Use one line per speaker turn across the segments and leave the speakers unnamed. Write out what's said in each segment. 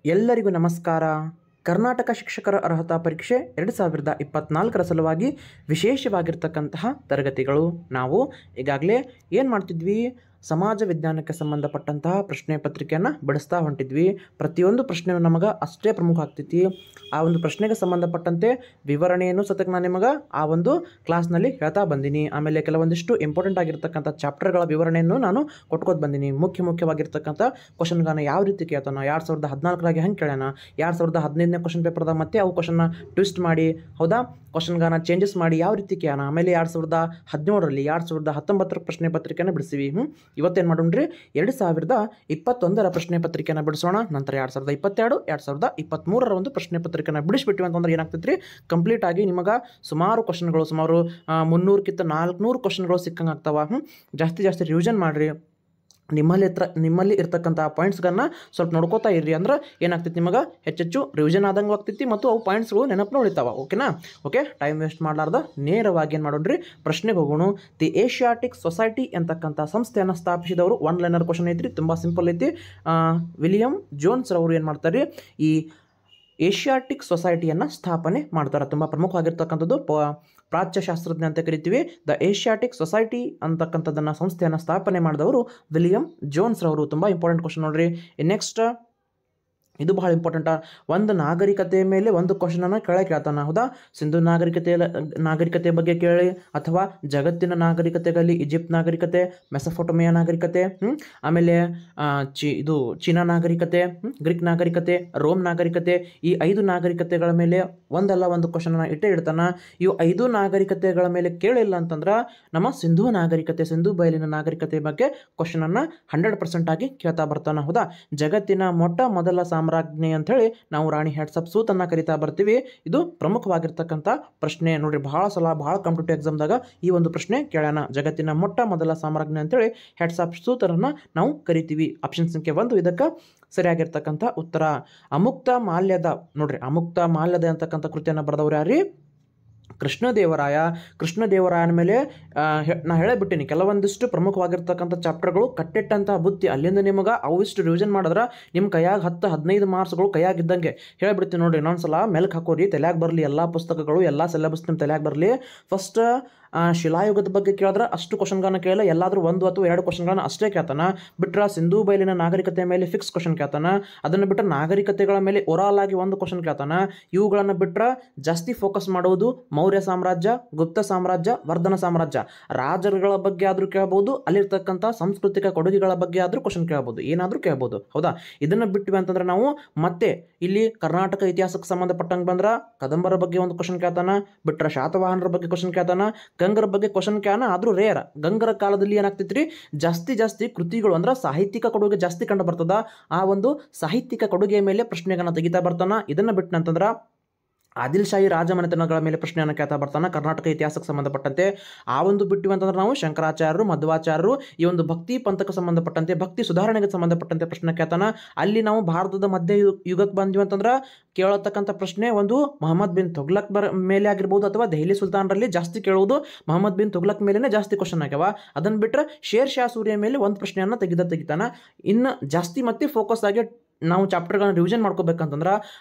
ಎಲ್ಲರಿಗೂ ನಮಸ್ಕಾರ. ಕರ್ನಾಟಕ ಶಿಕ್ಷಕರ ಅರ್ಹತಾ ಪರೀಕ್ಷೆ 2024ರ ಸಲುವಾಗಿ ವಿಶೇಷವಾಗಿರ್ತಕ್ಕಂತಹ ತರಗತಿಗಳು. ನಾವು ಈಗಾಗಲೇ ಏನು ಮಾಡ್ತಿದ್ವಿ, ಸಮಾಜ ವಿಜ್ಞಾನಕ್ಕೆ ಸಂಬಂಧಪಟ್ಟಂತಹ ಪ್ರಶ್ನೆ ಪತ್ರಿಕೆಯನ್ನು ಬಿಡಿಸ್ತಾ ಹೊಂಟಿದ್ವಿ. ಪ್ರತಿಯೊಂದು ಪ್ರಶ್ನೆಯೂ ನಮಗೆ ಅಷ್ಟೇ ಪ್ರಮುಖ ಆಗ್ತೈತಿ. ಆ ಒಂದು ಪ್ರಶ್ನೆಗೆ ಸಂಬಂಧಪಟ್ಟಂತೆ ವಿವರಣೆಯನ್ನು ಸತತ ನಾನು ನಿಮಗೆ ಆ ಒಂದು ಕ್ಲಾಸ್ನಲ್ಲಿ ಹೇಳ್ತಾ ಬಂದೀನಿ. ಆಮೇಲೆ ಕೆಲವೊಂದಿಷ್ಟು ಇಂಪಾರ್ಟೆಂಟ್ ಆಗಿರ್ತಕ್ಕಂಥ ಚಾಪ್ಟರ್ಗಳ ವಿವರಣೆಯನ್ನು ನಾನು ಕೊಟ್ಕೋತ ಬಂದೀನಿ. ಮುಖ್ಯವಾಗಿರ್ತಕ್ಕಂಥ ಕ್ವಶನ್ಗಳನ್ನ ಯಾವ ರೀತಿ ಕೇಳ್ತಾನೆ, 2014ರಾಗೆ ಹೆಂಗೆ ಕೇಳ್ಯಾನ, 2015ನೇ ಕ್ವಶನ್ ಪೇಪರ್ದಾಗ ಮತ್ತೆ ಅವು ಕ್ವಶನ್ನ ಟ್ವಿಸ್ಟ್ ಮಾಡಿ, ಹೌದಾ, ಕ್ವಶನ್ಗಳನ್ನ ಚೇಂಜಸ್ ಮಾಡಿ ಯಾವ ರೀತಿ ಕೇಳೋಣ. ಆಮೇಲೆ 2017ರಲ್ಲಿ 2019ರ ಪ್ರಶ್ನೆ ಪತ್ರಿಕೆನ ಬಿಡಿಸಿವಿ. ಇವತ್ತೇನು ಮಾಡೋಣ್ರಿ, 2021ರ ಪ್ರಶ್ನೆ ಪತ್ರಿಕೆನ ಬಿಡಿಸೋಣ. ನಂತರ 2022, 2023ರ ಒಂದು ಪ್ರಶ್ನೆ ಪತ್ರಿಕೆನ ಬಿಡಿಸ್ಬಿಟ್ಟಿವಿ ಅಂತಂದ್ರೆ ಏನಾಗ್ತೈತೆ ರೀ, ಕಂಪ್ಲೀಟ್ ಆಗಿ ನಿಮಗೆ ಸುಮಾರು ಕ್ವಶನ್ಗಳು, ಸುಮಾರು 300ಕ್ಕಿಂತ 400 ಕ್ವಶನ್ಗಳು ಸಿಕ್ಕಂಗೆ ಆಗ್ತಾವ. ಜಾಸ್ತಿ ರಿವಿಷನ್ ಮಾಡಿರಿ. ನಿಮ್ಮಲ್ಲಿ ಇರ್ತಕ್ಕಂಥ ಪಾಯಿಂಟ್ಸ್ಗಳನ್ನ ಸ್ವಲ್ಪ ನೋಡ್ಕೋತಾ ಇರ್ರಿ. ಅಂದ್ರೆ ಏನಾಗ್ತೈತಿ, ನಿಮಗೆ ಹೆಚ್ಚೆಚ್ಚು ರಿವಿಷನ್ ಆದಂಗೆ ಆಗ್ತೈತಿ ಮತ್ತು ಅವು ಪಾಯಿಂಟ್ಸ್ಗಳು ನೆನಪು ಉಳಿತಾವ. ಓಕೆನಾ? ಓಕೆ, ಟೈಮ್ ವೇಸ್ಟ್ ಮಾಡಲಾರ್ದ ನೇರವಾಗಿ ಏನು ಮಾಡೋಣ್ರಿ, ಪ್ರಶ್ನೆಗೆ ಹೋಗೋಣ. ದಿ ಏಷ್ಯಾಟಿಕ್ ಸೊಸೈಟಿ ಅಂತಕ್ಕಂಥ ಸಂಸ್ಥೆಯನ್ನು ಸ್ಥಾಪಿಸಿದವರು, ಒನ್ ಲೈನರ್ ಕ್ವಶನ್ ಐತ್ರಿ, ತುಂಬ ಸಿಂಪಲ್ ಐತಿ. ವಿಲಿಯಂ ಜೋನ್ಸ್ ರವರು ಏನು ಮಾಡ್ತಾರೆ, ಈ ಏಷ್ಯಾಟಿಕ್ ಸೊಸೈಟಿಯನ್ನು ಸ್ಥಾಪನೆ ಮಾಡ್ತಾರೆ. ತುಂಬ ಪ್ರಮುಖವಾಗಿರ್ತಕ್ಕಂಥದ್ದು, ಪ್ರಾಚ್ಯಶಾಸ್ತ್ರಜ್ಞ ಅಂತ ಕರಿತೀವಿ. ದ ಏಷ್ಯಾಟಿಕ್ ಸೊಸೈಟಿ ಅಂತಕ್ಕಂಥದ್ದನ್ನು ಸಂಸ್ಥೆಯನ್ನು ಸ್ಥಾಪನೆ ಮಾಡಿದವರು ವಿಲಿಯಂ ಜೋನ್ಸ್ ರವರು. ತುಂಬ ಇಂಪಾರ್ಟೆಂಟ್ ಕ್ವಶನ್ ನೋಡ್ರಿ. ನೆಕ್ಸ್ಟ್, ಇದು ಬಹಳ ಇಂಪಾರ್ಟೆಂಟ. ಒಂದು ನಾಗರಿಕತೆಯ ಮೇಲೆ ಒಂದು ಕ್ವಶನನ್ನು ಕೇಳ್ತಾನೆ, ಹೌದಾ. ಸಿಂಧು ನಾಗರಿಕತೆ ಬಗ್ಗೆ ಕೇಳಿ, ಅಥವಾ ಜಗತ್ತಿನ ನಾಗರಿಕತೆಗಳಲ್ಲಿ ಈಜಿಪ್ಟ್ ನಾಗರಿಕತೆ, ಮೆಸೊಪೊಟೇಮಿಯಾ ನಾಗರಿಕತೆ, ಆಮೇಲೆ ಇದು ಚೀನಾ ನಾಗರಿಕತೆ, ಗ್ರೀಕ್ ನಾಗರಿಕತೆ, ರೋಮ್ ನಾಗರಿಕತೆ, ಈ 5 ನಾಗರಿಕತೆಗಳ ಮೇಲೆ ಒಂದಲ್ಲ ಒಂದು ಕ್ವಶನನ್ನು ಇಡ್ತಾನೆ. ಇವು 5 ನಾಗರಿಕತೆಗಳ ಮೇಲೆ ಕೇಳಿಲ್ಲ ಅಂತಂದ್ರೆ ನಮ್ಮ ಸಿಂಧು ನಾಗರಿಕತೆ, ಸಿಂಧು ಬಯಲಿನ ನಾಗರಿಕತೆ ಬಗ್ಗೆ ಕ್ವಶನನ್ನು 100% ಆಗಿ ಕೇಳ್ತಾ ಬರ್ತಾನೆ, ಹೌದಾ. ಜಗತ್ತಿನ ಮೊಟ್ಟ ಮೊದಲ ಸಾಮ್ರಾಜ್ಞಿ ಅಂಥೇಳಿ ನಾವು ರಾಣಿ ಹಟ್ಷಪ್ಸೂತನ್ನು ಕರಿತಾ ಬರ್ತೀವಿ. ಇದು ಪ್ರಮುಖವಾಗಿರ್ತಕ್ಕಂಥ ಪ್ರಶ್ನೆ ನೋಡ್ರಿ. ಬಹಳ ಸಲ ಬಹಳ ಕಾಂಪಿಟೇಟಿವ್ ಎಕ್ಸಾಮ್ದಾಗ ಈ ಒಂದು ಪ್ರಶ್ನೆ ಕೇಳೋಣ. ಜಗತ್ತಿನ ಮೊಟ್ಟ ಮೊದಲ ಸಾಮ್ರಾಜ್ಞಿ ಅಂತೇಳಿ ಹಟ್ಷಪ್ಸೂತರನ್ನು ನಾವು ಕರಿತೀವಿ. ಆಪ್ಷನ್ ಸಂಖ್ಯೆ 1 ಇದಕ್ಕೆ ಸರಿಯಾಗಿರ್ತಕ್ಕಂಥ ಉತ್ತರ. ಅಮುಕ್ತ ಮಾಲ್ಯದ ನೋಡ್ರಿ, ಅಮುಕ್ತ ಮಾಲ್ಯದ ಅಂತಕ್ಕಂಥ ಕೃತಿಯನ್ನು ಬರೆದವರು ಯಾರೀ, ಕೃಷ್ಣದೇವರಾಯನ ಮೇಲೆ ನಾ ಹೇಳಬಿಟ್ಟಿನಿ ಕೆಲವೊಂದಿಷ್ಟು ಪ್ರಮುಖವಾಗಿರ್ತಕ್ಕಂಥ ಚಾಪ್ಟರ್ಗಳು ಕಟ್ಟಿಟ್ಟಂಥ ಬುತ್ತಿ. ಅಲ್ಲಿಂದ ನಿಮಗೆ ಅವಿಷ್ಟು ರಿವಿಷನ್ ಮಾಡಿದ್ರೆ ನಿಮ್ಮ ಕೈಯಾಗ 10-15 ಮಾರ್ಕ್ಸ್ಗಳು ಕೈಯಾಗಿದ್ದಂಗೆ ಹೇಳ್ಬಿಡ್ತೀನಿ ನೋಡ್ರಿ. ಇನ್ನೊಂದ್ಸಲ ಮೆಲ್ಕ್ ಹಾಕೋರಿ, ತಲೆಯಾಗ ಬರಲಿ ಎಲ್ಲ ಪುಸ್ತಕಗಳು, ಎಲ್ಲ ಸಿಲೆಬಸ್ ನಿಮ್ಮ ತಲೆಯಾಗ ಬರಲಿ. ಫಸ್ಟ್ ಶಿಲಾಯುಗದ ಬಗ್ಗೆ ಕೇಳಿದ್ರೆ ಅಷ್ಟು ಕ್ವಶನ್ಗಳನ್ನ ಕೇಳಲ್ಲ, ಎಲ್ಲಾದರೂ 1 ಅಥವಾ 2 ಕ್ವಶನ್ಗಳನ್ನ ಅಷ್ಟೇ ಕೇಳ್ತಾನೆ. ಬಿಟ್ರೆ ಸಿಂಧು ಬಯಲಿನ ನಾಗರಿಕತೆ ಮೇಲೆ ಫಿಕ್ಸ್ ಕ್ವಶನ್ ಕೇಳ್ತಾನೆ. ಅದನ್ನು ಬಿಟ್ಟರೆ ನಾಗರಿಕತೆಗಳ ಮೇಲೆ ಓವರಾಲ್ ಆಗಿ 1 ಕ್ವಶನ್ ಕೇಳ್ತಾನೆ. ಇವುಗಳನ್ನು ಬಿಟ್ಟರೆ ಜಾಸ್ತಿ ಫೋಕಸ್ ಮಾಡುವುದು ಮೌರ್ಯ ಸಾಮ್ರಾಜ್ಯ, ಗುಪ್ತ ಸಾಮ್ರಾಜ್ಯ, ವರ್ಧನ ಸಾಮ್ರಾಜ್ಯ, ರಾಜರುಗಳ ಬಗ್ಗೆ ಆದರೂ ಕೇಳ್ಬೋದು, ಅಲ್ಲಿರ್ತಕ್ಕಂಥ ಸಾಂಸ್ಕೃತಿಕ ಕೊಡುಗೆಗಳ ಬಗ್ಗೆ ಆದರೂ ಕ್ವಶನ್ ಕೇಳ್ಬೋದು, ಏನಾದರೂ ಕೇಳ್ಬೋದು, ಹೌದಾ. ಇದನ್ನು ಬಿಟ್ಟಿವಿ ಅಂತಂದ್ರೆ ನಾವು ಮತ್ತೆ ಇಲ್ಲಿ ಕರ್ನಾಟಕ ಇತಿಹಾಸಕ್ಕೆ ಸಂಬಂಧಪಟ್ಟಂಗೆ ಬಂದ್ರೆ ಕದಂಬರ ಬಗ್ಗೆ ಒಂದು ಕ್ವಶನ್ ಕೇಳ್ತಾನೆ. ಬಿಟ್ರೆ ಶಾತವಾಹನರ ಬಗ್ಗೆ ಕ್ವಶನ್ ಕೇಳ್ತಾನೆ. ಗಂಗರ ಬಗ್ಗೆ ಕ್ವಶನ್ ಕೇಳೋಣ, ಆದರೂ ರೇರ್. ಗಂಗರ ಕಾಲದಲ್ಲಿ ಏನಾಗ್ತೈತ್ರಿ, ಜಾಸ್ತಿ ಕೃತಿಗಳು ಅಂದ್ರೆ ಸಾಹಿತ್ಯಿಕ ಕೊಡುಗೆ ಜಾಸ್ತಿ ಕಂಡು ಬರ್ತದ. ಆ ಒಂದು ಸಾಹಿತ್ಯಿಕ ಕೊಡುಗೆಯ ಮೇಲೆ ಪ್ರಶ್ನೆಗಳನ್ನ ತೆಗಿತಾ ಬರ್ತಾನೆ. ಇದನ್ನು ಬಿಟ್ಟನಂತಂದ್ರೆ ಆದಿಲ್ ಶಾಹಿ ರಾಜಮನೆತನಗಳ ಮೇಲೆ ಪ್ರಶ್ನೆಯನ್ನು ಕೇಳ್ತಾ ಬರ್ತಾನೆ ಕರ್ನಾಟಕ ಇತಿಹಾಸಕ್ಕೆ ಸಂಬಂಧಪಟ್ಟಂತೆ. ಆ ಒಂದು ಬಿಟ್ಟಿವಿ ಅಂತಂದ್ರೆ ನಾವು ಶಂಕರಾಚಾರ್ಯರು, ಮಧ್ವಾಚಾರ್ಯರು, ಈ ಒಂದು ಭಕ್ತಿ ಪಂಥಕ್ಕೆ ಸಂಬಂಧಪಟ್ಟಂತೆ, ಭಕ್ತಿ ಸುಧಾರಣೆಗೆ ಸಂಬಂಧಪಟ್ಟಂತೆ ಪ್ರಶ್ನೆ ಕೇಳ್ತಾನೆ. ಅಲ್ಲಿ ನಾವು ಭಾರತದ ಮಧ್ಯ ಯುಗಕ್ಕೆ ಬಂದ್ವಿ ಅಂತಂದ್ರೆ ಕೇಳತಕ್ಕಂಥ ಪ್ರಶ್ನೆ ಒಂದು ಮೊಹಮ್ಮದ್ ಬಿನ್ ತುಘಲಕ್ ಮೇಲೆ ಆಗಿರ್ಬೋದು, ಅಥವಾ ದೆಹಲಿ ಸುಲ್ತಾನರಲ್ಲಿ ಜಾಸ್ತಿ ಕೇಳುವುದು ಮೊಹಮ್ಮದ್ ಬಿನ್ ತುಘಲಕ್ ಮೇಲೇ ಜಾಸ್ತಿ ಕ್ವಶನ್ ಆಗ್ಯಾವ. ಅದನ್ನು ಬಿಟ್ಟರೆ ಶೇರ್ ಶಾ ಸೂರ್ಯ ಮೇಲೆ ಒಂದು ಪ್ರಶ್ನೆಯನ್ನು ತೆಗಿತಾನೆ. ಇನ್ನು ಜಾಸ್ತಿ ಮತ್ತೆ ಫೋಕಸ್ ಆಗಿ ನಾವು ಚಾಪ್ಟರ್ಗಳನ್ನ ರಿವಿಷನ್ ಮಾಡ್ಕೋಬೇಕಂತಂದ್ರೆ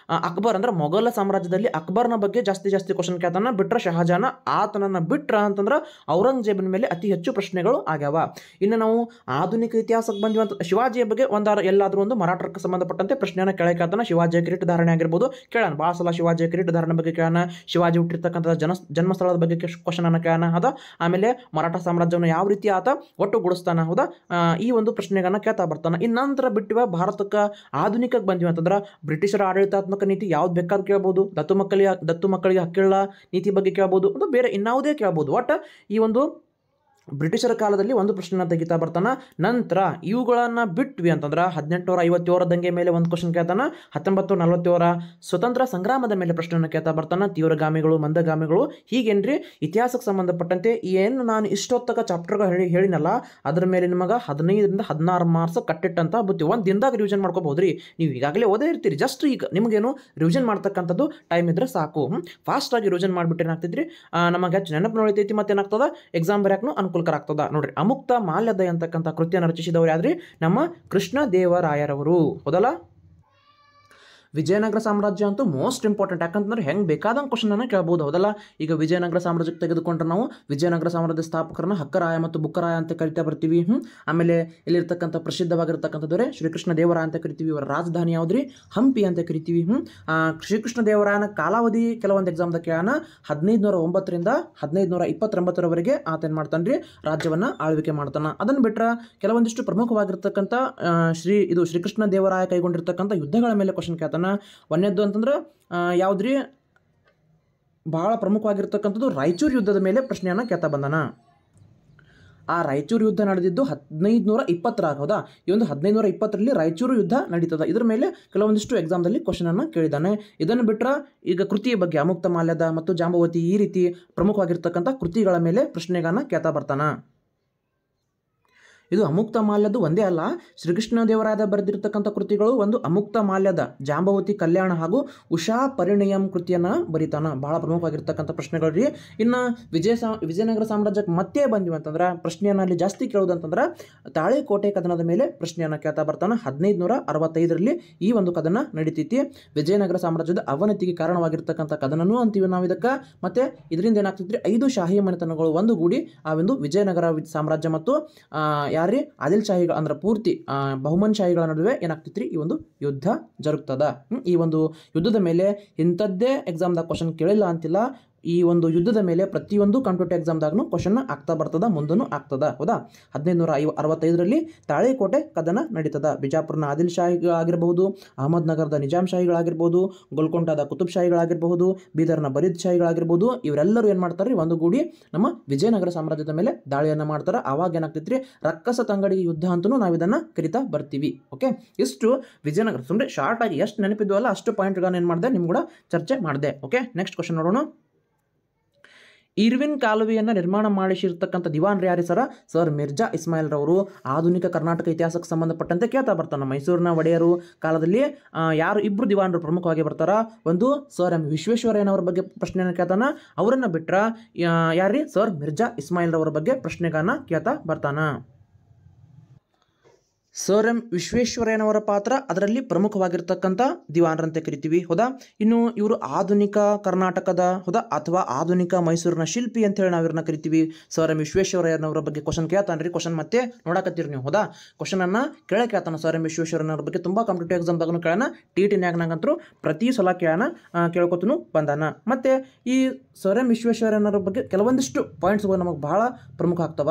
ಅಕ್ಬರ್ ಅಂದ್ರೆ ಮೊಘಲ ಸಾಮ್ರಾಜ್ಯದಲ್ಲಿ ಅಕ್ಬರ್ನ ಬಗ್ಗೆ ಜಾಸ್ತಿ ಕ್ವಶನ್ ಕೇಳ್ತಾನೆ. ಬಿಟ್ರೆ ಶಹಜಾನ, ಆತನನ್ನು ಬಿಟ್ರ ಅಂತಂದ್ರೆ ಔರಂಗಜೇಬನ ಮೇಲೆ ಅತಿ ಹೆಚ್ಚು ಪ್ರಶ್ನೆಗಳು ಆಗ್ಯಾವ. ಇನ್ನು ನಾವು ಆಧುನಿಕ ಇತಿಹಾಸಕ್ಕೆ ಬಂದ್ವಿ ಅಂತ ಶಿವಾಜಿಯ ಬಗ್ಗೆ ಎಲ್ಲಾದರೂ ಒಂದು ಮರಾಠಕ್ಕೆ ಸಂಬಂಧಪಟ್ಟಂತೆ ಪ್ರಶ್ನೆಯನ್ನು ಕೇಳ್ತಾನೆ. ಶಿವಾಜಿಯ ಕಿರೀಟ ಧಾರಣೆ ಆಗಿರ್ಬೋದು ಕೇಳೋಣ, ಭಾಳ ಸಲ ಶಿವಾಜಿಯ ಕಿರೀಟ ಧಾರಣೆ ಬಗ್ಗೆ ಕೇಳೋಣ. ಶಿವಾಜಿ ಹುಟ್ಟಿರ್ತಕ್ಕಂಥ ಜನ್ಮಸ್ಥಳದ ಬಗ್ಗೆ ಕ್ವಶನ್ ಅನ್ನು ಕೇಳೋಣ, ಹೌದಾ. ಆಮೇಲೆ ಮರಾಠ ಸಾಮ್ರಾಜ್ಯವನ್ನು ಯಾವ ರೀತಿ ಆತ ಒಟ್ಟುಗೂಡಿಸ್ತಾನೆ, ಹೌದಾ. ಈ ಒಂದು ಪ್ರಶ್ನೆಗಳನ್ನ ಕೇಳ್ತಾ ಬರ್ತಾನೆ. ಇನ್ನಂತರ ಬಿಟ್ಟಿವ ಭಾರತಕ್ಕೆ ಆಧುನಿಕಕ್ಕೆ ಬಂದ್ವಿ ಅಂತಂದ್ರೆ ಬ್ರಿಟಿಷರ ಆಡಳಿತಾತ್ಮಕ ನೀತಿ ಯಾವ್ದು ಬೇಕಾದ್ರೂ ಕೇಳ್ಬೋದು. ದತ್ತು ಮಕ್ಕಳಿಗೆ ಹಕ್ಕಿಲ್ಲ ನೀತಿ ಬಗ್ಗೆ ಕೇಳ್ಬೋದು, ಅದು ಬೇರೆ ಇನ್ಯಾವುದೇ ಕೇಳ್ಬೋದು. ಒಟ್ಟು ಈ ಒಂದು ಬ್ರಿಟಿಷರ ಕಾಲದಲ್ಲಿ ಒಂದು ಪ್ರಶ್ನೆನ ತೆಗಿತಾ ಬರ್ತಾನೆ. ನಂತರ ಇವುಗಳನ್ನು ಬಿಟ್ವಿ ಅಂತಂದ್ರೆ 1857 ದಂಗೆ ಮೇಲೆ ಒಂದು ಕ್ವಶನ್ ಕೇಳ್ತಾನೆ. 1947 ಸ್ವತಂತ್ರ ಸಂಗ್ರಾಮದ ಮೇಲೆ ಪ್ರಶ್ನೆಯನ್ನು ಕೇಳ್ತಾ ಬರ್ತಾನೆ. ತೀವ್ರಗಾಮಿಗಳು, ಮಂದಗಾಮಿಗಳು, ಹೀಗೇನ್ರಿ ಇತಿಹಾಸಕ್ಕೆ ಸಂಬಂಧಪಟ್ಟಂತೆ ಏನು ನಾನು ಇಷ್ಟೊತ್ತಕ ಚಾಪ್ಟರ್ಗಳು ಹೇಳಿನಲ್ಲ ಅದರ ಮೇಲೆ ನಿಮಗೆ 15ರಿಂದ 16 ಮಾರ್ಕ್ಸ್ ಕಟ್ಟಿಟ್ಟಂತ ಬುತ್ತಿ. ಒಂದು ದಿನದಾಗ ರಿವಿಷನ್ ಮಾಡ್ಕೋಬಹುದ್ರಿ. ನೀವು ಈಗಾಗಲೇ ಓದೇ ಇರ್ತೀರಿ, ಜಸ್ಟ್ ಈಗ ನಿಮಗೇನು ರಿವಿಷನ್ ಮಾಡ್ತಕ್ಕಂಥದ್ದು ಟೈಮ್ ಇದ್ರೆ ಸಾಕು. ಫಾಸ್ಟಾಗಿ ರಿವಿಷನ್ ಮಾಡಿಬಿಟ್ಟು ಏನಾಗ್ತೈತ್ರಿ, ನಮಗೆ ಹೆಚ್ಚು ನೆನಪು ಉಳಿತೈತಿ. ಮತ್ತೆ ಏನಾಗ್ತದ, ಎಕ್ಸಾಮ್ ಬರೆಯಕ್ಕೂ ಅನುಕೂಲಕರ ಆಗ್ತದ. ನೋಡ್ರಿ, ಅಮುಕ್ತ ಮಾಲ್ಯದ ಅಂತಕ್ಕಂಥ ಕೃತಿಯನ್ನು ರಚಿಸಿದವರು ಯಾದ್ರಿ, ನಮ್ಮ ಕೃಷ್ಣದೇವರಾಯರವರು, ಹೌದಲ್ಲ. ವಿಜಯನಗರ ಸಾಮ್ರಾಜ್ಯ ಅಂತೂ ಮೋಸ್ಟ್ ಇಂಪಾರ್ಟೆಂಟ್. ಯಾಕಂತಂದ್ರೆ ಹೆಂಗೆ ಬೇಕಾದಂಗೆ ಕ್ವಶನನ್ನು ಕೇಳ್ಬೋದು, ಹೌದಲ್ಲ. ಈಗ ವಿಜಯನಗರ ಸಾಮ್ರಾಜ್ಯಕ್ಕೆ ತೆಗೆದುಕೊಂಡ್ರೆ ನಾವು ವಿಜಯನಗರ ಸಾಮ್ರಾಜ್ಯ ಸ್ಥಾಪಕರನ್ನ ಹಕ್ಕರಾಯ ಮತ್ತು ಬುಕ್ಕರಾಯ ಅಂತ ಕರಿತಾ ಬರ್ತೀವಿ. ಆಮೇಲೆ ಇಲ್ಲಿರ್ತಕ್ಕಂಥ ಪ್ರಸಿದ್ಧವಾಗಿರ್ತಕ್ಕಂಥ ದೊರೆ ಶ್ರೀಕೃಷ್ಣ ದೇವರಾಯ ಅಂತ ಕರಿತೀವಿ. ಇವರ ರಾಜಧಾನಿ ಯಾವ್ದ್ರಿ? ಹಂಪಿ ಅಂತ ಕರಿತೀವಿ. ಶ್ರೀಕೃಷ್ಣ ದೇವರಾಯನ ಕಾಲಾವಧಿ ಕೆಲವೊಂದು ಎಕ್ಸಾಮ್ದಾಗ ಕೇಳೋಣ. 1509ರಿಂದ 1529ರವರೆಗೆ ಆತ ಏನು ಮಾಡ್ತಾನೆ ರೀ? ರಾಜ್ಯವನ್ನು ಆಳ್ವಿಕೆ ಮಾಡ್ತಾನೆ. ಅದನ್ನು ಬಿಟ್ಟರೆ ಕೆಲವೊಂದಿಷ್ಟು ಪ್ರಮುಖವಾಗಿರ್ತಕ್ಕಂಥ ಶ್ರೀಕೃಷ್ಣ ದೇವರಾಯ ಕೈಗೊಂಡಿರ್ತಕ್ಕಂಥ ಯುದ್ಧಗಳ ಮೇಲೆ ಕ್ವಶನ್ ಕೇಳ್ತಾನೆ. ಒಂದೇದ್ದು ಅಂತಂದ್ರೆ ಯಾವುದ್ರಿ? ಬಹಳ ಪ್ರಮುಖವಾಗಿರ್ತಕ್ಕಂಥದ್ದು ರಾಯಚೂರು ಯುದ್ಧದ ಮೇಲೆ ಪ್ರಶ್ನೆಯನ್ನು ಕೇಳ್ತಾ ಬಂದಾನ. ಆ ರಾಯಚೂರು ಯುದ್ಧ ನಡೆದಿದ್ದು 1520 ಹೌದಾ? ಈ ಒಂದು 1520ರಲ್ಲಿ ರಾಯಚೂರು ಯುದ್ಧ ನಡೀತದ. ಇದ್ರ ಮೇಲೆ ಕೆಲವೊಂದಿಷ್ಟು ಎಕ್ಸಾಮ್ದಲ್ಲಿ ಕ್ವಶನನ್ನು ಕೇಳಿದ್ದಾನೆ. ಇದನ್ನು ಬಿಟ್ಟರೆ ಈಗ ಕೃತಿಯ ಬಗ್ಗೆ ಅಮುಕ್ತ ಮಾಲ್ಯದ ಮತ್ತು ಜಾಂಬವತಿ ಈ ರೀತಿ ಪ್ರಮುಖವಾಗಿರ್ತಕ್ಕಂಥ ಕೃತಿಗಳ ಮೇಲೆ ಪ್ರಶ್ನೆಗಳನ್ನು ಕೇಳ್ತಾ ಬರ್ತಾನೆ. ಇದು ಅಮುಕ್ತ ಮಾಲ್ಯದ ಒಂದೇ ಅಲ್ಲ, ಶ್ರೀಕೃಷ್ಣ ದೇವರಾಯ ಬರೆದಿರ್ತಕ್ಕಂಥ ಕೃತಿಗಳು ಒಂದು ಅಮುಕ್ತ ಮಾಲ್ಯದ, ಜಾಂಬವತಿ ಕಲ್ಯಾಣ ಹಾಗೂ ಉಷಾ ಪರಿಣಯಂ ಕೃತಿಯನ್ನು ಬರೀತಾನ. ಬಹಳ ಪ್ರಮುಖವಾಗಿರ್ತಕ್ಕಂಥ ಪ್ರಶ್ನೆಗಳು ರೀ. ಇನ್ನು ವಿಜಯನಗರ ಸಾಮ್ರಾಜ್ಯಕ್ಕೆ ಮತ್ತೆ ಬಂದಿವಿ ಅಂತಂದ್ರೆ ಪ್ರಶ್ನೆಯನ್ನು ಅಲ್ಲಿ ಜಾಸ್ತಿ ಕೇಳೋದಂತಂದ್ರೆ ತಾಳಿಕೋಟೆ ಕದನದ ಮೇಲೆ ಪ್ರಶ್ನೆಯನ್ನು ಕೇಳ್ತಾ ಬರ್ತಾನೆ. 1565ರಲ್ಲಿ ಈ ಒಂದು ಕದನ ನಡೀತೈತಿ. ವಿಜಯನಗರ ಸಾಮ್ರಾಜ್ಯದ ಅವನತಿಗೆ ಕಾರಣವಾಗಿರ್ತಕ್ಕಂಥ ಕದನನೂ ಅಂತೀವಿ ನಾವು ಇದಕ್ಕೆ. ಮತ್ತೆ ಇದರಿಂದ ಏನಾಗ್ತೈತ್ರಿ? 5 ಶಾಹಿ ಮನೆತನಗಳು ಒಂದುಗೂಡಿ ಆ ಒಂದು ವಿಜಯನಗರ ಸಾಮ್ರಾಜ್ಯ ಮತ್ತು ಯಾರ್ರಿ ಆದಿಲ್ ಶಾಹಿಗಳು ಅಂದ್ರೆ ಪೂರ್ತಿ ಬಹುಮನ್ ಶಾಹಿಗಳ ನಡುವೆ ಏನಾಗ್ತಿತ್ರಿ? ಈ ಒಂದು ಯುದ್ಧ ಜರುಗ್ತದ. ಈ ಒಂದು ಯುದ್ಧದ ಮೇಲೆ ಇಂಥದ್ದೇ ಎಕ್ಸಾಮ್ದಾಗ ಕ್ವಶನ್ ಕೇಳಿಲ್ಲ ಅಂತಿಲ್ಲ. ಈ ಒಂದು ಯುದ್ಧದ ಮೇಲೆ ಪ್ರತಿಯೊಂದು ಕಾಂಪಿಟೇಟಿವ್ ಎಕ್ಸಾಮ್ದಾಗೂ ಕ್ವಶನ್ ಆಗ್ತಾ ಬರ್ತದ, ಮುಂದೂ ಆಗ್ತದ, ಹೌದಾ? 1565ರಲ್ಲಿ ತಾಳಿಕೋಟೆ ಕದನ ನಡೀತದ. ಬಿಜಾಪುರ್ನ ಆದಿಲ್ ಶಾಹಿಗಳಾಗಿರ್ಬಹುದು, ಅಹಮದ್ ನಗರದ ನಿಜಾಮ್ ಶಾಹಿಗಳಾಗಿರ್ಬೋದು, ಗೋಲ್ಕೊಂಡದ ಕುತುಬ್ ಶಾಹಿಗಳಾಗಿರ್ಬಹುದು, ಬೀದರ್ನ ಬರೀದ್ ಶಾಹಿಗಳಾಗಿರ್ಬೋದು, ಇವರೆಲ್ಲರೂ ಏನು ಮಾಡ್ತಾರೆ? ಒಂದುಗೂಡಿ ನಮ್ಮ ವಿಜಯನಗರ ಸಾಮ್ರಾಜ್ಯದ ಮೇಲೆ ದಾಳಿಯನ್ನು ಮಾಡ್ತಾರೆ. ಆವಾಗ ಏನಾಗ್ತೈತ್ರಿ? ರಕ್ಕಸ ತಂಗಡಿ ಯುದ್ಧ ಅಂತಲೂ ನಾವು ಇದನ್ನು ಕರಿತಾ ಬರ್ತೀವಿ. ಓಕೆ, ಇಷ್ಟು ವಿಜಯನಗರ ಸುಮ್ಮನೆ ಶಾರ್ಟ್ ಆಗಿ ಎಷ್ಟು ನೆನಪಿದ್ವಲ್ಲ ಅಷ್ಟು ಪಾಯಿಂಟ್ಗಳನ್ನು ಏನು ಮಾಡಿದೆ ನಿಮ್ಗೆ ಕೂಡ ಚರ್ಚೆ ಮಾಡಿದೆ. ಓಕೆ, ನೆಕ್ಸ್ಟ್ ಕ್ವಶನ್ ನೋಡೋಣ. ಇರ್ವಿನ್ ಕಾಲುವೆಯನ್ನು ನಿರ್ಮಾಣ ಮಾಡಿಸಿರ್ತಕ್ಕಂಥ ದಿವಾನ್ರು ಯಾರು ಸರ್ ಮಿರ್ಜಾ ಇಸ್ಮಾಯಿಲ್ ರವರು. ಆಧುನಿಕ ಕರ್ನಾಟಕ ಇತಿಹಾಸಕ್ಕೆ ಸಂಬಂಧಪಟ್ಟಂತೆ ಕೇಳ್ತಾ ಬರ್ತಾನೆ. ಮೈಸೂರಿನ ಒಡೆಯರು ಕಾಲದಲ್ಲಿ ಯಾರು ಇಬ್ಬರು ದಿವಾನರು ಪ್ರಮುಖವಾಗಿ ಬರ್ತಾರ? ಒಂದು ಸರ್ ಎಂ ವಿಶ್ವೇಶ್ವರಯ್ಯನವರ ಬಗ್ಗೆ ಪ್ರಶ್ನೆಯನ್ನು ಕೇಳ್ತಾನ. ಅವರನ್ನು ಬಿಟ್ರೆ ಯಾರ್ರಿ? ಸರ್ ಮಿರ್ಜಾ ಇಸ್ಮಾಯಿಲ್ ರವರ ಬಗ್ಗೆ ಪ್ರಶ್ನೆಗಳನ್ನ ಕೇಳ್ತಾ ಬರ್ತಾನ. ಸರ್ ಎಂ ವಿಶ್ವೇಶ್ವರಯ್ಯನವರ ಪಾತ್ರ ಅದರಲ್ಲಿ ಪ್ರಮುಖವಾಗಿರ್ತಕ್ಕಂಥ ದಿವಾನರಂತೆ ಕರಿತೀವಿ, ಹೌದಾ? ಇನ್ನು ಇವರು ಆಧುನಿಕ ಕರ್ನಾಟಕದ, ಹೌದಾ, ಅಥವಾ ಆಧುನಿಕ ಮೈಸೂರಿನ ಶಿಲ್ಪಿ ಅಂತ ಹೇಳಿ ನಾವು ಇವ್ರನ್ನ ಕರಿತೀವಿ. ಸರ್ ಎಂ ವಿಶ್ವೇಶ್ವರಯ್ಯನವರ ಬಗ್ಗೆ ಕ್ವಶನ್ ಕೇಳ್ತಾನೆ ರೀ. ಕ್ವಶನ್ ಮತ್ತೆ ನೋಡಕತ್ತೀರಿ ನೀವು, ಹೌದಾ? ಕ್ವಶನನ್ನು ಕೇಳ್ತಾನೆ. ಸರ್ ಎಂ ವಿಶ್ವೇಶ್ವರಯ್ಯನವರ ಬಗ್ಗೆ ತುಂಬ ಕಾಂಪಿಟೇಟಿವ್ ಎಕ್ಸಾಮ್ದಾಗೂ ಕೇಳೋಣ. ಟಿ ನ್ಯಾಗ್ನಾಗಂತರೂ ಪ್ರತಿ ಸಲ ಕೇಳ್ಕೊತೂ ಬಂದಾನ. ಮತ್ತು ಈ ಸರ್ ಎಂ ವಿಶ್ವೇಶ್ವರಯ್ಯನವರ ಬಗ್ಗೆ ಕೆಲವೊಂದಿಷ್ಟು ಪಾಯಿಂಟ್ಸ್ಗಳು ನಮಗೆ ಬಹಳ ಪ್ರಮುಖ ಆಗ್ತವ.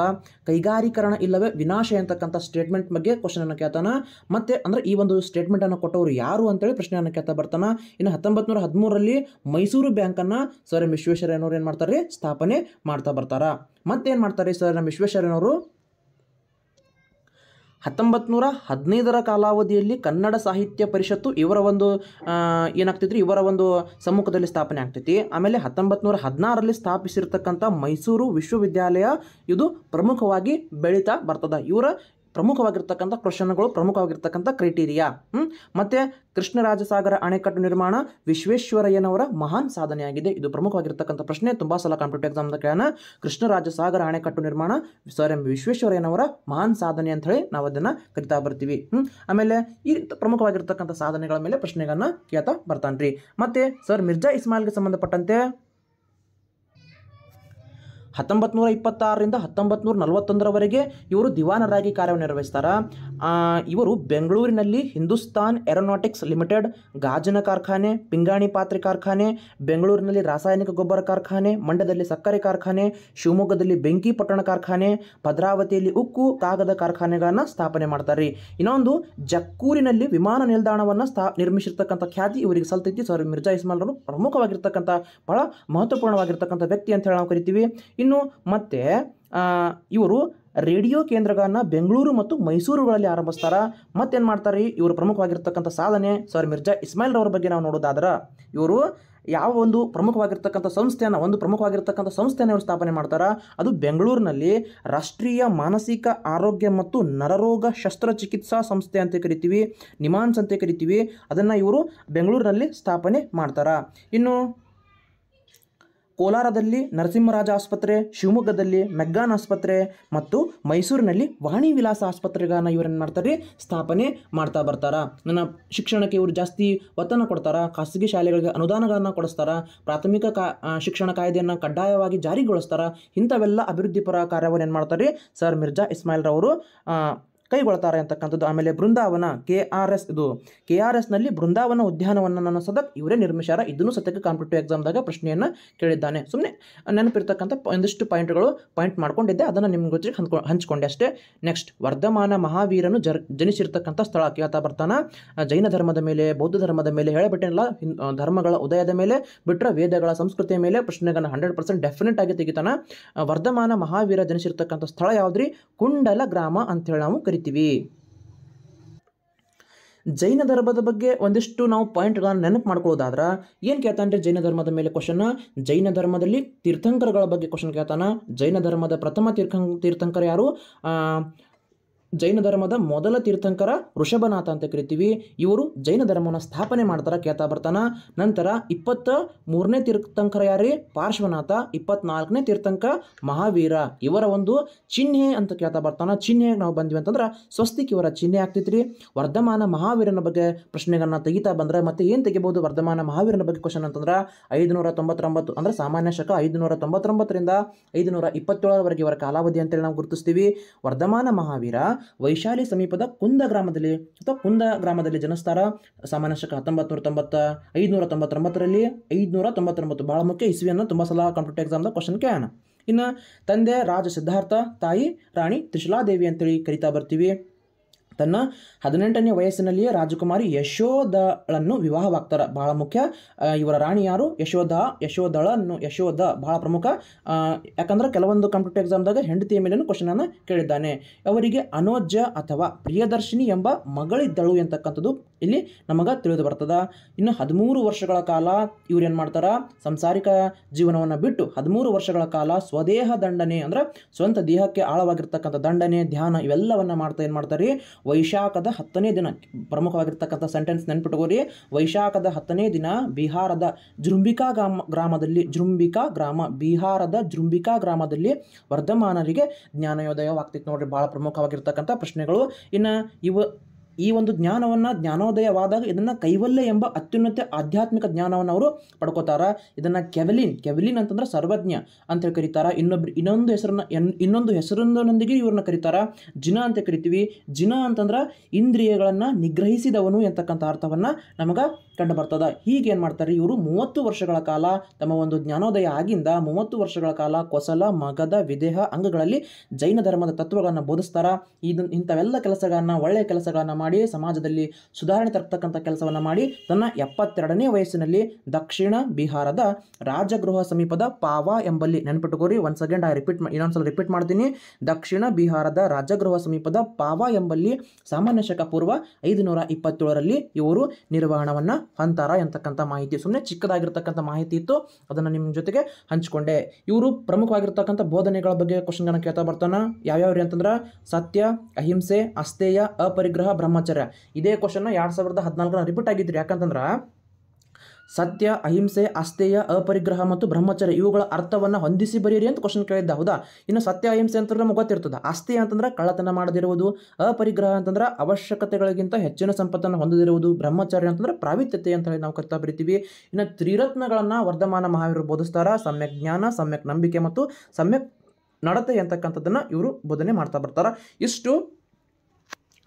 ಕೈಗಾರೀಕರಣ ಇಲ್ಲವೇ ವಿನಾಶ ಅಂತಕ್ಕಂಥ ಸ್ಟೇಟ್ಮೆಂಟ್ ಬಗ್ಗೆ ಕ್ವಶನನ್ನು ಕೇಳ್ತಾನ. ಮತ್ತೆ ಅಂದ್ರೆ ಈ ಒಂದು ಸ್ಟೇಟ್ಮೆಂಟನ್ನು ಕೊಟ್ಟವರು ಯಾರು ಅಂತೇಳಿ ಪ್ರಶ್ನೆಯನ್ನು ಕೇಳ್ತಾ ಬರ್ತಾನ. ಇನ್ನು 1913ರಲ್ಲಿ ಮೈಸೂರು ಬ್ಯಾಂಕನ್ನು ಸರ್ ಎಂ ವಿಶ್ವೇಶ್ವರಯ್ಯನವರು ಏನು ಮಾಡ್ತಾರೆ? ಸ್ಥಾಪನೆ ಮಾಡ್ತಾ ಬರ್ತಾರ. ಮತ್ತೇನು ಮಾಡ್ತಾರೆ ಸರ್ ಎಂ ವಿಶ್ವೇಶ್ವರಯ್ಯನವರು? 1915ರ ಕಾಲಾವಧಿಯಲ್ಲಿ ಕನ್ನಡ ಸಾಹಿತ್ಯ ಪರಿಷತ್ತು ಇವರ ಒಂದು ಏನಾಗ್ತೈತ್ರಿ? ಇವರ ಒಂದು ಸಮ್ಮುಖದಲ್ಲಿ ಸ್ಥಾಪನೆ ಆಗ್ತೈತಿ. ಆಮೇಲೆ 1916ರಲ್ಲಿ ಸ್ಥಾಪಿಸಿರ್ತಕ್ಕಂಥ ಮೈಸೂರು ವಿಶ್ವವಿದ್ಯಾಲಯ ಇದು ಪ್ರಮುಖವಾಗಿ ಬೆಳೀತಾ ಬರ್ತದ. ಇವರ ಪ್ರಮುಖವಾಗಿರ್ತಕ್ಕಂಥ ಕ್ವಶನ್ಗಳು, ಪ್ರಮುಖವಾಗಿರ್ತಕ್ಕಂಥ ಕ್ರೈಟೀರಿಯಾ. ಮತ್ತು ಕೃಷ್ಣರಾಜಸಾಗರ ಅಣೆಕಟ್ಟು ನಿರ್ಮಾಣ ವಿಶ್ವೇಶ್ವರಯ್ಯನವರ ಮಹಾನ್ ಸಾಧನೆಯಾಗಿದೆ. ಇದು ಪ್ರಮುಖವಾಗಿರ್ತಕ್ಕಂಥ ಪ್ರಶ್ನೆ, ತುಂಬ ಸಲ ಕಾಂಪಿಟೇಟಿವ್ ಎಕ್ಸಾಮ್ದ ಕೇಳೋಣ. ಕೃಷ್ಣರಾಜಸಾಗರ ಅಣೆಕಟ್ಟು ನಿರ್ಮಾಣ ಸರ್ ಎಂ ವಿಶ್ವೇಶ್ವರಯ್ಯನವರ ಮಹಾನ್ ಸಾಧನೆ ಅಂತ ಹೇಳಿ ನಾವು ಅದನ್ನು ಕರಿತಾ ಬರ್ತೀವಿ. ಆಮೇಲೆ ಈ ಪ್ರಮುಖವಾಗಿರ್ತಕ್ಕಂಥ ಸಾಧನೆಗಳ ಮೇಲೆ ಪ್ರಶ್ನೆಗಳನ್ನ ಕೇಳ್ತಾ ಬರ್ತಾನೆ ರೀ. ಮತ್ತು ಸರ್ ಮಿರ್ಜಾ ಇಸ್ಮಾಯಿಲ್ಗೆ ಸಂಬಂಧಪಟ್ಟಂತೆ 1926ರಿಂದ 1941ರವರೆಗೆ ಇವರು ದಿವಾನರಾಗಿ ಕಾರ್ಯನಿರ್ವಹಿಸ್ತಾರೆ. ಇವರು ಬೆಂಗಳೂರಿನಲ್ಲಿ ಹಿಂದೂಸ್ತಾನ್ ಏರೋನಾಟಿಕ್ಸ್ ಲಿಮಿಟೆಡ್, ಗಾಜಿನ ಕಾರ್ಖಾನೆ, ಪಿಂಗಾಣಿ ಪಾತ್ರೆ ಕಾರ್ಖಾನೆ, ಬೆಂಗಳೂರಿನಲ್ಲಿ ರಾಸಾಯನಿಕ ಗೊಬ್ಬರ ಕಾರ್ಖಾನೆ, ಮಂಡ್ಯದಲ್ಲಿ ಸಕ್ಕರೆ ಕಾರ್ಖಾನೆ, ಶಿವಮೊಗ್ಗದಲ್ಲಿ ಬೆಂಕಿ ಪಟ್ಟಣ ಕಾರ್ಖಾನೆ, ಭದ್ರಾವತಿಯಲ್ಲಿ ಉಕ್ಕು ಕಾಗದ ಕಾರ್ಖಾನೆಗಳನ್ನು ಸ್ಥಾಪನೆ ಮಾಡ್ತಾರೆ. ಇನ್ನೊಂದು ಜಕ್ಕೂರಿನಲ್ಲಿ ವಿಮಾನ ನಿಲ್ದಾಣವನ್ನು ನಿರ್ಮಿಸಿರ್ತಕ್ಕಂಥ ಖ್ಯಾತಿ ಇವರಿಗೆ ಸಲ್ತೈತಿ. ಸರ್ ಮಿರ್ಜಾ ಇಸ್ಮಾಯಿಲ್ ಅವರು ಪ್ರಮುಖವಾಗಿರ್ತಕ್ಕಂಥ ಬಹಳ ಮಹತ್ವಪೂರ್ಣವಾಗಿರ್ತಕ್ಕಂಥ ವ್ಯಕ್ತಿ ಅಂತ ಹೇಳಿ ನಾವು ಕರಿತೀವಿ. ಇನ್ನು ಮತ್ತೆ ಇವರು ರೇಡಿಯೋ ಕೇಂದ್ರಗಳನ್ನು ಬೆಂಗಳೂರು ಮತ್ತು ಮೈಸೂರುಗಳಲ್ಲಿ ಆರಂಭಿಸ್ತಾರ. ಮತ್ತೇನು ಮಾಡ್ತಾರೆ? ಇವರು ಪ್ರಮುಖವಾಗಿರ್ತಕ್ಕಂಥ ಸಾಧನೆ ಸರ್ ಮಿರ್ಜಾ ಇಸ್ಮಾಯಿಲ್ ರವರ ಬಗ್ಗೆ ನಾವು ನೋಡೋದಾದ್ರೆ ಇವರು ಯಾವ ಒಂದು ಪ್ರಮುಖವಾಗಿರ್ತಕ್ಕಂಥ ಸಂಸ್ಥೆಯನ್ನು ಇವರು ಸ್ಥಾಪನೆ ಮಾಡ್ತಾರೆ. ಅದು ಬೆಂಗಳೂರಿನಲ್ಲಿ ರಾಷ್ಟ್ರೀಯ ಮಾನಸಿಕ ಆರೋಗ್ಯ ಮತ್ತು ನರರೋಗ ಶಸ್ತ್ರಚಿಕಿತ್ಸಾ ಸಂಸ್ಥೆ ಅಂತ ಕರಿತೀವಿ, ನಿಮಾನ್ಸ್ ಅಂತ ಕರಿತೀವಿ. ಅದನ್ನು ಇವರು ಬೆಂಗಳೂರಿನಲ್ಲಿ ಸ್ಥಾಪನೆ ಮಾಡ್ತಾರೆ. ಇನ್ನು ಕೋಲಾರದಲ್ಲಿ ನರಸಿಂಹರಾಜ ಆಸ್ಪತ್ರೆ, ಶಿವಮೊಗ್ಗದಲ್ಲಿ ಮೆಗ್ಗಾನ್ ಆಸ್ಪತ್ರೆ ಮತ್ತು ಮೈಸೂರಿನಲ್ಲಿ ವಾಣಿ ವಿಲಾಸ ಆಸ್ಪತ್ರೆಗಳನ್ನ ಇವರೇನು ಮಾಡ್ತಾರೆ ಸ್ಥಾಪನೆ ಮಾಡ್ತಾ ಬರ್ತಾರ. ನನ್ನ ಶಿಕ್ಷಣಕ್ಕೆ ಇವರು ಜಾಸ್ತಿ ಒತ್ತನ್ನು ಕೊಡ್ತಾರ. ಖಾಸಗಿ ಶಾಲೆಗಳಿಗೆ ಅನುದಾನಗಳನ್ನು ಕೊಡಿಸ್ತಾರ. ಪ್ರಾಥಮಿಕ ಶಿಕ್ಷಣ ಕಾಯ್ದೆಯನ್ನು ಕಡ್ಡಾಯವಾಗಿ ಜಾರಿಗೊಳಿಸ್ತಾರ. ಇಂಥವೆಲ್ಲ ಅಭಿವೃದ್ಧಿ ಪರ ಕಾರ್ಯವನ್ನು ಏನು ಮಾಡ್ತಾರೆ ಸರ್ ಮಿರ್ಜಾ ಇಸ್ಮಾಯಿಲ್ ರವರು ಕೈಗೊಳ್ತಾರೆ ಅಂತಕ್ಕಂಥದ್ದು. ಆಮೇಲೆ ಬೃಂದಾವನ KRSನಲ್ಲಿ ಬೃಂದಾವನ ಉದ್ಯಾನವನವನ್ನು ಸದಾ ಇವರೇ ನಿರ್ಮಿಸ್ಯಾರ. ಇದನ್ನು ಸತ್ಯಕ್ಕೆ ಕಾಂಪಿಟೇಟಿವ್ ಎಕ್ಸಾಮ್ದಾಗ ಪ್ರಶ್ನೆಯನ್ನು ಕೇಳಿದ್ದಾನೆ. ಸುಮ್ಮನೆ ನೆನಪಿರ್ತಕ್ಕಂಥ ಒಂದಿಷ್ಟು ಪಾಯಿಂಟ್ ಮಾಡ್ಕೊಂಡಿದ್ದೆ, ಅದನ್ನು ನಿಮ್ಮ ಜೊತೆ ಹಂಚ್ಕೊಂಡೆ ಅಷ್ಟೇ. ನೆಕ್ಸ್ಟ್, ವರ್ಧಮಾನ ಮಹಾವೀರನು ಜನಿಸಿರ್ತಕ್ಕಂಥ ಸ್ಥಳ ಕೇಳ್ತಾ ಬರ್ತಾನ. ಜೈನ ಧರ್ಮದ ಮೇಲೆ, ಬೌದ್ಧ ಧರ್ಮದ ಮೇಲೆ ಹೇಳಿಬಿಟ್ಟೆಲ್ಲ, ಧರ್ಮಗಳ ಉದಯದ ಮೇಲೆ ಬಿಟ್ಟರೆ ವೇದಗಳ ಸಂಸ್ಕೃತಿಯ ಮೇಲೆ ಪ್ರಶ್ನೆಗಳನ್ನ 100% ಡೆಫಿನೆಟ್ ಆಗಿ ತೆಗಿತಾನ. ವರ್ಧಮಾನ ಮಹಾವೀರ ಜನಿಸಿರ್ತಕ್ಕಂಥ ಸ್ಥಳ ಯಾವುದ್ರಿ? ಕುಂಡಲ ಗ್ರಾಮ ಅಂತೇಳಿ ನಾವು ಕರಿತೀವಿ. ಜೈನ ಧರ್ಮದ ಬಗ್ಗೆ ಒಂದಿಷ್ಟು ನಾವು ಪಾಯಿಂಟ್ಗಳನ್ನು ನೆನಪು ಮಾಡ್ಕೊಳ್ಳೋದಾದ್ರೆ ಏನು ಕೇಳ್ತಾನೆ ಜೈನ ಧರ್ಮದ ಮೇಲೆ ಕ್ವಶನ್? ಜೈನ ಧರ್ಮದಲ್ಲಿ ತೀರ್ಥಂಕರಗಳ ಬಗ್ಗೆ ಕ್ವಶನ್ ಕೇಳ್ತಾನ. ಜೈನ ಧರ್ಮದ ಪ್ರಥಮ ತೀರ್ಥಂಕರ ಯಾರು? ಜೈನ ಧರ್ಮದ ಮೊದಲ ತೀರ್ಥಂಕರ ಋಷಭನಾಥ ಅಂತ ಕರಿತೀವಿ. ಇವರು ಜೈನ ಧರ್ಮವನ್ನು ಸ್ಥಾಪನೆ ಮಾಡ್ತಾರ, ಕೇಳ್ತಾ ಬರ್ತಾನ. ನಂತರ 23ನೇ ತೀರ್ಥಂಕರ ಯಾರೇ? ಪಾರ್ಶ್ವನಾಥ. 24ನೇ ತೀರ್ಥಂಕ ಮಹಾವೀರ. ಇವರ ಒಂದು ಚಿಹ್ನೆ ಅಂತ ಕೇಳ್ತಾ ಬರ್ತಾನ. ಚಿಹ್ನೆಗೆ ನಾವು ಬಂದ್ವಿ ಅಂತಂದ್ರೆ ಸ್ವಸ್ತಿಕ್ ಇವರ ಚಿಹ್ನೆ ಆಗ್ತೈತ್ರಿ. ವರ್ಧಮಾನ ಮಹಾವೀರನ ಬಗ್ಗೆ ಪ್ರಶ್ನೆಗಳನ್ನ ತೆಗಿತಾ ಬಂದ್ರೆ ಮತ್ತೆ ಏನು ತೆಗಿಬಹುದು ವರ್ಧಮಾನ ಮಹಾವೀರನ ಬಗ್ಗೆ ಕ್ವಶನ್ ಅಂತಂದ್ರೆ 599 ಅಂದ್ರೆ ಸಾಮಾನ್ಯ ಶಕ 599ರಿಂದ 527ರವರೆಗೆ ಇವರ ಕಾಲಾವಧಿ ಅಂತೇಳಿ ನಾವು ಗುರುತಿಸ್ತೀವಿ. ವರ್ಧಮಾನ ಮಹಾವೀರ ವೈಶಾಲಿ ಸಮೀಪದ ಕುಂದ ಗ್ರಾಮದಲ್ಲಿ ಜನಿಸ್ತಾರ. ಸಾಮಾನ್ಯ ಶಕ 599ರಲ್ಲಿ 599 ಬಹಳ ಮುಖ್ಯ. ಇಸ್ವಿಯನ್ನು ತುಂಬ ಸಲ ಕಾಂಪಿಟೇಟಿವ್ ಎಕ್ಸಾಮ್ದಾಗ ಕ್ವಶನ್ ಕೇಳೋಣ. ಇನ್ನು ತಂದೆ ರಾಜ ಸಿದ್ಧಾರ್ಥ, ತಾಯಿ ರಾಣಿ ತ್ರಿಶಲಾದೇವಿ ಅಂತೇಳಿ ಕರಿತಾ ಬರ್ತೀವಿ. ತನ್ನ 18ನೇ ವಯಸ್ಸಿನಲ್ಲಿಯೇ ರಾಜಕುಮಾರಿ ಯಶೋದಳನ್ನು ವಿವಾಹವಾಗ್ತಾರೆ. ಬಹಳ ಮುಖ್ಯ. ಇವರ ರಾಣಿ ಯಾರು? ಯಶೋದ ಬಹಳ ಪ್ರಮುಖ. ಯಾಕಂದ್ರೆ ಕೆಲವೊಂದು ಕಾಂಪಿಟೇಟಿವ್ ಎಕ್ಸಾಮ್ದಾಗ ಹೆಂಡತಿಯ ಮೇಲೇನು ಕ್ವಶನ್ ಅನ್ನು ಕೇಳಿದ್ದಾನೆ. ಅವರಿಗೆ ಅನೋಜ ಅಥವಾ ಪ್ರಿಯದರ್ಶಿನಿ ಎಂಬ ಮಗಳಿದ್ದಳು ಅಂತಕ್ಕಂಥದ್ದು ಇಲ್ಲಿ ನಮಗೆ ತಿಳಿದು ಬರ್ತದ. ಇನ್ನು 13 ವರ್ಷಗಳ ಕಾಲ ಇವ್ರು ಏನು ಮಾಡ್ತಾರ? ಸಂಸಾರಿಕ ಜೀವನವನ್ನು ಬಿಟ್ಟು 13 ವರ್ಷಗಳ ಕಾಲ ಸ್ವದೇಹ ದಂಡನೆ ಅಂದ್ರೆ ಸ್ವಂತ ದೇಹಕ್ಕೆ ಆಳವಾಗಿರ್ತಕ್ಕಂಥ ದಂಡನೆ, ಧ್ಯಾನ ಇವೆಲ್ಲವನ್ನ ಮಾಡ್ತಾ ಏನು ಮಾಡ್ತಾರೆ? ವೈಶಾಖದ 10ನೇ ದಿನ, ಪ್ರಮುಖವಾಗಿರ್ತಕ್ಕಂಥ ಸೆಂಟೆನ್ಸ್ ನೆನ್ಪಿಟ್ಕೋರಿ. ವೈಶಾಖದ 10ನೇ ದಿನ ಬಿಹಾರದ ಬಿಹಾರದ ಜೃಂಬಿಕಾ ಗ್ರಾಮದಲ್ಲಿ ವರ್ಧಮಾನರಿಗೆ ಜ್ಞಾನೋದಯವಾಗ್ತಿತ್ತು ನೋಡ್ರಿ. ಬಹಳ ಪ್ರಮುಖವಾಗಿರ್ತಕ್ಕಂಥ ಪ್ರಶ್ನೆಗಳು. ಇನ್ನು ಈ ಒಂದು ಜ್ಞಾನೋದಯವಾದಾಗ ಇದನ್ನು ಕೈವಲ್ಯ ಎಂಬ ಅತ್ಯುನ್ನತ ಆಧ್ಯಾತ್ಮಿಕ ಜ್ಞಾನವನ್ನು ಅವರು ಪಡ್ಕೋತಾರ. ಇದನ್ನು ಕೆವೆಲಿನ್ ಅಂತಂದ್ರೆ ಸರ್ವಜ್ಞ ಅಂತೇಳಿ ಕರೀತಾರ. ಇನ್ನೊಂದು ಹೆಸರಿನೊಂದಿಗೆ ಇವ್ರನ್ನ ಕರೀತಾರ ಜಿನ ಅಂತ ಕರಿತೀವಿ. ಜಿನ ಅಂತಂದ್ರೆ ಇಂದ್ರಿಯಗಳನ್ನು ನಿಗ್ರಹಿಸಿದವನು ಎಂತಕ್ಕಂಥ ಅರ್ಥವನ್ನು ನಮಗೆ ಕಂಡು ಬರ್ತದ. ಹೀಗೆ ಏನು ಮಾಡ್ತಾರೆ ಇವರು 30 ವರ್ಷಗಳ ಕಾಲ ತಮ್ಮ ಒಂದು ಜ್ಞಾನೋದಯ ಆಗಿಂದ 30 ವರ್ಷಗಳ ಕಾಲ ಕೊಸಲ, ಮಗಧ, ವಿದೇಹ ಅಂಗಗಳಲ್ಲಿ ಜೈನ ಧರ್ಮದ ತತ್ವಗಳನ್ನು ಬೋಧಿಸ್ತಾರ. ಇಂಥವೆಲ್ಲ ಕೆಲಸಗಳನ್ನು, ಒಳ್ಳೆಯ ಕೆಲಸಗಳನ್ನು ಮಾಡಿ ಸಮಾಜದಲ್ಲಿ ಸುಧಾರಣೆ ತರ್ತಕ್ಕಂಥ ಕೆಲಸವನ್ನು ಮಾಡಿ ತನ್ನ 72ನೇ ವಯಸ್ಸಿನಲ್ಲಿ ದಕ್ಷಿಣ ಬಿಹಾರದ ರಾಜಗೃಹ ಸಮೀಪದ ಪಾವಾ ಎಂಬಲ್ಲಿ, ನೆನಪಿಟ್ಟುಕೋರಿ, ಇನ್ನೊಂದ್ಸಲ ರಿಪೀಟ್ ಮಾಡ್ತೀನಿ. ದಕ್ಷಿಣ ಬಿಹಾರದ ರಾಜಗೃಹ ಸಮೀಪದ ಪಾವಾ ಎಂಬಲ್ಲಿ ಸಾಮಾನ್ಯ ಶಕ ಪೂರ್ವ 527ರಲ್ಲಿ ಇವರು ನಿರ್ವಹಣವನ್ನು ಹೊಂತಾರ ಎಂತಕ್ಕಂಥ ಮಾಹಿತಿ. ಸುಮ್ಮನೆ ಚಿಕ್ಕದಾಗಿರ್ತಕ್ಕಂಥ ಮಾಹಿತಿ ಇತ್ತು, ಅದನ್ನು ನಿಮ್ಮ ಜೊತೆಗೆ ಹಂಚಿಕೊಂಡೆ. ಇವರು ಪ್ರಮುಖವಾಗಿರ್ತಕ್ಕಂಥ ಬೋಧನೆಗಳ ಬಗ್ಗೆ ಕ್ವಶನ್ಗಳನ್ನ ಕೇಳ್ತಾ ಬರ್ತಾನ. ಯಾವ್ಯಾವ್ರಿ ಅಂತಂದ್ರೆ ಸತ್ಯ, ಅಹಿಂಸೆ, ಅಸ್ತೇಯ, ಅಪರಿಗ್ರಹ, ಬ್ರಹ್ಮಚರ್ಯ. ಇದೇ ಕ್ವಶನ್ 2014 ರಿಪೀಟ್ ಆಗಿದ್ರಿ. ಯಾಕಂತಂದ್ರೆ ಸತ್ಯ, ಅಹಿಂಸೆ, ಅಸ್ತೇಯ, ಅಪರಿಗ್ರಹ ಮತ್ತು ಬ್ರಹ್ಮಚರ್ಯ ಇವುಗಳ ಅರ್ಥವನ್ನು ಹೊಂದಿಸಿ ಬರೀರಿ ಅಂತ ಕ್ವಶನ್ ಕೇಳಿದ್ದ. ಹೌದಾ? ಇನ್ನು ಸತ್ಯ, ಅಹಿಂಸೆ ಅಂತಂದ್ರೆ ನಮಗೆ ಗೊತ್ತಿರ್ತದೆ. ಅಸ್ತೇಯ ಅಂತಂದ್ರೆ ಕಳ್ಳತನ ಮಾಡದಿರುವುದು, ಅಪರಿಗ್ರಹ ಅಂತಂದ್ರೆ ಅವಶ್ಯಕತೆಗಳಿಗಿಂತ ಹೆಚ್ಚಿನ ಸಂಪತ್ತನ್ನು ಹೊಂದದಿರುವುದು, ಬ್ರಹ್ಮಚರ್ಯ ಅಂತಂದ್ರೆ ಪ್ರಾವಿತ್ಯತೆ ಅಂತ ಹೇಳಿ ನಾವು ಕರ್ತಾ ಬರಿತೀವಿ. ಇನ್ನು ತ್ರಿರತ್ನಗಳನ್ನು ವರ್ಧಮಾನ ಮಹಾವೀರರು ಬೋಧಿಸ್ತಾರ. ಸಮ್ಯಕ್ ಜ್ಞಾನ, ಸಮ್ಯಕ್ ನಂಬಿಕೆ ಮತ್ತು ಸಮ್ಯಕ್ ನಡತೆ ಅಂತಕ್ಕಂಥದ್ದನ್ನು ಇವರು ಬೋಧನೆ ಮಾಡ್ತಾ ಬರ್ತಾರ. ಇಷ್ಟು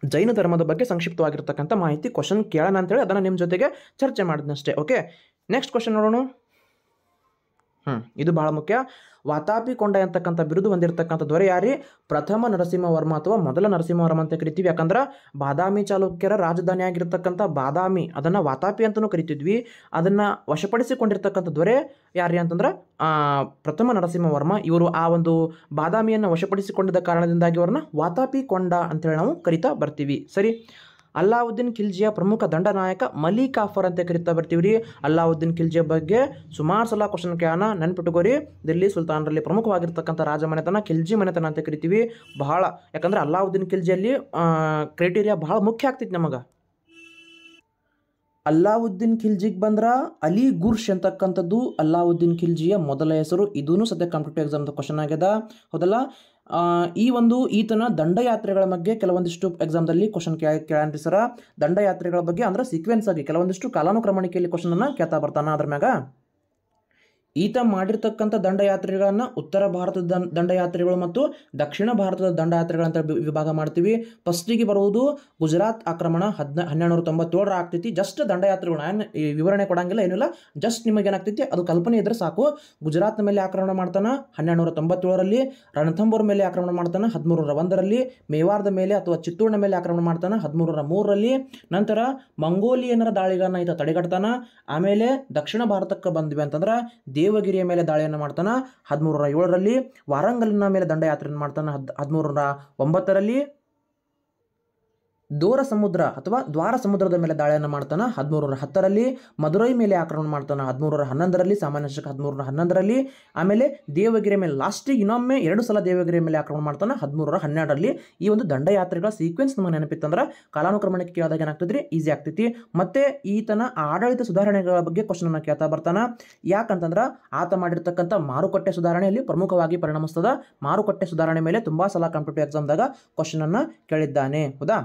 ಜೈನ ಧರ್ಮದ ಬಗ್ಗೆ ಸಂಕ್ಷಿಪ್ತವಾಗಿರ್ತಕ್ಕಂಥ ಮಾಹಿತಿ. ಕ್ವಶನ್ ಕೇಳೋಣ ಅಂತೇಳಿ ಅದನ್ನು ನಿಮ್ಮ ಜೊತೆಗೆ ಚರ್ಚೆ ಮಾಡಿದ್ನಷ್ಟೇ. ಓಕೆ, ನೆಕ್ಸ್ಟ್ ಕ್ವಶನ್ ನೋಡೋಣ. ಇದು ಬಹಳ ಮುಖ್ಯ. ವಾತಾಪಿ ಕೊಂಡ ಅಂತಕ್ಕಂಥ ಬಿರುದು ಹೊಂದಿರತಕ್ಕಂಥ ದೊರೆ ಯಾರಿ? ಪ್ರಥಮ ನರಸಿಂಹವರ್ಮ ಅಥವಾ ಮೊದಲ ನರಸಿಂಹವರ್ಮ ಅಂತ ಕರಿತೀವಿ. ಯಾಕಂದ್ರೆ ಬಾದಾಮಿ ಚಾಲುಕ್ಯರ ರಾಜಧಾನಿ ಆಗಿರ್ತಕ್ಕಂಥ ಬಾದಾಮಿ, ಅದನ್ನು ವಾತಾಪಿ ಅಂತಲೂ ಕರಿತಿದ್ವಿ. ಅದನ್ನು ವಶಪಡಿಸಿಕೊಂಡಿರ್ತಕ್ಕಂಥ ದೊರೆ ಯಾರಿ ಅಂತಂದ್ರೆ ಪ್ರಥಮ ನರಸಿಂಹವರ್ಮ. ಇವರು ಆ ಒಂದು ಬಾದಾಮಿಯನ್ನು ವಶಪಡಿಸಿಕೊಂಡಿದ್ದ ಕಾರಣದಿಂದಾಗಿ ಅವ್ರನ್ನ ವಾತಾಪಿ ಕೊಂಡ ಅಂತೇಳಿ ನಾವು ಕರಿತಾ ಬರ್ತೀವಿ. ಸರಿ. ಅಲ್ಲಾವುದ್ದೀನ್ ಖಿಲ್ಜಿಯ ಪ್ರಮುಖ ದಂಡನಾಯಕ ಮಲಿಕ್ ಕಾಫರ್ ಅಂತ ಕರಿತಾ ಬರ್ತೀವಿ ರೀ. ಅಲ್ಲಾವುದ್ದೀನ್ ಖಿಲ್ಜಿಯ ಬಗ್ಗೆ ಸುಮಾರು ಸಲ ಕ್ವಶನ್ ಕೇಳೋಣ, ನೆನ್ಪಿಟ್ಟುಕೋರಿ. ದಿಲ್ಲಿ ಸುಲ್ತಾನರಲ್ಲಿ ಪ್ರಮುಖವಾಗಿರ್ತಕ್ಕಂಥ ರಾಜ ಮನೆತನ ಖಿಲ್ಜಿ ಮನೆತನ ಅಂತ ಕರಿತೀವಿ. ಬಹಳ, ಯಾಕಂದ್ರೆ ಅಲ್ಲಾವುದ್ದೀನ್ ಖಿಲ್ಜಿಯಲ್ಲಿ ಕ್ರೈಟೀರಿಯಾ ಬಹಳ ಮುಖ್ಯ ಆಗ್ತಿತ್ತು ನಮಗೆ. ಅಲ್ಲಾವುದ್ದೀನ್ ಖಿಲ್ಜಿಗೆ ಬಂದ್ರ ಅಲಿ ಗುರ್ಷ್ ಅಂತಕ್ಕಂಥದ್ದು ಅಲ್ಲಾವುದ್ದೀನ್ ಖಿಲ್ಜಿಯ ಮೊದಲ ಹೆಸರು. ಇದೂ ಸದ್ಯ ಕಾಂಪಿಟೇಟಿವ್ ಎಕ್ಸಾಮ್ದ ಕ್ವಶನ್ ಆಗ್ಯದ, ಹೌದಲ್ಲ. ಈ ಒಂದು ಈತನ ದಂಡಯಾತ್ರೆಗಳ ಬಗ್ಗೆ ಕೆಲವೊಂದಿಷ್ಟು ಎಕ್ಸಾಮ್ದಲ್ಲಿ ಕ್ವಶನ್ ಕೇಳ್ರಿ ಸರ. ದಂಡಯಾತ್ರೆಗಳ ಬಗ್ಗೆ ಅಂದ್ರೆ ಸೀಕ್ವೆನ್ಸ್ ಆಗಿ ಕೆಲವೊಂದಿಷ್ಟು ಕಾಲಾನುಕ್ರಮಣಿಕೆಯಲ್ಲಿ ಕ್ವಶನನ್ನು ಕೇಳ್ತಾ ಬರ್ತಾನ. ಅದ್ರ ಮ್ಯಾಗ ಈತ ಮಾಡಿರ್ತಕ್ಕಂಥ ದಂಡಯಾತ್ರೆಗಳನ್ನು ಉತ್ತರ ಭಾರತದ ದಂಡಯಾತ್ರೆಗಳು ಮತ್ತು ದಕ್ಷಿಣ ಭಾರತದ ದಂಡಯಾತ್ರೆಗಳಂತ ವಿಭಾಗ ಮಾಡ್ತೀವಿ. ಫಸ್ಟಿಗೆ ಬರುವುದು ಗುಜರಾತ್ ಆಕ್ರಮಣ 1297 ಆಗ್ತೈತಿ. ಜಸ್ಟ್ ದಂಡಯಾತ್ರೆಗಳು, ನಾನು ವಿವರಣೆ ಕೊಡಂಗಿಲ್ಲ, ಏನಿಲ್ಲ, ಜಸ್ಟ್ ನಿಮಗೆ ಏನಾಗ್ತೈತಿ ಅದು ಕಲ್ಪನೆ ಇದ್ರೆ ಸಾಕು. ಗುಜರಾತ್ ಮೇಲೆ ಆಕ್ರಮಣ ಮಾಡ್ತಾನೆ 1297ರಲ್ಲಿ, ರಣಥಂಬೋರ್ ಮೇಲೆ ಆಕ್ರಮಣ ಮಾಡ್ತಾನೆ 1301ರಲ್ಲಿ, ಮೇವಾರದ ಮೇಲೆ ಅಥವಾ ಚಿತ್ತೂರಿನ ಮೇಲೆ ಆಕ್ರಮಣ ಮಾಡ್ತಾನೆ 1303ರಲ್ಲಿ. ನಂತರ ಮಂಗೋಲಿಯನರ ದಾಳಿಗಳನ್ನ ಈತ ತಡೆಗಟ್ತಾನ. ಆಮೇಲೆ ದಕ್ಷಿಣ ಭಾರತಕ್ಕೆ ಬಂದ್ವಿ ಅಂತಂದ್ರೆ ದೇವಗಿರಿಯ ಮೇಲೆ ದಾಳಿಯನ್ನು ಮಾಡ್ತಾನೆ 1307ರಲ್ಲಿ, ವಾರಂಗಲಿನ ಮೇಲೆ ದಂಡಯಾತ್ರೆಯನ್ನು ಮಾಡ್ತಾನೆ 1309ರಲ್ಲಿ, ದೋರ ಸಮುದ್ರ ಅಥವಾ ದ್ವಾರ ಸಮುದ್ರದ ಮೇಲೆ ದಾಳಿಯನ್ನು ಮಾಡ್ತಾನೆ 1310ರಲ್ಲಿ, ಮದುರೈ ಮೇಲೆ ಆಕ್ರಮಣ ಮಾಡ್ತಾನೆ 1311ರಲ್ಲಿ, ಸಾಮಾನ್ಯ ಶಕ 1311ರಲ್ಲಿ. ಆಮೇಲೆ ದೇವಗಿರಿ ಮೇಲೆ ಲಾಸ್ಟಿಗೆ ಇನ್ನೊಮ್ಮೆ 2 ಸಲ ದೇವಗಿರಿ ಮೇಲೆ ಆಕ್ರಮಣ ಮಾಡ್ತಾನೆ 1312ರಲ್ಲಿ. ಈ ಒಂದು ದಂಡಯಾತ್ರೆಗಳ ಸೀಕ್ವೆನ್ಸ್ ನಮಗೆ ನೆನಪಿತ್ತಂದ್ರೆ ಕಾಲಾನುಕ್ರಮಣಕ್ಕೆ ಕೇಳಿದಾಗ ಏನಾಗ್ತೈತ್ರಿ, ಈಸಿ ಆಗ್ತೈತಿ. ಮತ್ತೆ ಈತನ ಆಡಳಿತ ಸುಧಾರಣೆಗಳ ಬಗ್ಗೆ ಕ್ವಶನ್ ಅನ್ನ ಕೇಳ್ತಾ ಬರ್ತಾನ. ಯಾಕಂತಂದ್ರೆ ಆತ ಮಾಡಿರ್ತಕ್ಕಂಥ ಮಾರುಕಟ್ಟೆ ಸುಧಾರಣೆಯಲ್ಲಿ ಪ್ರಮುಖವಾಗಿ ಪರಿಣಮಿಸ್ತದ. ಮಾರುಕಟ್ಟೆ ಸುಧಾರಣೆ ಮೇಲೆ ತುಂಬಾ ಸಲ ಕಾಂಪಿಟೇಟಿವ್ ಎಕ್ಸಾಮ್ದಾಗ ಕ್ವಶನ್ ಅನ್ನ ಕೇಳಿದ್ದಾನೆ, ಹೌದಾ.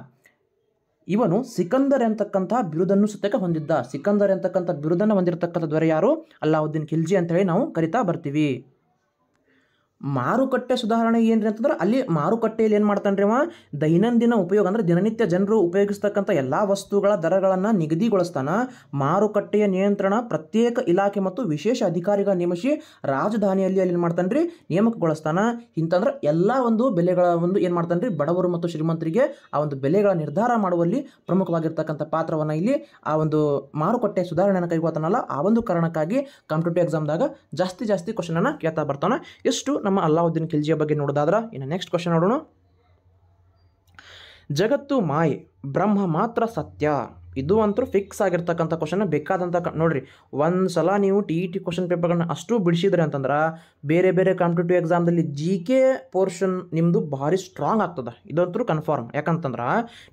ಇವನು ಸಿಕಂದರ್ ಅಂತಕ್ಕಂಥ ಬಿರುದನ್ನು ಸತ್ಯಕ್ಕೆ ಹೊಂದಿದ್ದ. ಸಿಕಂದರ್ ಅಂತಕ್ಕಂಥ ಬಿರುದನ್ನು ಹೊಂದಿರತಕ್ಕಂಥ ದೊರೆ ಯಾರು? ಅಲ್ಲಾವುದ್ದೀನ್ ಖಿಲ್ಜಿ ಅಂತ ಹೇಳಿ ನಾವು ಕರಿತಾ ಬರ್ತೀವಿ. ಮಾರುಕಟ್ಟೆ ಸುಧಾರಣೆ ಏನ್ರಿ ಅಂತಂದ್ರೆ ಅಲ್ಲಿ ಮಾರುಕಟ್ಟೆಯಲ್ಲಿ ಏನು ಮಾಡ್ತಾನ್ರಿ ಅವ, ದೈನಂದಿನ ಉಪಯೋಗ ಅಂದ್ರೆ ದಿನನಿತ್ಯ ಜನರು ಉಪಯೋಗಿಸ್ತಕ್ಕಂಥ ಎಲ್ಲ ವಸ್ತುಗಳ ದರಗಳನ್ನು ನಿಗದಿಗೊಳಿಸ್ತಾನ. ಮಾರುಕಟ್ಟೆಯ ನಿಯಂತ್ರಣ ಪ್ರತ್ಯೇಕ ಇಲಾಖೆ ಮತ್ತು ವಿಶೇಷ ಅಧಿಕಾರಿಗಳ ನೇಮಿಸಿ ರಾಜಧಾನಿಯಲ್ಲಿ ಅಲ್ಲಿ ಏನು ಮಾಡ್ತಾನ್ರಿ, ನೇಮಕಗೊಳಿಸ್ತಾನ. ಇಂತಂದ್ರೆ ಎಲ್ಲ ಒಂದು ಬೆಲೆಗಳ ಒಂದು ಏನು ಮಾಡ್ತಾನ್ರಿ, ಬಡವರು ಮತ್ತು ಶ್ರೀಮಂತರಿಗೆ ಆ ಒಂದು ಬೆಲೆಗಳ ನಿರ್ಧಾರ ಮಾಡುವಲ್ಲಿ ಪ್ರಮುಖವಾಗಿರ್ತಕ್ಕಂಥ ಪಾತ್ರವನ್ನು ಇಲ್ಲಿ ಆ ಒಂದು ಮಾರುಕಟ್ಟೆ ಸುಧಾರಣೆಯನ್ನು ಕೈಗೊಳ್ತಾನಲ್ಲ, ಆ ಒಂದು ಕಾರಣಕ್ಕಾಗಿ ಕಾಂಪಿಟೇಟಿವ್ ಎಕ್ಸಾಮ್ದಾಗ ಜಾಸ್ತಿ ಕ್ವಶನ್ ಅನ್ನ ಕೇಳ್ತಾ ಬರ್ತಾನೆ. ಎಷ್ಟು ನಮ್ಮ ಅಲ್ಲಾವುದ್ದೀನ್ ಖಿಲ್ಜಿಯ ಬಗ್ಗೆ ನೋಡೋದಾದ್ರೆ ಇನ್ನು ನೆಕ್ಸ್ಟ್ ಕ್ವಶನ್ ನೋಡೋಣ. ಜಗತ್ತು ಮಾಯೆ, ಬ್ರಹ್ಮ ಮಾತ್ರ ಸತ್ಯ. ಇದು ಅಂತೂ ಫಿಕ್ಸ್ ಆಗಿರ್ತಕ್ಕಂಥ ಕ್ವಶನ್. ಬೇಕಾದಂಥ ನೋಡ್ರಿ, ಒಂದು ಸಲ ನೀವು TET ಕ್ವಶನ್ ಪೇಪರ್ಗಳನ್ನ ಅಷ್ಟು ಬಿಡಿಸಿದ್ರಿ ಅಂತಂದ್ರೆ ಬೇರೆ ಬೇರೆ ಕಾಂಪಿಟೇಟಿವ್ ಎಕ್ಸಾಮ್ದಲ್ಲಿ GK ಪೋರ್ಷನ್ ನಿಮ್ಮದು ಭಾರಿ ಸ್ಟ್ರಾಂಗ್ ಆಗ್ತದೆ. ಇದಂತೂ ಕನ್ಫರ್ಮ್. ಯಾಕಂತಂದ್ರೆ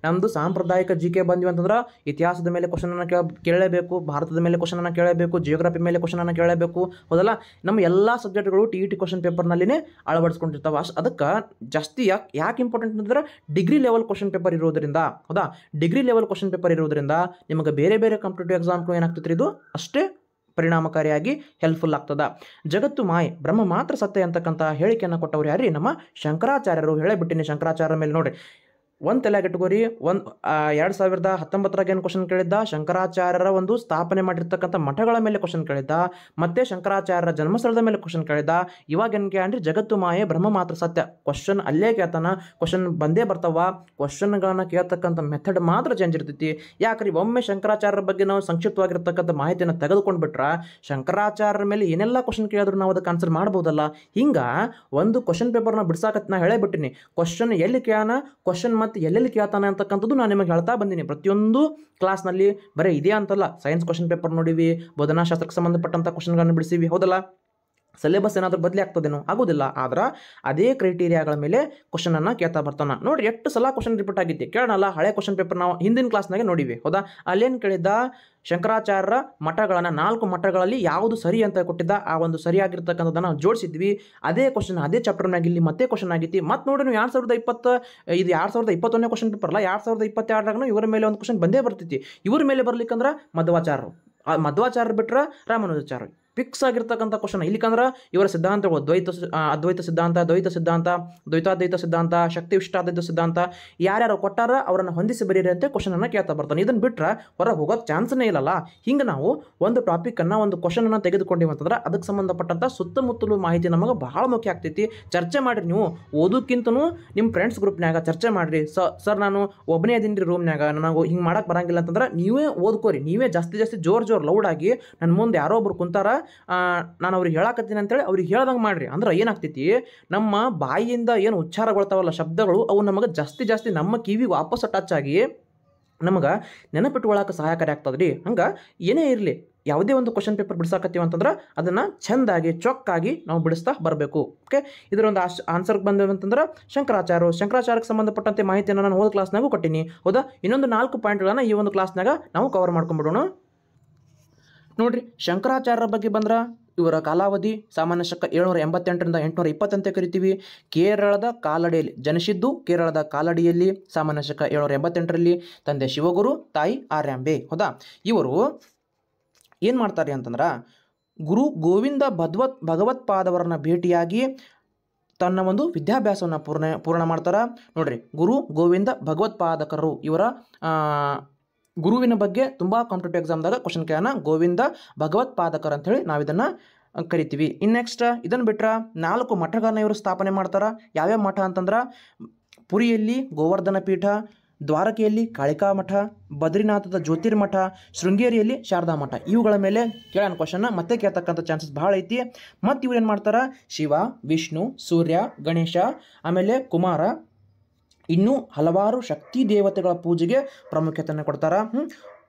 ನಮ್ಮದು ಸಾಂಪ್ರದಾಯಿಕ GK ಬಂದ್ವಿ ಅಂತಂದ್ರೆ ಇತಿಹಾಸದ ಮೇಲೆ ಕ್ವಶನನ್ನು ಕೇಳಲೇಬೇಕು, ಭಾರತದ ಮೇಲೆ ಕ್ವಶನನ್ನು ಕೇಳಬೇಕು, ಜಿಯೋಗ್ರಫಿ ಮೇಲೆ ಕ್ವಶನನ್ನು ಕೇಳಬೇಕು, ಹೌದಲ್ಲ. ನಮ್ಮ ಎಲ್ಲ ಸಬ್ಜೆಕ್ಟ್ಗಳು TET ಕ್ವಶನ್ ಪೇಪರ್ನಲ್ಲಿನೇ ಅಳವಡಿಸ್ಕೊಂಡಿರ್ತಾವೆ. ಅದಕ್ಕೆ ಜಾಸ್ತಿ ಯಾಕೆ ಇಂಪಾರ್ಟೆಂಟ್ ಅಂತಂದ್ರೆ ಡಿಗ್ರಿ ಲೆವೆಲ್ ಕ್ವಶನ್ ಪೇಪರ್ ಇರೋದ್ರಿಂದ, ಹೌದಾ. ಡಿಗ್ರಿ ಲೆವೆಲ್ ಕ್ವಶನ್ ಪೇಪರ್ ಇರೋದ್ರಿಂದ ನಿಮಗೆ ಬೇರೆ ಬೇರೆ ಕಾಂಪಿಟೇಟಿವ್ ಎಕ್ಸಾಮ್ಗಳು ಏನಾಗ್ತೈತ್ರಿ, ಇದು ಅಷ್ಟೇ ಪರಿಣಾಮಕಾರಿಯಾಗಿ ಹೆಲ್ಪ್ಫುಲ್ ಆಗ್ತದ. ಜಗತ್ತು ಮಾಯೆ, ಬ್ರಹ್ಮ ಮಾತ್ರ ಸತ್ಯ ಅಂತಕ್ಕಂಥ ಹೇಳಿಕೆಯನ್ನು ಕೊಟ್ಟವ್ರು ಯಾರಿ? ನಮ್ಮ ಶಂಕರಾಚಾರ್ಯರು. ಹೇಳಬಿಟ್ಟಿನಿ ಶಂಕರಾಚಾರ್ಯರ ಮೇಲೆ. ನೋಡ್ರಿ, ಒಂದು ತಲೆಗೆಟ್ಟುಕೋರಿ. 2019 ಏನು ಕ್ವಶನ್ ಕೇಳಿದ್ದ, ಶಂಕರಾಚಾರ್ಯರ ಒಂದು ಸ್ಥಾಪನೆ ಮಾಡಿರ್ತಕ್ಕಂಥ ಮಠಗಳ ಮೇಲೆ ಕ್ವಶನ್ ಕೇಳಿದ್ದ, ಮತ್ತೆ ಶಂಕರಾಚಾರ್ಯರ ಜನ್ಮಸ್ಥಳದ ಮೇಲೆ ಕ್ವಶನ್ ಕೇಳಿದ್ದ. ಇವಾಗ ಏನು ಕೇಳ್ರಿ, ಜಗತ್ತು ಮಾಯೆ ಬ್ರಹ್ಮ ಮಾತ್ರ ಸತ್ಯ. ಕ್ವಶನ್ ಅಲ್ಲೇ ಕೇಳ್ತಾನ. ಕ್ವಶನ್ ಬಂದೇ ಬರ್ತಾವ. ಕ್ವಶನ್ಗಳನ್ನ ಕೇಳ್ತಕ್ಕಂಥ ಮೆಥಡ್ ಮಾತ್ರ ಚೇಂಜ್ ಇರ್ತೈತಿ. ಯಾಕ್ರಿ, ಒಮ್ಮೆ ಶಂಕರಾಚಾರ್ಯರ ಬಗ್ಗೆ ನಾವು ಸಂಕ್ಷಿಪ್ತವಾಗಿರ್ತಕ್ಕಂಥ ಮಾಹಿತಿಯನ್ನು ತೆಗೆದುಕೊಂಡು ಬಿಟ್ರೆ ಶಂಕರಾಚಾರ್ಯರ ಮೇಲೆ ಏನೆಲ್ಲ ಕ್ವಶನ್ ಕೇಳಿದ್ರು ನಾವು ಅದಕ್ಕೆ ಆನ್ಸರ್ ಮಾಡ್ಬೋದಲ್ಲ. ಹಿಂಗ ಒಂದು ಕ್ವಶನ್ ಪೇಪರ್ನ ಬಿಡ್ಸಾಕತ್ ನಾ ಹೇಳೇಬಿಟ್ಟಿನಿ. ಕ್ವಶನ್ ಎಲ್ಲಿ ಕೇಳೋಣ, ಕ್ವಶನ್ ಮತ್ತು ಎಲ್ಲೆಲ್ಲಿ ಕೇಳ್ತಾನೆ ಅಂತಕ್ಕಂಥದ್ದು ನಾನು ನಿಮಗೆ ಹೇಳ್ತಾ ಬಂದೀನಿ. ಪ್ರತಿಯೊಂದು ಕ್ಲಾಸ್ನಲ್ಲಿ ಬರೀ ಇದೇ ಅಂತಲ್ಲ, ಸೈನ್ಸ್ ಕ್ವಶನ್ ಪೇಪರ್ ನೋಡಿವಿ, ಬೋಧನಾಶಾಸ್ತ್ರಕ್ಕೆ ಸಂಬಂಧಪಟ್ಟಂಥ ಕ್ವಶನ್ಗಳನ್ನು ಬಿಡಿಸಿವಿ, ಹೌದಲ್ಲ. ಸಿಲೆಬಸ್ ಏನಾದರೂ ಬದಲಿ ಆಗ್ತದೇನೋ, ಆಗೋದಿಲ್ಲ. ಆದ್ರೆ ಅದೇ ಕ್ರೈಟೀರಿಯಾಗಳ ಮೇಲೆ ಕ್ವಶನನ್ನು ಕೇಳ್ತಾ ಬರ್ತಾನೆ. ನೋಡ್ರಿ, ಎಷ್ಟು ಸಲ ಕ್ವಶನ್ ರಿಪೀಟ್ ಆಗಿತ್ತು ಕೇಳೋಣಲ್ಲ. ಹಳೆ ಕ್ವಶನ್ ಪೇಪರ್ ನಾವು ಹಿಂದಿನ ಕ್ಲಾಸ್ನಾಗೆ ನೋಡಿವಿ, ಹೌದಾ. ಅಲ್ಲೇನು ಕೇಳಿದ್ದ, ಶಂಕರಾಚಾರ್ಯರ ಮಠಗಳನ್ನು 4 ಮಠಗಳಲ್ಲಿ ಯಾವುದು ಸರಿ ಅಂತ ಕೊಟ್ಟಿದ್ದ. ಆ ಒಂದು ಸರಿಯಾಗಿರ್ತಕ್ಕಂಥದ್ದನ್ನು ನಾವು ಜೋಡಿಸಿದ್ವಿ. ಅದೇ ಕ್ವಶನ್ ಅದೇ ಚಾಪ್ಟರ್ನಾಗ ಇಲ್ಲಿ ಮತ್ತೆ ಕ್ವಶನ್ ಆಗಿತ್ತು. ಮತ್ತು ನೋಡಿ, ನೀವು 2020 ಇದು 2021ನೇ ಕ್ವಶನ್ ಪೇಪರ್ ಅಲ್ಲ, 2022 ಇವರ ಮೇಲೆ ಒಂದು ಕ್ವಶನ್ ಬಂದೇ ಬರ್ತೈತಿ. ಇವ್ರ ಮೇಲೆ ಬರ್ಲಿಕ್ಕಂದ್ರೆ ಮಧ್ವಾಚಾರ್ಯರು, ಮಧ್ವಾಚಾರ್ಯರು ಬಿಟ್ರೆ ರಾಮಾನುಜಾಚಾರ್ಯ ಫಿಕ್ಸ್ ಆಗಿರ್ತಕ್ಕಂಥ ಕ್ವಶನ್. ಇಲ್ಲಿಕಂದ್ರೆ ಇವರ ಸಿದ್ಧಾಂತಗಳು ಅದ್ವೈತ ಸಿದ್ಧಾಂತ, ದ್ವೈತ ಸಿದ್ಧಾಂತ, ದ್ವೈತಾದ್ವೈತ ಸಿದ್ಧಾಂತ, ಶಕ್ತಿ ವಿಶಿಷ್ಟಾದ್ವೈತ ಸಿದ್ಧಾಂತ ಯಾರ್ಯಾರು ಕೊಟ್ಟಾರ ಅವರನ್ನು ಹೊಂದಿಸಿ ಬರೀರಿ ಅಂತ ಕ್ವಶನನ್ನು ಕೇಳ್ತಾ ಬರ್ತಾನೆ. ಇದನ್ನು ಬಿಟ್ಟರೆ ಹೊರಗೆ ಹೋಗೋಕ್ಕೆ ಚಾನ್ಸೇ ಇಲ್ಲಲ್ಲ. ಹಿಂಗೆ ನಾವು ಒಂದು ಟಾಪಿಕನ್ನು, ಒಂದು ಕ್ವಶನನ್ನು ತೆಗೆದುಕೊಂಡಿವಿ ಅಂತಂದ್ರೆ ಅದಕ್ಕೆ ಸಂಬಂಧಪಟ್ಟಂಥ ಸುತ್ತಮುತ್ತಲು ಮಾಹಿತಿ ನಮಗೆ ಬಹಳ ಮುಖ್ಯ ಆಗ್ತೈತಿ. ಚರ್ಚೆ ಮಾಡಿರಿ. ನೀವು ಓದೋಕ್ಕಿಂತನೂ ನಿಮ್ಮ ಫ್ರೆಂಡ್ಸ್ ಗ್ರೂಪ್ನಾಗ ಚರ್ಚೆ ಮಾಡಿರಿ. ಸರ್ ನಾನು ಒಬ್ಬನೇ ಅದೀನಿ ರೀ ರೂಮ್ನಾಗ, ನನಗೆ ಹಿಂಗೆ ಮಾಡೋಕ್ಕೆ ಬರಂಗಿಲ್ಲ ಅಂತಂದ್ರೆ ನೀವೇ ಓದ್ಕೋರಿ. ನೀವೇ ಜಾಸ್ತಿ ಜೋರು ಲೌಡಾಗಿ ನನ್ನ ಮುಂದೆ ಯಾರೋ ಒಬ್ರು ಕುಂತಾರ, ನಾನು ಅವ್ರಿಗೆ ಹೇಳಾಕತ್ತೀನಿ ಅಂತೇಳಿ ಅವ್ರಿಗೆ ಹೇಳ್ದಂಗೆ ಮಾಡ್ರಿ. ಅಂದ್ರೆ ಏನಾಗ್ತೈತಿ, ನಮ್ಮ ಬಾಯಿಯಿಂದ ಏನು ಉಚ್ಚಾರಗೊಳ್ತಾವಲ್ಲ ಶಬ್ದಗಳು, ಅವು ನಮಗೆ ಜಾಸ್ತಿ ನಮ್ಮ ಕಿವಿಗೆ ವಾಪಸ್ ಟಚ್ ಆಗಿ ನಮಗೆ ನೆನಪಿಟ್ಕೊಳ್ಳೋಕೆ ಸಹಾಯಕಾರಿ ಆಗ್ತದೆ ರೀ. ಹಂಗೆ ಏನೇ ಇರಲಿ, ಯಾವುದೇ ಒಂದು ಕ್ವಶನ್ ಪೇಪರ್ ಬಿಡಿಸಾಕತ್ತೀವಿ ಅಂತಂದ್ರೆ ಅದನ್ನು ಚೆಂದಾಗಿ ಚೊಕ್ಕಾಗಿ ನಾವು ಬಿಡಿಸ್ತಾ ಬರಬೇಕು. ಓಕೆ, ಇದರೊಂದು ಆನ್ಸರ್ಗೆ ಬಂದೇವಂತಂದ್ರೆ ಶಂಕರಾಚಾರ್ಯಕ್ಕೆ ಸಂಬಂಧಪಟ್ಟಂತೆ ಮಾಹಿತಿಯನ್ನು ನಾನು ಹೋದ ಕ್ಲಾಸ್ನಾಗೂ ಕೊಟ್ಟೀನಿ. ಹೌದಾ, ಇನ್ನೊಂದು 4 ಪಾಯಿಂಟ್ಗಳನ್ನು ಈ ಒಂದು ಕ್ಲಾಸ್ನಾಗ ನಾವು ಕವರ್ ಮಾಡ್ಕೊಂಡ್ಬಿಡೋಣ. ನೋಡಿರಿ, ಶಂಕರಾಚಾರ್ಯರ ಬಗ್ಗೆ ಬಂದ್ರೆ ಇವರ ಕಾಲಾವಧಿ ಸಾಮಾನ್ಯ ಶಕ 788ರಿಂದ 820 ಅಂತ ಕರಿತೀವಿ. ಕೇರಳದ ಕಾಲಡಿಯಲ್ಲಿ ಜನಿಸಿದ್ದು, ಕೇರಳದ ಕಾಲಡಿಯಲ್ಲಿ ಸಾಮಾನ್ಯ ಶಕ 788ರಲ್ಲಿ. ತಂದೆ ಶಿವಗುರು, ತಾಯಿ ಆರ್ಯಾಂಬೆ. ಹೌದಾ, ಇವರು ಏನು ಮಾಡ್ತಾರೆ ಅಂತಂದ್ರೆ ಗುರು ಗೋವಿಂದ ಭಗವತ್ಪಾದವರನ್ನ ಭೇಟಿಯಾಗಿ ತನ್ನ ಒಂದು ವಿದ್ಯಾಭ್ಯಾಸವನ್ನು ಪೂರ್ಣ ಮಾಡ್ತಾರೆ. ನೋಡ್ರಿ, ಗುರು ಗೋವಿಂದ ಭಗವತ್ಪಾದಕರು ಇವರ ಗುರುವಿನ ಬಗ್ಗೆ ತುಂಬ ಕಾಂಪಿಟೇಟಿವ್ ಎಕ್ಸಾಮ್ದಾಗ ಕ್ವಶನ್ ಕೇಳೋಣ. ಗೋವಿಂದ ಭಗವತ್ಪಾದಕರ್ ಅಂಥೇಳಿ ನಾವು ಇದನ್ನು ಕರಿತೀವಿ. ಇನ್ನು ನೆಕ್ಸ್ಟ್ ಇದನ್ನು ಬಿಟ್ರೆ 4 ಮಠಗಳನ್ನ ಇವರು ಸ್ಥಾಪನೆ ಮಾಡ್ತಾರೆ. ಯಾವ್ಯಾವ ಮಠ ಅಂತಂದ್ರೆ ಪುರಿಯಲ್ಲಿ ಗೋವರ್ಧನ ಪೀಠ, ದ್ವಾರಕೆಯಲ್ಲಿ ಕಾಳಿಕಾ ಮಠ, ಬದ್ರಿನಾಥದ ಜ್ಯೋತಿರ್ಮಠ, ಶೃಂಗೇರಿಯಲ್ಲಿ ಶಾರದಾ ಮಠ. ಇವುಗಳ ಮೇಲೆ ಕೇಳೋಣ ಕ್ವಶನ್ನ, ಮತ್ತೆ ಕೇಳ್ತಕ್ಕಂಥ ಚಾನ್ಸಸ್ ಭಾಳ ಐತಿ. ಮತ್ತು ಇವ್ರು ಏನು ಮಾಡ್ತಾರೆ, ಶಿವ, ವಿಷ್ಣು, ಸೂರ್ಯ, ಗಣೇಶ, ಆಮೇಲೆ ಕುಮಾರ, ಇನ್ನೂ ಹಲವಾರು ಶಕ್ತಿ ದೇವತೆಗಳ ಪೂಜೆಗೆ ಪ್ರಾಮುಖ್ಯತೆಯನ್ನು ಕೊಡ್ತಾರೆ.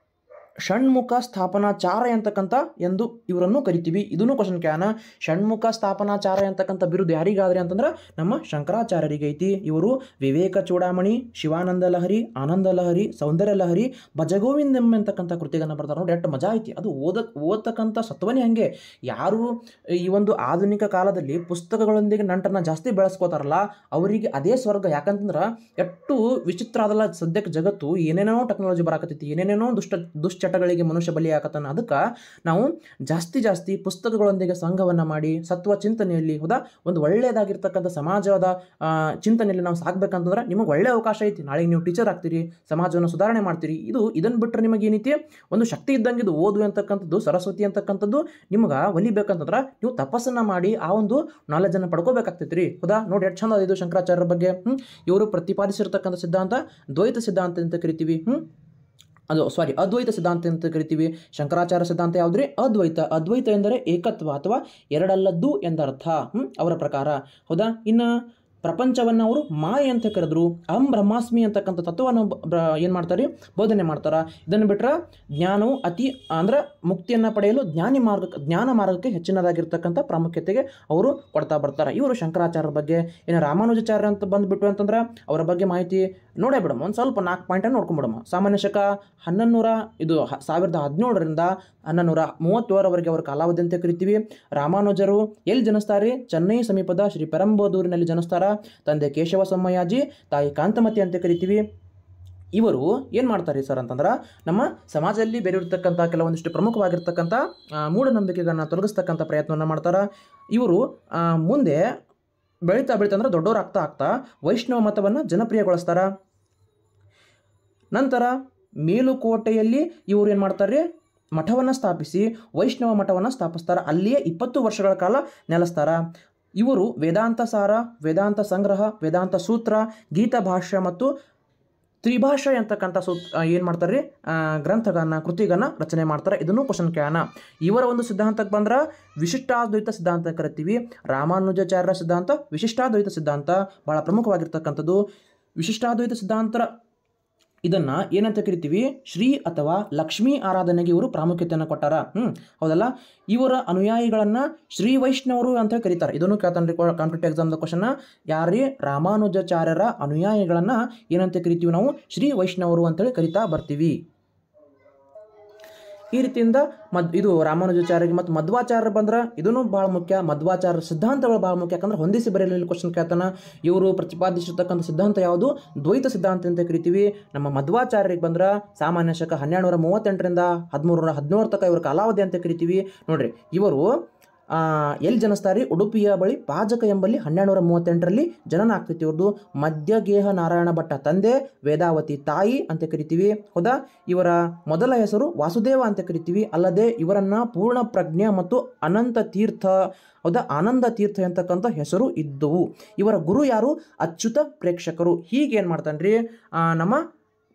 ಷಣ್ಮುಖ ಸ್ಥಾಪನಾಚಾರ್ಯ ಅಂತಕ್ಕಂಥ ಎಂದು ಇವರನ್ನು ಕರಿತೀವಿ. ಇದನ್ನು ಕ್ವಶನ್ ಕೇಳೋಣ. ಷಣ್ಮುಖ ಸ್ಥಾಪನಾಚಾರ್ಯ ಅಂತಕ್ಕಂಥ ಬಿರುದು ಯಾರಿಗಾದ್ರಿ ಅಂತಂದ್ರೆ ನಮ್ಮ ಶಂಕರಾಚಾರ್ಯರಿಗೆ ಐತಿ. ಇವರು ವಿವೇಕ ಚೂಡಾಮಣಿ, ಶಿವಾನಂದ ಲಹರಿ, ಆನಂದ ಲಹರಿ, ಸೌಂದರ್ಯ ಲಹರಿ, ಭಜಗೋವಿಂದಂ ಅಂತಕ್ಕಂಥ ಕೃತಿಗಳನ್ನು ಬರ್ತಾರೆ. ನೋಡಿ ಎಷ್ಟು ಮಜಾ ಐತಿ. ಅದು ಓದತಕ್ಕಂಥ ಸತ್ವನೇ ಹಾಗೆ. ಯಾರು ಈ ಒಂದು ಆಧುನಿಕ ಕಾಲದಲ್ಲಿ ಪುಸ್ತಕಗಳೊಂದಿಗೆ ನಂಟನ್ನು ಜಾಸ್ತಿ ಬೆಳೆಸ್ಕೋತಾರಲ್ಲ ಅವರಿಗೆ ಅದೇ ಸ್ವರ್ಗ. ಯಾಕಂತಂದ್ರೆ ಎಷ್ಟು ವಿಚಿತ್ರ ಅದಲ್ಲ ಸದ್ಯಕ್ಕೆ ಜಗತ್ತು. ಏನೇನೋ ಟೆಕ್ನಾಲಜಿ ಬರಾಕತ್ತೈತಿ, ಏನೇನೇನೋ ದುಶ್ಚಟಗಳಿಗೆ ಮನುಷ್ಯ ಬಲಿ ಆಗತ್ತಾನ. ಅದಕ್ಕೆ ನಾವು ಜಾಸ್ತಿ ಪುಸ್ತಕಗಳೊಂದಿಗೆ ಸಂಘವನ್ನು ಮಾಡಿ ಸತ್ವ ಚಿಂತನೆಯಲ್ಲಿ, ಹೌದಾ, ಒಂದು ಒಳ್ಳೆಯದಾಗಿರ್ತಕ್ಕಂಥ ಸಮಾಜದ ಚಿಂತನೆಯಲ್ಲಿ ನಾವು ಸಾಗಬೇಕಂತಂದ್ರೆ ನಿಮಗೆ ಒಳ್ಳೆಯ ಅವಕಾಶ ಐತಿ. ನಾಳೆ ನೀವು ಟೀಚರ್ ಆಗ್ತೀರಿ, ಸಮಾಜವನ್ನು ಸುಧಾರಣೆ ಮಾಡ್ತೀರಿ. ಇದನ್ನು ಬಿಟ್ಟರೆ ನಿಮಗೆ ಏನೈತಿ, ಒಂದು ಶಕ್ತಿ ಇದ್ದಂಗೆ ಇದು ಓದು ಅಂತಕ್ಕಂಥದ್ದು, ಸರಸ್ವತಿ ಅಂತಕ್ಕಂಥದ್ದು ನಿಮ್ಗೆ ಒಲಿಬೇಕಂತಂದ್ರೆ ನೀವು ತಪಸ್ಸನ್ನು ಮಾಡಿ ಆ ಒಂದು ನಾಲೆಜನ್ನು ಪಡ್ಕೋಬೇಕಾಗ್ತೈತಿ ರೀ. ಹೌದಾ, ನೋಡಿ ಎಷ್ಟು ಚಂದ ಇದು ಶಂಕರಾಚಾರ್ಯರ ಬಗ್ಗೆ. ಇವರು ಪ್ರತಿಪಾದಿಸಿರ್ತಕ್ಕಂಥ ಸಿದ್ಧಾಂತ ದ್ವೈತ ಸಿದ್ಧಾಂತ ಅಂತ ಕರಿತೀವಿ. ಅದ್ವೈತ ಸಿದ್ಧಾಂತ ಅಂತ ಕರಿತೀವಿ. ಶಂಕರಾಚಾರ್ಯ ಸಿದ್ಧಾಂತ ಯಾವುದ್ರಿ? ಅದ್ವೈತ ಎಂದರೆ ಏಕತ್ವ ಅಥವಾ ಎರಡಲ್ಲದ್ದು ಎಂದರ್ಥ ಅವರ ಪ್ರಕಾರ. ಹೌದಾ, ಇನ್ನು ಪ್ರಪಂಚವನ್ನು ಅವರು ಮಾಯೆ ಅಂತ ಕರೆದ್ರು. ಅಹಂ ಬ್ರಹ್ಮಾಸ್ಮಿ ಅಂತಕ್ಕಂಥ ತತ್ವವನ್ನು ಏನು ಮಾಡ್ತಾರೆ, ಬೋಧನೆ ಮಾಡ್ತಾರೆ. ಇದನ್ನು ಬಿಟ್ಟರೆ ಜ್ಞಾನವು ಅಂದ್ರೆ ಮುಕ್ತಿಯನ್ನು ಪಡೆಯಲು ಜ್ಞಾನ ಮಾರ್ಗಕ್ಕೆ ಹೆಚ್ಚಿನದಾಗಿರ್ತಕ್ಕಂಥ ಪ್ರಾಮುಖ್ಯತೆಗೆ ಅವರು ಕೊಡ್ತಾ ಬರ್ತಾರೆ. ಇವರು ಶಂಕರಾಚಾರ್ಯರ ಬಗ್ಗೆ. ಇನ್ನು ರಾಮಾನುಜಾಚಾರ್ಯ ಅಂತ ಬಂದುಬಿಟ್ಟು ಅಂತಂದ್ರೆ ಅವರ ಬಗ್ಗೆ ಮಾಹಿತಿ ನೋಡೇ ಬಿಡಮ್ಮ. ಒಂದು ಸ್ವಲ್ಪ 4 ಪಾಯಿಂಟನ್ನು ನೋಡ್ಕೊಂಡ್ಬಿಡಮ್ಮ. ಸಾಮಾನ್ಯ ಶಕ 1017ರಿಂದ 1137ರವರೆಗೆ ಅವರ ಕಾಲಾವಧಿ ಅಂತ ಕರಿತೀವಿ. ರಾಮಾನುಜರು ಎಲ್ಲಿ ಜನಿಸ್ತಾರೆ? ಚೆನ್ನೈ ಸಮೀಪದ ಶ್ರೀ ಪೆರಂಬದೂರಿನಲ್ಲಿ ಜನಿಸ್ತಾರ. ತಂದೆ ಕೇಶವ ಸಮ್ಮಯಾಜಿ, ತಾಯಿ ಕಾಂತಮತಿ ಅಂತ ಕರಿತೀವಿ. ಇವರು ಏನು ಮಾಡ್ತಾರೆ ಸರ್ ಅಂತಂದ್ರೆ ನಮ್ಮ ಸಮಾಜದಲ್ಲಿ ಬೇರೆಯಿರ್ತಕ್ಕಂಥ ಕೆಲವೊಂದಿಷ್ಟು ಪ್ರಮುಖವಾಗಿರ್ತಕ್ಕಂಥ ಮೂಢನಂಬಿಕೆಗಳನ್ನ ತೊಲಗಿಸ್ತಕ್ಕಂಥ ಪ್ರಯತ್ನವನ್ನು ಮಾಡ್ತಾರೆ. ಇವರು ಮುಂದೆ ಬೆಳೀತಾ ಅಂದ್ರೆ ದೊಡ್ಡವರು ಆಗ್ತಾ ವೈಷ್ಣವ ಮತವನ್ನು ಜನಪ್ರಿಯಗೊಳಿಸ್ತಾರೆ. ನಂತರ ಮೇಲುಕೋಟೆಯಲ್ಲಿ ಇವರು ಏನು ಮಾಡ್ತಾರೆ, ಮಠವನ್ನು ಸ್ಥಾಪಿಸಿ ವೈಷ್ಣವ ಮಠವನ್ನು ಸ್ಥಾಪಿಸ್ತಾರೆ. ಅಲ್ಲಿಯೇ 20 ವರ್ಷಗಳ ಕಾಲ ನೆಲೆಸ್ತಾರ. ಇವರು ವೇದಾಂತ ಸಾರ, ವೇದಾಂತ ಸಂಗ್ರಹ, ವೇದಾಂತ ಸೂತ್ರ, ಗೀತಾ ಭಾಷ್ಯ ಮತ್ತು ತ್ರಿಭಾಷೆ ಅಂತಕ್ಕಂಥ ಏನು ಮಾಡ್ತಾರೆ ರೀ, ಕೃತಿಗಳನ್ನ ರಚನೆ ಮಾಡ್ತಾರೆ. ಇದನ್ನು ಕ್ವಶನ್ ಕೇಳೋಣ. ಇವರ ಒಂದು ಸಿದ್ಧಾಂತಕ್ಕೆ ಬಂದ್ರೆ ವಿಶಿಷ್ಟಾದ್ವೈತ ಸಿದ್ಧಾಂತ ಕರಿತೀವಿ. ರಾಮಾನುಜಾಚಾರ್ಯರ ಸಿದ್ಧಾಂತ ವಿಶಿಷ್ಟಾದ್ವೈತ ಸಿದ್ಧಾಂತ ಬಹಳ ಪ್ರಮುಖವಾಗಿರ್ತಕ್ಕಂಥದ್ದು. ವಿಶಿಷ್ಟಾದ್ವೈತ ಸಿದ್ಧಾಂತ ಇದನ್ನು ಏನಂತ ಕರಿತೀವಿ, ಶ್ರೀ ಅಥವಾ ಲಕ್ಷ್ಮೀ ಆರಾಧನೆಗೆ ಇವರು ಪ್ರಾಮುಖ್ಯತೆಯನ್ನು ಕೊಟ್ಟಾರ. ಹೌದಲ್ಲ, ಇವರ ಅನುಯಾಯಿಗಳನ್ನು ಶ್ರೀ ವೈಷ್ಣವರು ಅಂತ ಕರೀತಾರೆ. ಇದನ್ನು ಕೇಳ್ತಾನೆ ಕಾಂಪಿಟೇಟಿವ್ ಎಕ್ಸಾಮ್ದ ಕ್ವಶನ್. ಯಾರೀ? ರಾಮಾನುಜಾಚಾರ್ಯರ ಅನುಯಾಯಿಗಳನ್ನು ಏನಂತ ಕರಿತೀವಿ ನಾವು? ಶ್ರೀ ವೈಷ್ಣವರು ಅಂತೇಳಿ ಕರಿತಾ ಬರ್ತೀವಿ. ಈ ರೀತಿಯಿಂದ ಇದು ರಾಮಾನುಜಾಚಾರ್ಯರಿಗೆ. ಮತ್ತು ಮಧ್ವಾಚಾರ್ಯರು ಬಂದ್ರೆ ಇದನ್ನು ಭಾಳ ಮುಖ್ಯ. ಮಧ್ವಾಚಾರ್ಯ ಸಿದ್ಧಾಂತಗಳು ಭಾಳ ಮುಖ್ಯ. ಯಾಕಂದ್ರೆ ಹೊಂದಿಸಿ ಬರೆಯಲು ಕ್ವಶನ್ ಕೇಳ್ತಾನೆ. ಇವರು ಪ್ರತಿಪಾದಿಸಿರ್ತಕ್ಕಂಥ ಸಿದ್ಧಾಂತ ಯಾವುದು? ದ್ವೈತ ಸಿದ್ಧಾಂತ ಅಂತ ಕರಿತೀವಿ. ನಮ್ಮ ಮಧ್ವಾಚಾರ್ಯರಿಗೆ ಬಂದ್ರೆ ಸಾಮಾನ್ಯ ಶಕ 1238ರಿಂದ 1317 ತನಕ ಇವರ ಕಾಲಾವಧಿ ಅಂತ ಕರಿತೀವಿ. ನೋಡ್ರಿ, ಇವರು ಎಲ್ಲಿ ಜನಿಸ್ತಾರೆ? ಉಡುಪಿಯ ಬಳಿ ಪಾಜಕ ಎಂಬಲ್ಲಿ 1238ರಲ್ಲಿ ಜನನ ಆಗ್ತೈತಿ ಇವ್ರದ್ದು. ಮಧ್ಯಗೇಹ ನಾರಾಯಣ ಭಟ್ಟ ತಂದೆ, ವೇದಾವತಿ ತಾಯಿ ಅಂತ ಕರಿತೀವಿ. ಹೌದಾ, ಇವರ ಮೊದಲ ಹೆಸರು ವಾಸುದೇವ ಅಂತ ಕರಿತೀವಿ. ಅಲ್ಲದೆ ಇವರನ್ನ ಪೂರ್ಣ ಪ್ರಜ್ಞೆ ಮತ್ತು ಅನಂತ ತೀರ್ಥ, ಹೌದಾ, ಆನಂದ ತೀರ್ಥ ಅಂತಕ್ಕಂಥ ಹೆಸರು ಇದ್ದವು. ಇವರ ಗುರು ಯಾರು? ಅಚ್ಯುತ ಪ್ರೇಕ್ಷಕರು. ಹೀಗೆ ಏನು ಮಾಡ್ತಾನ್ರಿ, ನಮ್ಮ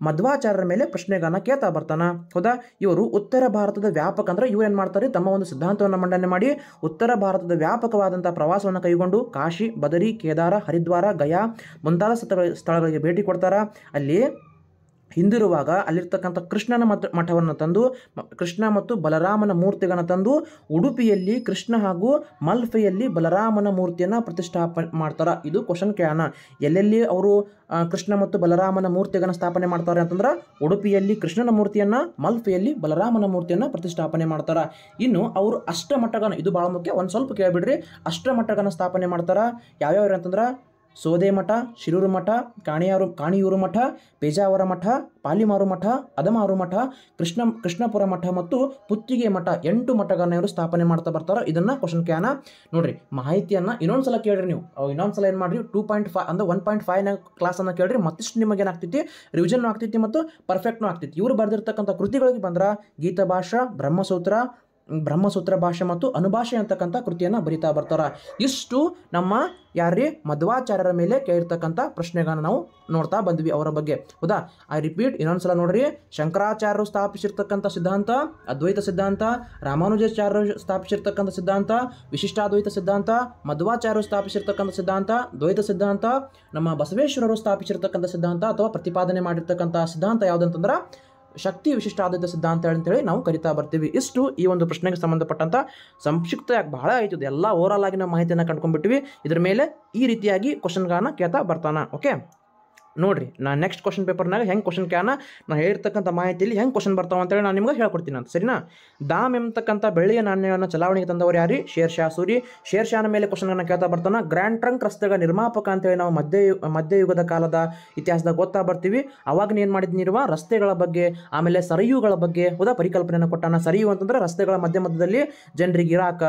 ಮಧ್ವಾಚಾರ್ಯರ ಮೇಲೆ ಪ್ರಶ್ನೆಗಳನ್ನ ಕೇಳ್ತಾ ಬರ್ತಾನ. ಹೌದಾ, ಇವರು ಉತ್ತರ ಭಾರತದ ವ್ಯಾಪಕ ಅಂದ್ರೆ ಇವರು ಏನು ಮಾಡ್ತಾರೆ, ತಮ್ಮ ಒಂದು ಸಿದ್ಧಾಂತವನ್ನು ಮಂಡನೆ ಮಾಡಿ ಉತ್ತರ ಭಾರತದ ವ್ಯಾಪಕವಾದಂಥ ಪ್ರವಾಸವನ್ನು ಕೈಗೊಂಡು ಕಾಶಿ, ಬದರಿ, ಕೇದಾರ, ಹರಿದ್ವಾರ, ಗಯಾ ಮುಂತಾದ ಸ್ಥಳಗಳಿಗೆ ಭೇಟಿ ಕೊಡ್ತಾರ. ಅಲ್ಲಿ ಹಿಂದಿರುವಾಗ ಅಲ್ಲಿರ್ತಕ್ಕಂಥ ಕೃಷ್ಣನ ಮಠವನ್ನು ತಂದು ಕೃಷ್ಣ ಮತ್ತು ಬಲರಾಮನ ಮೂರ್ತಿಗಳನ್ನು ತಂದು ಉಡುಪಿಯಲ್ಲಿ ಕೃಷ್ಣ ಹಾಗೂ ಮಲ್ಪೆಯಲ್ಲಿ ಬಲರಾಮನ ಮೂರ್ತಿಯನ್ನು ಪ್ರತಿಷ್ಠಾಪನೆ ಮಾಡ್ತಾರೆ. ಇದು ಕ್ವಶನ್ ಕೇಳೋಣ. ಎಲ್ಲೆಲ್ಲಿ ಅವರು ಕೃಷ್ಣ ಮತ್ತು ಬಲರಾಮನ ಮೂರ್ತಿಗಳನ್ನು ಸ್ಥಾಪನೆ ಮಾಡ್ತಾರೆ ಅಂತಂದ್ರೆ ಉಡುಪಿಯಲ್ಲಿ ಕೃಷ್ಣನ ಮೂರ್ತಿಯನ್ನು, ಮಲ್ಪೆಯಲ್ಲಿ ಬಲರಾಮನ ಮೂರ್ತಿಯನ್ನು ಪ್ರತಿಷ್ಠಾಪನೆ ಮಾಡ್ತಾರೆ. ಇನ್ನು ಅವರು ಅಷ್ಟಮಠಗಳನ್ನು, ಇದು ಭಾಳ ಮುಖ್ಯ, ಒಂದು ಸ್ವಲ್ಪ ಕೇಳಿಬಿಡ್ರಿ, ಅಷ್ಟಮಠಗಳನ್ನು ಸ್ಥಾಪನೆ ಮಾಡ್ತಾರೆ. ಯಾವ್ಯಾವ ಅಂತಂದ್ರೆ ಸೋದೆ ಮಠ, ಶಿರೂರು ಮಠ, ಕಾಣಿಯೂರು ಮಠ, ಪೇಜಾವರ ಮಠ, ಪಾಲಿಮಾರು ಮಠ, ಅದಮಾರು ಮಠ, ಕೃಷ್ಣಪುರ ಮಠ ಮತ್ತು ಪುತ್ತಿಗೆ ಮಠ, 8 ಮಠಗಳನ್ನ ಇವರು ಸ್ಥಾಪನೆ ಮಾಡ್ತಾ ಬರ್ತಾರೆ. ಇದನ್ನು ಕ್ವಶನ್ ಕ್ಯಾನ ನೋಡ್ರಿ. ಮಾಹಿತಿಯನ್ನು ಇನ್ನೊಂದ್ಸಲ ಕೇಳ್ರಿ ನೀವು, ಇನ್ನೊಂದ್ಸಲ ಏನು ಮಾಡ್ರಿ 2.5 ಅಂದ್ರೆ 1.5ನ ಕ್ಲಾಸನ್ನು ಕೇಳ್ರಿ. ಮತ್ತಿಷ್ಟು ನಿಮಗೆ ಏನಾಗ್ತೈತಿ, ರಿವಿಷನ್ ಆಗ್ತೈತಿ ಮತ್ತು ಪರ್ಫೆಕ್ಟ್ನೂ ಆಗ್ತೈತಿ. ಇವರು ಬರೆದಿರ್ತಕ್ಕಂಥ ಕೃತಿಗಳಿಗೆ ಬಂದ್ರೆ ಗೀತಭಾಷಾ, ಬ್ರಹ್ಮಸೂತ್ರ ಭಾಷೆ ಮತ್ತು ಅನುಭಾಷೆ ಅಂತಕ್ಕಂಥ ಕೃತಿಯನ್ನು ಬರಿತಾ ಬರ್ತಾರೆ. ಇಷ್ಟು ನಮ್ಮ ಯಾರ್ರಿ ಮಧ್ವಾಚಾರ್ಯರ ಮೇಲೆ ಕೇಳಿರ್ತಕ್ಕಂಥ ಪ್ರಶ್ನೆಗಳನ್ನು ನಾವು ನೋಡ್ತಾ ಬಂದ್ವಿ ಅವರ ಬಗ್ಗೆ. ಹೌದಾ? ಐ ರಿಪೀಟ್, ಇನ್ನೊಂದ್ಸಲ ನೋಡ್ರಿ. ಶಂಕರಾಚಾರ್ಯರು ಸ್ಥಾಪಿಸಿರ್ತಕ್ಕಂಥ ಸಿದ್ಧಾಂತ ಅದ್ವೈತ ಸಿದ್ಧಾಂತ, ರಾಮಾನುಜಾಚಾರ್ಯರು ಸ್ಥಾಪಿಸಿರ್ತಕ್ಕಂಥ ಸಿದ್ಧಾಂತ ವಿಶಿಷ್ಟಾದ್ವೈತ ಸಿದ್ಧಾಂತ, ಮಧ್ವಾಚಾರ್ಯರು ಸ್ಥಾಪಿಸಿರ್ತಕ್ಕಂಥ ಸಿದ್ಧಾಂತ ದ್ವೈತ ಸಿದ್ಧಾಂತ, ನಮ್ಮ ಬಸವೇಶ್ವರರು ಸ್ಥಾಪಿಸಿರ್ತಕ್ಕಂಥ ಸಿದ್ಧಾಂತ ಅಥವಾ ಪ್ರತಿಪಾದನೆ ಮಾಡಿರ್ತಕ್ಕಂಥ ಸಿದ್ಧಾಂತ ಯಾವುದಂತಂದ್ರೆ ಶಕ್ತಿ ವಿಶಿಷ್ಟಾದ್ವೈತ ಸಿದ್ಧಾಂತ ಅಂತೇಳಿ ನಾವು ಕರಿತಾ ಬರ್ತೀವಿ. ಇಷ್ಟು ಈ ಒಂದು ಪ್ರಶ್ನೆಗೆ ಸಂಬಂಧಪಟ್ಟಂಥ ಸಂಕ್ಷಿಪ್ತ ಭಾಳ ಆಯಿತು. ಎಲ್ಲ ಓವರಾಲ್ ಆಗಿ ನಾವು ಮಾಹಿತಿಯನ್ನು ಕಂಡುಕೊಂಡ್ಬಿಟ್ಟಿವಿ. ಇದ್ರ ಮೇಲೆ ಈ ರೀತಿಯಾಗಿ ಕ್ವಶನ್ಗಳನ್ನ ಕೇಳ್ತಾ ಬರ್ತಾನೆ. ಓಕೆ ನೋಡ್ರಿ, ನಾನು ನೆಕ್ಸ್ಟ್ ಕ್ವಶನ್ ಪೇಪರ್ನಾಗ ಹೆಂಗೆ ಕ್ವಶನ್ ಕ್ಯಾನ ನಾನು ಹೇಳಿರ್ತಕ್ಕಂಥ ಮಾಹಿತಿಯಲ್ಲಿ ಹೆಂಗೆ ಕ್ವಶನ್ ಬರ್ತಾವೆ ಅಂತೇಳಿ ನಾನು ನಿಮ್ಗೆ ಹೇಳ್ಕೊಡ್ತೀನಿ ಅಂತ, ಸರಿನಾ? ದಾಮ್ ಎಂಬತಕ್ಕಂಥ ಬೆಳ್ಳಿಯ ನಾಣ್ಯವನ್ನು ಚಲಾವಣೆಗೆ ತಂದವರು ಯಾರಿ? ಶೇರ್ ಶಾ ಸೂರಿ. ಶೇರ್ ಶಾನ ಮೇಲೆ ಕ್ವಶನ್ಗಳನ್ನ ಕೇಳ್ತಾ ಬರ್ತಾನೆ. ಗ್ರ್ಯಾಂಡ್ ಟ್ರಂಕ್ ರಸ್ತೆಗಳ ನಿರ್ಮಾಪಕ ಅಂತೇಳಿ ನಾವು ಮಧ್ಯಯುಗದ ಕಾಲದ ಇತಿಹಾಸದಾಗ ಓದ್ತಾ ಬರ್ತೀವಿ. ಅವಾಗ ಏನು ಮಾಡಿದ್ನಿರುವ ರಸ್ತೆಗಳ ಬಗ್ಗೆ, ಆಮೇಲೆ ಸರಿಯುಗಳ ಬಗ್ಗೆ ಪರಿಕಲ್ಪನೆಯನ್ನು ಕೊಟ್ಟಾನ. ಸರಿಯು ಅಂತಂದ್ರೆ ರಸ್ತೆಗಳ ಮಧ್ಯದಲ್ಲಿ ಜನರಿಗೆ ಇರಾಕ,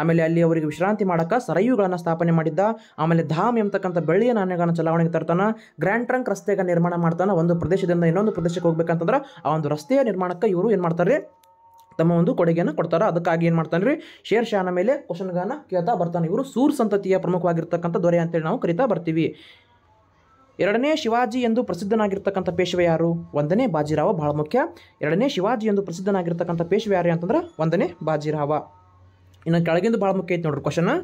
ಆಮೇಲೆ ಅಲ್ಲಿ ಅವರಿಗೆ ವಿಶ್ರಾಂತಿ ಮಾಡಕ ಸರಿಯುಗಳನ್ನು ಸ್ಥಾಪನೆ ಮಾಡಿದ್ದ. ಆಮೇಲೆ ಧಾಮ್ ಎಂಬತಕ್ಕಂಥ ಬೆಳ್ಳಿಯ ನಾಣ್ಯಗಳನ್ನು ಚಲಾವಣೆಗೆ ತರ್ತಾನ. ಗ್ರ್ಯಾಂಡ್ ಟ್ರಂಕ್ ರಸ್ತೆಗ ನಿರ್ಮಾಣ ಮಾಡ್ತಾನೆ. ಒಂದು ಪ್ರದೇಶದಿಂದ ಇನ್ನೊಂದು ಪ್ರದೇಶಕ್ಕೆ ಹೋಗ್ಬೇಕಂತಂದ್ರೆ ಆ ಒಂದು ರಸ್ತೆಯ ನಿರ್ಮಾಣಕ್ಕೆ ಇವರು ಏನು ಮಾಡ್ತಾರೆ, ತಮ್ಮ ಒಂದು ಕೊಡುಗೆಯನ್ನು ಕೊಡ್ತಾರೆ. ಅದಕ್ಕಾಗಿ ಏನು ಮಾಡ್ತಾನೆ ರೀ, ಶೇರ್ ಶಾನ ಮೇಲೆ ಕ್ವಶನ್ಗಳನ್ನ ಕೇಳ್ತಾ ಬರ್ತಾನೆ. ಇವರು ಸೂರ್ ಸಂತತಿಯ ಪ್ರಮುಖವಾಗಿರ್ತಕ್ಕಂಥ ದೊರೆ ಅಂತೇಳಿ ನಾವು ಕರಿತಾ ಬರ್ತೀವಿ. ಎರಡನೇ ಶಿವಾಜಿ ಎಂದು ಪ್ರಸಿದ್ಧನಾಗಿರ್ತಕ್ಕಂಥ ಪೇಶ್ವೆ ಯಾರು? 1ನೇ ಬಾಜಿರಾವ. ಬಹಳ ಮುಖ್ಯ. ಎರಡನೇ ಶಿವಾಜಿ ಎಂದು ಪ್ರಸಿದ್ಧನಾಗಿರ್ತಕ್ಕಂಥ ಪೇಶ್ವೆ ಯಾರು ಅಂತಂದ್ರೆ 1ನೇ ಬಾಜಿರಾವ. ಇನ್ನು ಕೆಳಗಿಂದು ಬಹಳ ಮುಖ್ಯ ಐತಿ ನೋಡ್ರಿ ಕ್ವಶನ್.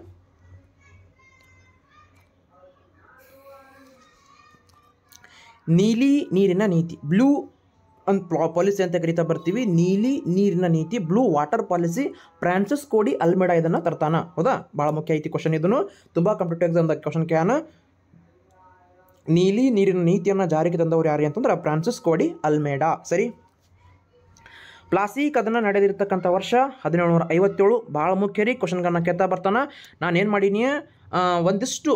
ನೀಲಿ ನೀರಿನ ನೀತಿ, ಬ್ಲೂ ಪಾಲಿಸಿ ಅಂತ ಕರಿತಾ ಬರ್ತೀವಿ. ನೀಲಿ ನೀರಿನ ನೀತಿ, ಬ್ಲೂ ವಾಟರ್ ಪಾಲಿಸಿ, ಫ್ರಾನ್ಸಿಸ್ ಕೋಡಿ ಅಲ್ಮೆಡಾ ಇದನ್ನು ತರ್ತಾನ. ಹೌದಾ? ಭಾಳ ಮುಖ್ಯ ಐತಿ ಕ್ವಶನ್. ಇದನ್ನು ತುಂಬ ಕಾಂಪಿಟೇಟಿವ್ ಎಕ್ಸಾಮ್ದಾಗ ಕ್ವಶನ್ ಕ್ಯಾನ. ನೀಲಿ ನೀರಿನ ನೀತಿಯನ್ನು ಜಾರಿಗೆ ತಂದವರು ಯಾರು ಅಂತಂದ್ರೆ ಫ್ರಾನ್ಸಿಸ್ ಕೋಡಿ ಅಲ್ಮೆಡಾ. ಸರಿ. ಪ್ಲಾಸಿ ಕದನ ನಡೆದಿರ್ತಕ್ಕಂಥ ವರ್ಷ 1757. ಭಾಳ ಮುಖ್ಯ ರೀ, ಕ್ವಶನ್ಗಳನ್ನ ಕೇಳ್ತಾ ಬರ್ತಾನೆ. ನಾನು ಏನು ಮಾಡೀನಿ, ಒಂದಿಷ್ಟು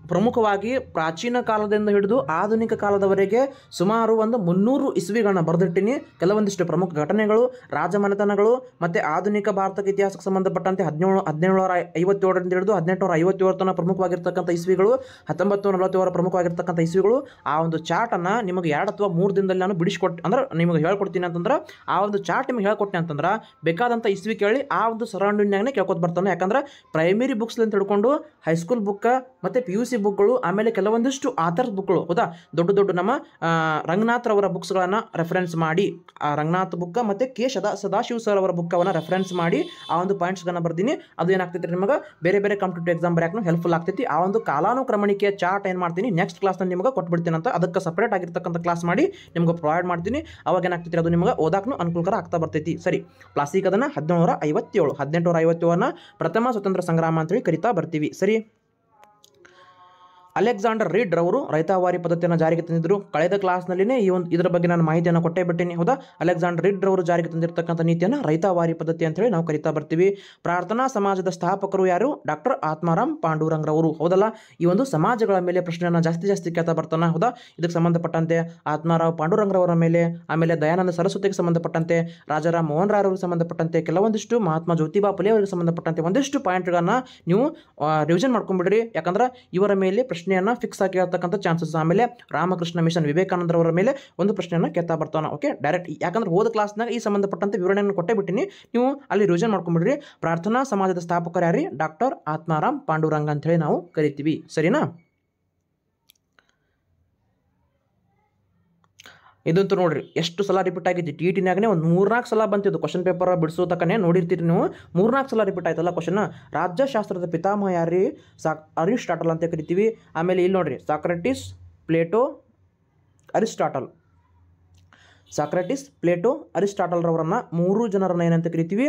ಪ್ರಮುಖವಾಗಿ ಪ್ರಾಚೀನ ಕಾಲದಿಂದ ಹಿಡಿದು ಆಧುನಿಕ ಕಾಲದವರೆಗೆ ಸುಮಾರು 300 ಇಸ್ವಿಗಳನ್ನ ಬರೆದಿಟ್ಟಿನಿ. ಕೆಲವೊಂದಿಷ್ಟು ಪ್ರಮುಖ ಘಟನೆಗಳು, ರಾಜಮನೆತನಗಳು ಮತ್ತು ಆಧುನಿಕ ಭಾರತಕ್ಕೆ ಇತಿಹಾಸಕ್ಕೆ ಸಂಬಂಧಪಟ್ಟಂತೆ 1757ರಿಂದ ಹಿಡಿದು 1857 ತನಕ ಪ್ರಮುಖವಾಗಿರ್ತಕ್ಕಂಥ ಇಸ್ವಿಗಳು, 1940 ಪ್ರಮುಖವಾಗಿರ್ತಕ್ಕಂಥ ಇಸ್ವಿಗಳು. ಆ ಒಂದು ಚಾರ್ಟನ್ನು ನಿಮಗೆ 2 ಅಥವಾ 3 ದಿನದಲ್ಲಿ ನಾನು ಬಿಡಿಸ್ಕೊಟ್ಟು ಅಂದ್ರೆ ನಿಮಗೆ ಹೇಳ್ಕೊಡ್ತೀನಿ ಅಂತಂದ್ರೆ, ಆ ಒಂದು ಚಾರ್ಟ್ ನಿಮಗೆ ಹೇಳ್ಕೊಟ್ಟೆ ಅಂತಂದ್ರೆ ಬೇಕಾದಂಥ ಇಸ್ವಿ ಕೇಳಿ ಆ ಒಂದು ಸರೌಂಡಿಂಗ್ನಾಗನೇ ಕೇಳ್ಕೊತ ಬರ್ತಾನೆ. ಯಾಕಂದ್ರೆ ಪ್ರೈಮರಿ ಬುಕ್ಸ್ಲಿಂದ ಹಿಡ್ಕೊಂಡು ಹೈಸ್ಕೂಲ್ ಬುಕ್ ಮತ್ತು PUC ಬುಕ್ಗಳು, ಆಮೇಲೆ ಕೆಲವೊಂದಿಷ್ಟು ಆಥರ್ಸ್ ಬುಕ್ಗಳು, ಹೌದಾ, ದೊಡ್ಡ ನಮ್ಮ ರಂಗನಾಥ್ ರವರ ಬುಕ್ಸ್ಗಳನ್ನು ರೆಫರೆನ್ಸ್ ಮಾಡಿ, ಆ ರಂಗನಾಥ್ ಬುಕ್ ಮತ್ತು ಕೆ ಸದಾಶಿವ ಸರ್ ಅವರ ಬುಕ್ಕವನ್ನು ರೆಫರೆನ್ಸ್ ಮಾಡಿ ಆ ಒಂದು ಪಾಯಿಂಟ್ಸ್ಗಳನ್ನ ಬರ್ತೀನಿ. ಅದು ಏನಾಗ್ತೈತಿ ನಿಮಗೆ ಬೇರೆ ಬೇರೆ ಕಾಂಪಿಟೇಟಿವ್ ಎಕ್ಸಾಮ್ ಬರೆಯೋಕೆ ಹೆಲ್ಪ್ಫುಲ್ ಆಗ್ತೈತಿ. ಆ ಒಂದು ಕಾಲಾನುಕ್ರಮಣಿಕೆಯ ಚಾರ್ಟ್ ಏನು ಮಾಡ್ತೀನಿ ನೆಕ್ಸ್ಟ್ ಕ್ಲಾಸ್ನಲ್ಲಿ ನಿಮಗೆ ಕೊಟ್ಬಿಡ್ತೀನಿ ಅಂತ, ಅದಕ್ಕೆ ಸಪ್ರೇಟ್ ಆಗಿರ್ತಕ್ಕಂಥ ಕ್ಲಾಸ್ ಮಾಡಿ ನಿಮ್ಗೆ ಪ್ರೊವೈಡ್ ಮಾಡ್ತೀನಿ. ಅವಾಗ ಏನಾಗ್ತೈತಿ, ಅದು ನಿಮಗೆ ಓದಾಕೂ ಅನುಕೂಲಕರ ಆಗ್ತಾ ಬರ್ತೈತಿ. ಸರಿ. ಪ್ಲಾಸ್ಟಿಕ್ ಅದನ್ನು 1857 ಪ್ರಥಮ ಸ್ವತಂತ್ರ ಸಂಗ್ರಾಮ ಅಂತೇಳಿ ಕರಿತಾ ಬರ್ತೀವಿ. ಸರಿ. ಅಲೆಕ್ಸಾಂಡರ್ ರೀಡ್ ರವರು ರೈತಾವಾರಿ ಪದ್ಧತಿಯನ್ನು ಜಾರಿಗೆ ತಂದಿದ್ದರು. ಕಳೆದ ಕ್ಲಾಸ್ನಲ್ಲಿನೇ ಇದರ ಬಗ್ಗೆ ನಾನು ಮಾಹಿತಿಯನ್ನು ಕೊಟ್ಟೇ ಬಿಟ್ಟಿನಿ. ಹೌದಾ? ಅಲೆಕ್ಸಾಂಡರ್ ರೀಡ್ ರವರು ಜಾರಿಗೆ ತಂದಿರತಕ್ಕಂಥ ನೀತಿಯನ್ನು ರೈತಾವಾರಿ ಪದ್ಧತಿ ಅಂತೇಳಿ ನಾವು ಕರಿತಾ ಬರ್ತೀವಿ. ಪ್ರಾರ್ಥನಾ ಸಮಾಜದ ಸ್ಥಾಪಕರು ಯಾರು? ಡಾಕ್ಟರ್ ಆತ್ಮಾರಾಮ್ ಪಾಂಡುರಂಗ್ ರವರು. ಹೌದಲ್ಲ? ಈ ಒಂದು ಸಮಾಜಗಳ ಮೇಲೆ ಪ್ರಶ್ನೆಯನ್ನು ಜಾಸ್ತಿ ಕೇಳ್ತಾ ಬರ್ತಾನೆ. ಹೌದಾ? ಇದಕ್ಕೆ ಸಂಬಂಧಪಟ್ಟಂತೆ ಆತ್ಮಾರಾವ್ ಪಾಂಡುರಂಗ್ ರವರ ಮೇಲೆ, ಆಮೇಲೆ ದಯಾನಂದ ಸರಸ್ವತಿಗೆ ಸಂಬಂಧಪಟ್ಟಂತೆ, ರಾಜಾರಾಮ್ ಮೋಹನ್ ರಾಯ್ ಅವರಿಗೆ ಸಂಬಂಧಪಟ್ಟಂತೆ, ಕೆಲವೊಂದಿಷ್ಟು ಮಹಾತ್ಮ ಜ್ಯೋತಿಬಾ ಫುಲೆ ಅವರಿಗೆ ಸಂಬಂಧಪಟ್ಟಂತೆ ಒಂದಿಷ್ಟು ಪಾಯಿಂಟ್ಗಳನ್ನು ನೀವು ರಿವಿಷನ್ ಮಾಡ್ಕೊಂಡ್ಬಿಡ್ರಿ. ಯಾಕಂದ್ರೆ ಇವರ ಮೇಲೆ ಪ್ರಶ್ನೆಯನ್ನು ಫಿಕ್ಸ್ ಆಗಿ ಕೇಳ್ತಕ್ಕಂಥ ಚಾನ್ಸಸ್. ಆಮೇಲೆ ರಾಮಕೃಷ್ಣ ಮಿಷನ್ ವಿವೇಕಾನಂದರವರ ಮೇಲೆ ಒಂದು ಪ್ರಶ್ನೆಯನ್ನು ಕೇಳ್ತಾ ಬರ್ತಾನೆ. Okay, direct. ಯಾಕಂದ್ರೆ ಹೋದ ಕ್ಲಾಸ್ನಾಗ ಈ ಸಂಬಂಧಪಟ್ಟಂತೆ ವಿವರಣೆಯನ್ನು ಕೊಟ್ಟೇ ಬಿಟ್ಟಿನಿ, ನೀವು ಅಲ್ಲಿ ರಿವಿಷನ್ ಮಾಡ್ಕೊಂಡ್ಬಿಡ್ರಿ. ಪ್ರಾರ್ಥನಾ ಸಮಾಜದ ಸ್ಥಾಪಕರು ಯಾರಿ? ಡಾಕ್ಟರ್ ಆತ್ಮಾರಾಮ್ ಪಾಂಡುರಂಗ್ ಅಂತೇಳಿ ನಾವು ಕರಿತೀವಿ. ಸರಿನಾ? ಇದಂತೂ ನೋಡ್ರಿ ಎಷ್ಟು ಸಲ ರಿಪೀಟ್ ಆಗಿತ್ತು. TETನಾಗನೇ ಒಂದು 3-4 ಸಲ ಬಂತಿದ್ದು ಕ್ವಶನ್ ಪೇಪರ್ ಬಿಡಿಸೋ ತಕ್ಕನೇ ನೋಡಿರ್ತೀರಿ ನೀವು. 3-4 ಸಲ ರಿಪೀಟ್ ಆಯ್ತಲ್ಲ ಕ್ವಶನ್. ರಾಜ್ಯಶಾಸ್ತ್ರದ ಪಿತಾಮಹ ಯಾರಿ? ಅರಿಸ್ಟಾಟಲ್ ಅಂತ ಕರಿತೀವಿ. ಆಮೇಲೆ ಇಲ್ಲಿ ನೋಡ್ರಿ, Socrates, Plato, Aristotle. Socrates, Plato, ಅರಿಸ್ಟಾಟಲ್ರವರನ್ನು 3 ಜನರನ್ನು ಏನಂತ ಕರಿತೀವಿ,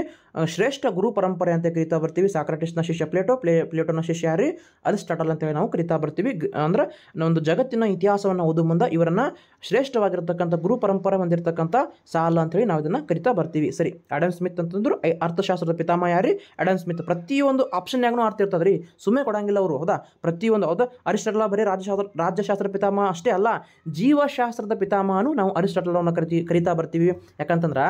ಶ್ರೇಷ್ಠ ಗುರು ಪರಂಪರೆ ಅಂತ ಕರಿತಾ ಬರ್ತೀವಿ. ಸಾಕ್ರೆಟಿಸ್ನ ಶಿಷ್ಯ ಪ್ಲೇಟೋ, ಪ್ಲೇಟೋನ ಶಿಷ್ಯ ಯಾರಿ, ಅರಿಸ್ಟಾಟಲ್ ಅಂತೇಳಿ ನಾವು ಕರಿತಾ ಬರ್ತೀವಿ. ಅಂದ್ರೆ ಒಂದು ಜಗತ್ತಿನ ಇತಿಹಾಸವನ್ನು ಓದು ಮುಂದೆ ಇವರನ್ನು ಶ್ರೇಷ್ಠವಾಗಿರ್ತಕ್ಕಂಥ ಗುರು ಪರಂಪರೆ ಹೊಂದಿರತಕ್ಕಂಥ ಸಾಲ ಅಂತೇಳಿ ನಾವು ಇದನ್ನು ಕರಿತಾ ಬರ್ತೀವಿ. ಸರಿ, ಆಡಮ್ ಸ್ಮಿತ್ ಅಂತಂದ್ರು ಅರ್ಥಶಾಸ್ತ್ರದ ಪಿತಾಮಹ ಯಾರಿ, ಆಡಮ್ ಸ್ಮಿತ್. ಪ್ರತಿಯೊಂದು ಆಪ್ಷನ್ಯಾಗೂ ಅರ್ಥ ಇರ್ತದೆ ರೀ, ಸುಮ್ಮನೆ ಕೊಡಂಗಿಲ್ಲ ಅವರು. ಹೌದಾ, ಪ್ರತಿಯೊಂದು. ಹೌದಾ, ಅರಿಸ್ಟಾಟಲ್ ಬರೀ ರಾಜ್ಯಶಾಸ್ತ್ರ ಪಿತಾಮಹ ಅಷ್ಟೇ ಅಲ್ಲ, ಜೀವಶಾಸ್ತ್ರದ ಪಿತಾಮಹನು ನಾವು ಅರಿಸ್ಟಾಟಲ್ ಅವನ್ನ ಕರಿತಾ ಬರ್ತೀವಿ. ಯಾಕಂತಂದ್ರೆ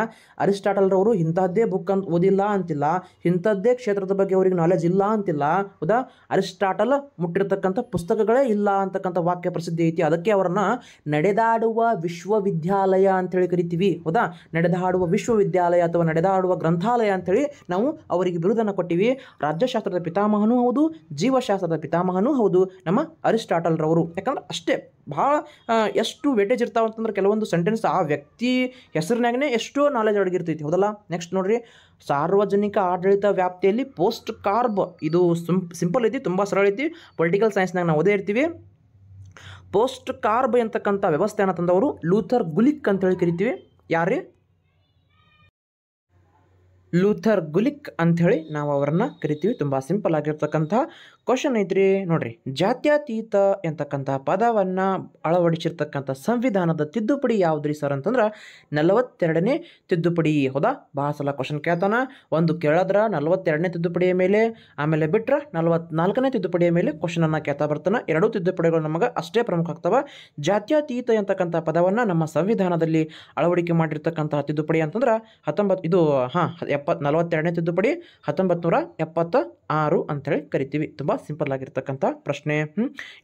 ಅರಿಸ್ಟಾಟಲ್ರವರು ಇಂಥದ್ದೇ ಬುಕ್ ಅಂತ ಓದಿಲ್ಲ ಅಂತಿಲ್ಲ, ಇಂಥದ್ದೇ ಕ್ಷೇತ್ರದ ಬಗ್ಗೆ ಅವ್ರಿಗೆ ನಾಲೆಜ್ ಇಲ್ಲ ಅಂತಿಲ್ಲ. ಹೌದಾ, ಅರಿಸ್ಟಾಟಲ್ ಮುಟ್ಟಿರ್ತಕ್ಕಂಥ ಪುಸ್ತಕಗಳೇ ಇಲ್ಲ ಅಂತಕ್ಕಂಥ ವಾಕ್ಯ ಪ್ರಸಿದ್ಧಿ ಐತಿ. ಅದಕ್ಕೆ ಅವರನ್ನ ನಡೆದಾಡುವ ವಿಶ್ವವಿದ್ಯಾಲಯ ಅಂತೇಳಿ ಕರಿತೀವಿ. ಹೌದಾ, ನಡೆದಾಡುವ ವಿಶ್ವವಿದ್ಯಾಲಯ ಅಥವಾ ನಡೆದಾಡುವ ಗ್ರಂಥಾಲಯ ಅಂತೇಳಿ ನಾವು ಅವರಿಗೆ ಬಿರುದನ್ನು ಕೊಟ್ಟಿವಿ. ರಾಜ್ಯಶಾಸ್ತ್ರದ ಪಿತಾಮಹನೂ ಹೌದು, ಜೀವಶಾಸ್ತ್ರದ ಪಿತಾಮಹನೂ ಹೌದು ನಮ್ಮ ಅರಿಸ್ಟಾಟಲ್ರವರು. ಯಾಕಂದ್ರೆ ಅಷ್ಟೇ ಭಾಳ ಎಷ್ಟು ವೇಟೇಜ್ ಇರ್ತಾವೆ ಅಂತಂದ್ರೆ ಕೆಲವೊಂದು ಸೆಂಟೆನ್ಸ್ ಆ ವ್ಯಕ್ತಿ ಹೆಸರಿನಾಗೇ ಎಷ್ಟೋ ನಾಲೆಜ್ ಅಡಗಿರ್ತೈತಿ. ಹೌದಲ್ಲ. ನೆಕ್ಸ್ಟ್ ನೋಡ್ರಿ, ಸಾರ್ವಜನಿಕ ಆಡಳಿತ ವ್ಯಾಪ್ತಿಯಲ್ಲಿ ಪೋಸ್ಟ್ ಕಾರ್ಬ್. ಇದು ಸಿಂಪಲ್ ಐತಿ, ತುಂಬ ಸರಳ ಐತಿ. ಪೊಲಿಟಿಕಲ್ ಸೈನ್ಸ್ನಾಗ ನಾವು ಓದೇ ಇರ್ತೀವಿ. ಪೋಸ್ಟ್ ಕಾರ್ಬ್ ಅಂತಕ್ಕಂಥ ವ್ಯವಸ್ಥೆಯನ್ನು ತಂದವರು ಲೂಥರ್ ಗುಲಿಕ್ ಅಂತೇಳಿ ಕರಿತೀವಿ. ಯಾರೇ ಲೂಥರ್ ಗುಲಿಕ್ ಅಂಥೇಳಿ ನಾವು ಅವರನ್ನ ಕರಿತೀವಿ. ತುಂಬ ಸಿಂಪಲ್ ಆಗಿರ್ತಕ್ಕಂಥ ಕ್ವಶನ್ ಐತ್ರಿ. ನೋಡ್ರಿ, ಜಾತ್ಯತೀತ ಎಂತಕ್ಕಂಥ ಪದವನ್ನು ಅಳವಡಿಸಿರ್ತಕ್ಕಂಥ ಸಂವಿಧಾನದ ತಿದ್ದುಪಡಿ ಯಾವುದ್ರಿ ಸರ್ ಅಂತಂದ್ರೆ 42ನೇ ತಿದ್ದುಪಡಿ. ಹೌದಾ, ಭಾಳ ಸಲ ಕ್ವಶನ್ ಕೇಳ್ತಾನ. ಒಂದು ಕೇಳಿದ್ರೆ 42ನೇ ತಿದ್ದುಪಡಿಯ ಮೇಲೆ, ಆಮೇಲೆ ಬಿಟ್ರೆ 44ನೇ ತಿದ್ದುಪಡಿಯ ಮೇಲೆ ಕ್ವಶನನ್ನು ಕೇಳ್ತಾ ಬರ್ತಾನೆ. ಎರಡೂ ತಿದ್ದುಪಡಿಗಳು ನಮಗೆ ಅಷ್ಟೇ ಪ್ರಮುಖ ಆಗ್ತವೆ. ಜಾತ್ಯತೀತ ಎಂತಕ್ಕಂಥ ಪದವನ್ನು ನಮ್ಮ ಸಂವಿಧಾನದಲ್ಲಿ ಅಳವಡಿಕೆ ಮಾಡಿರ್ತಕ್ಕಂಥ ತಿದ್ದುಪಡಿ ಅಂತಂದ್ರೆ 42ನೇ ತಿದ್ದುಪಡಿ 1976 ಅಂತೇಳಿ ಕರಿತೀವಿ. ತುಂಬ ಸಿಂಪಲ್ ಆಗಿರ್ತಕ್ಕಂಥ ಪ್ರಶ್ನೆ.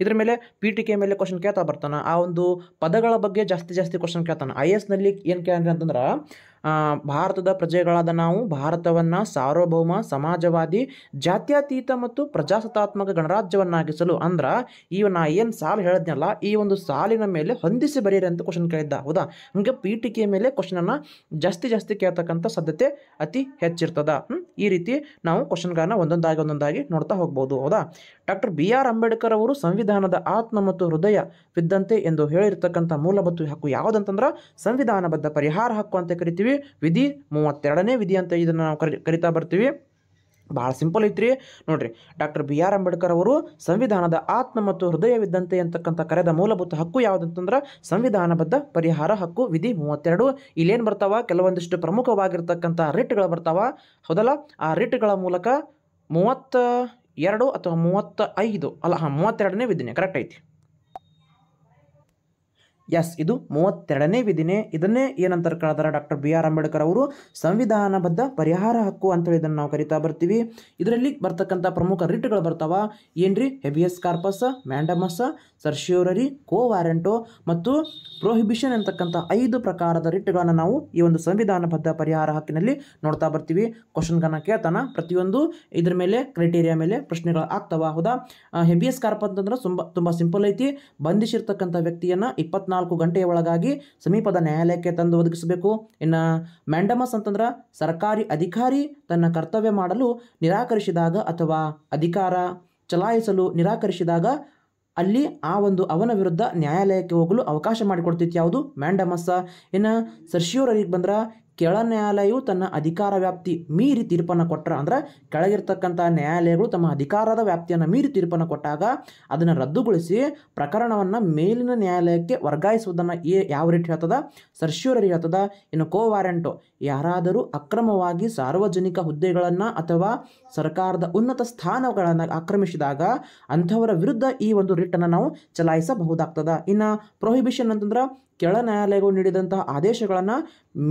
ಇದ್ರ ಮೇಲೆ ಪೀಠಿಕೆ ಮೇಲೆ ಕ್ವಶನ್ ಕೇಳ್ತಾ ಬರ್ತಾನೆ. ಆ ಒಂದು ಪದಗಳ ಬಗ್ಗೆ ಜಾಸ್ತಿ ಕ್ವಶನ್ ಕೇಳ್ತಾನೆ. IAS ನಲ್ಲಿ ಏನು ಕೇಳ್ರಿ ಅಂತಂದ್ರೆ, ಭಾರತದ ಪ್ರಜೆಗಳಾದ ನಾವು ಭಾರತವನ್ನು ಸಾರ್ವಭೌಮ, ಸಮಾಜವಾದಿ, ಜಾತ್ಯತೀತ ಮತ್ತು ಪ್ರಜಾಸತ್ತಾತ್ಮಕ ಗಣರಾಜ್ಯವನ್ನಾಗಿಸಲು ಅಂದ್ರೆ ನಾ ಏನು ಸಾಲು ಹೇಳಿದ್ನಲ್ಲ, ಈ ಒಂದು ಸಾಲಿನ ಮೇಲೆ ಹೊಂದಿಸಿ ಬರೀರಿ ಅಂತ ಕ್ವಶನ್ ಕೇಳಿದ್ದ. ಹೌದಾ, ಹಂಗೆ ಪೀಠಿಕೆ ಮೇಲೆ ಕ್ವಶನನ್ನು ಜಾಸ್ತಿ ಕೇಳ್ತಕ್ಕಂಥ ಸಾಧ್ಯತೆ ಅತಿ ಹೆಚ್ಚಿರ್ತದ. ಈ ರೀತಿ ನಾವು ಕ್ವಶನ್ಗಳನ್ನ ಒಂದೊಂದಾಗಿ ನೋಡ್ತಾ ಹೋಗ್ಬೋದು. ಹೌದಾ, ಡಾಕ್ಟರ್ BR ಅಂಬೇಡ್ಕರ್ ಅವರು ಸಂವಿಧಾನದ ಆತ್ಮ ಮತ್ತು ಹೃದಯವಿದ್ದಂತೆ ಎಂದು ಹೇಳಿರ್ತಕ್ಕಂಥ ಮೂಲಭೂತ ಹಕ್ಕು ಯಾವುದಂತಂದ್ರೆ ಸಂವಿಧಾನಬದ್ಧ ಪರಿಹಾರ ಹಕ್ಕು ಅಂತ ಕರಿತೀವಿ. ವಿಧಿ 32ನೇ ವಿಧಿ ಅಂತ ಇದನ್ನು ನಾವು ಕರಿತಾ ಬರ್ತೀವಿ. ಭಾಳ ಸಿಂಪಲ್ ಐತ್ರಿ. ನೋಡ್ರಿ, ಡಾಕ್ಟರ್ BR ಅಂಬೇಡ್ಕರ್ ಅವರು ಸಂವಿಧಾನದ ಆತ್ಮ ಮತ್ತು ಹೃದಯವಿದ್ದಂತೆ ಅಂತಕ್ಕಂಥ ಕರೆದ ಮೂಲಭೂತ ಹಕ್ಕು ಯಾವುದಂತಂದ್ರೆ ಸಂವಿಧಾನಬದ್ಧ ಪರಿಹಾರ ಹಕ್ಕು ವಿಧಿ 32. ಇಲ್ಲೇನು ಬರ್ತಾವ, ಕೆಲವೊಂದಿಷ್ಟು ಪ್ರಮುಖವಾಗಿರ್ತಕ್ಕಂಥ ರಿಟ್ಗಳು ಬರ್ತಾವ. ಹೌದಲ್ಲ, ಆ ರಿಟ್ಗಳ ಮೂಲಕ 32 ಅಥವಾ 35 ಅಲ್ಲ 32ನೇ ವಿಧಿನೇ ಕರೆಕ್ಟ್ ಐತಿ. ಎಸ್, ಇದು 32ನೇ ವಿಧಿನೇ. ಇದನ್ನೇ ಏನಂತ ಕರೆದಾರ ಡಾಕ್ಟರ್ BR ಅಂಬೇಡ್ಕರ್ ಅವರು ಸಂವಿಧಾನಬದ್ಧ ಪರಿಹಾರ ಹಕ್ಕು ಅಂತೇಳಿ ಇದನ್ನು ನಾವು ಕರಿತಾ ಬರ್ತೀವಿ. ಇದರಲ್ಲಿ ಬರ್ತಕ್ಕಂಥ ಪ್ರಮುಖ ರಿಟ್ಗಳು ಬರ್ತಾವ. ಏನ್ರಿ, ಹೆಬಿಯಸ್ ಕಾರ್ಪಸ್, ಮ್ಯಾಂಡಮಸ್, ಸರ್ಶ್ಯೂರರಿ, ಕೋ ವಾರೆಂಟೋ ಮತ್ತು ಪ್ರೊಹಿಬಿಷನ್ ಅಂತಕ್ಕಂಥ 5 ಪ್ರಕಾರದ ರಿಟ್ಗಳನ್ನು ನಾವು ಈ ಒಂದು ಸಂವಿಧಾನಬದ್ಧ ಪರಿಹಾರ ಹಕ್ಕಿನಲ್ಲಿ ನೋಡ್ತಾ ಬರ್ತೀವಿ. ಕ್ವಶನ್ಗಳನ್ನ ಕೇಳ್ತಾನ, ಪ್ರತಿಯೊಂದು ಇದ್ರ ಮೇಲೆ ಕ್ರೈಟೀರಿಯಾ ಮೇಲೆ ಪ್ರಶ್ನೆಗಳು ಆಗ್ತಾವ. ಹೌದಾ, ಹೆಬಿಯಸ್ ಕಾರ್ಪಸ್ ಅಂತಂದ್ರೆ ತುಂಬ ಸಿಂಪಲ್ ಐತಿ. ಬಂಧಿಸಿರ್ತಕ್ಕಂಥ ವ್ಯಕ್ತಿಯನ್ನು 24 ಗಂಟೆಯ ಒಳಗಾಗಿ ಸಮೀಪದ ನ್ಯಾಯಾಲಯಕ್ಕೆ ತಂದು ಒದಗಿಸಬೇಕು. ಇನ್ನು ಮ್ಯಾಂಡಮಸ್ ಅಂತಂದ್ರೆ ಸರ್ಕಾರಿ ಅಧಿಕಾರಿ ತನ್ನ ಕರ್ತವ್ಯ ಮಾಡಲು ನಿರಾಕರಿಸಿದಾಗ ಅಥವಾ ಅಧಿಕಾರ ಚಲಾಯಿಸಲು ನಿರಾಕರಿಸಿದಾಗ ಅಲ್ಲಿ ಅವನ ವಿರುದ್ಧ ನ್ಯಾಯಾಲಯಕ್ಕೆ ಹೋಗಲು ಅವಕಾಶ ಮಾಡಿಕೊಡ್ತೈತಿ. ಯಾವುದು, ಮ್ಯಾಂಡಮಸ್. ಇನ್ನು ಸರ್ಶ್ಯೂರರಿಗೆ ಬಂದ್ರೆ ಕೆಳ ನ್ಯಾಯಾಲಯವು ತನ್ನ ಅಧಿಕಾರ ವ್ಯಾಪ್ತಿ ಮೀರಿ ತೀರ್ಪನ್ನು ಕೊಟ್ಟರೆ, ಅಂದ್ರೆ ಕೆಳಗಿರ್ತಕ್ಕಂಥ ನ್ಯಾಯಾಲಯಗಳು ತಮ್ಮ ಅಧಿಕಾರದ ವ್ಯಾಪ್ತಿಯನ್ನು ಮೀರಿ ತೀರ್ಪನ್ನು ಕೊಟ್ಟಾಗ ಅದನ್ನು ರದ್ದುಗೊಳಿಸಿ ಪ್ರಕರಣವನ್ನು ಮೇಲಿನ ನ್ಯಾಯಾಲಯಕ್ಕೆ ವರ್ಗಾಯಿಸುವುದನ್ನು ಯಾವ ರೀತಿ ಹೇಳ್ತದ, ಸರ್ಶ್ಯೂರರಿ ಹೇಳ್ತದ. ಇನ್ನು ಕೋ ವಾರೆಂಟೋ, ಯಾರಾದರೂ ಅಕ್ರಮವಾಗಿ ಸಾರ್ವಜನಿಕ ಹುದ್ದೆಗಳನ್ನು ಅಥವಾ ಸರ್ಕಾರದ ಉನ್ನತ ಸ್ಥಾನಗಳನ್ನು ಆಕ್ರಮಿಸಿದಾಗ ಅಂಥವರ ವಿರುದ್ಧ ಈ ಒಂದು ರಿಟ್ಟನ್ನು ನಾವು ಚಲಾಯಿಸಬಹುದಾಗ್ತದ. ಇನ್ನು ಪ್ರೊಹಿಬಿಷನ್ ಅಂತಂದ್ರೆ ಕೆಳ ನ್ಯಾಯಾಲಯಗಳು ನೀಡಿದಂತಹ ಆದೇಶಗಳನ್ನು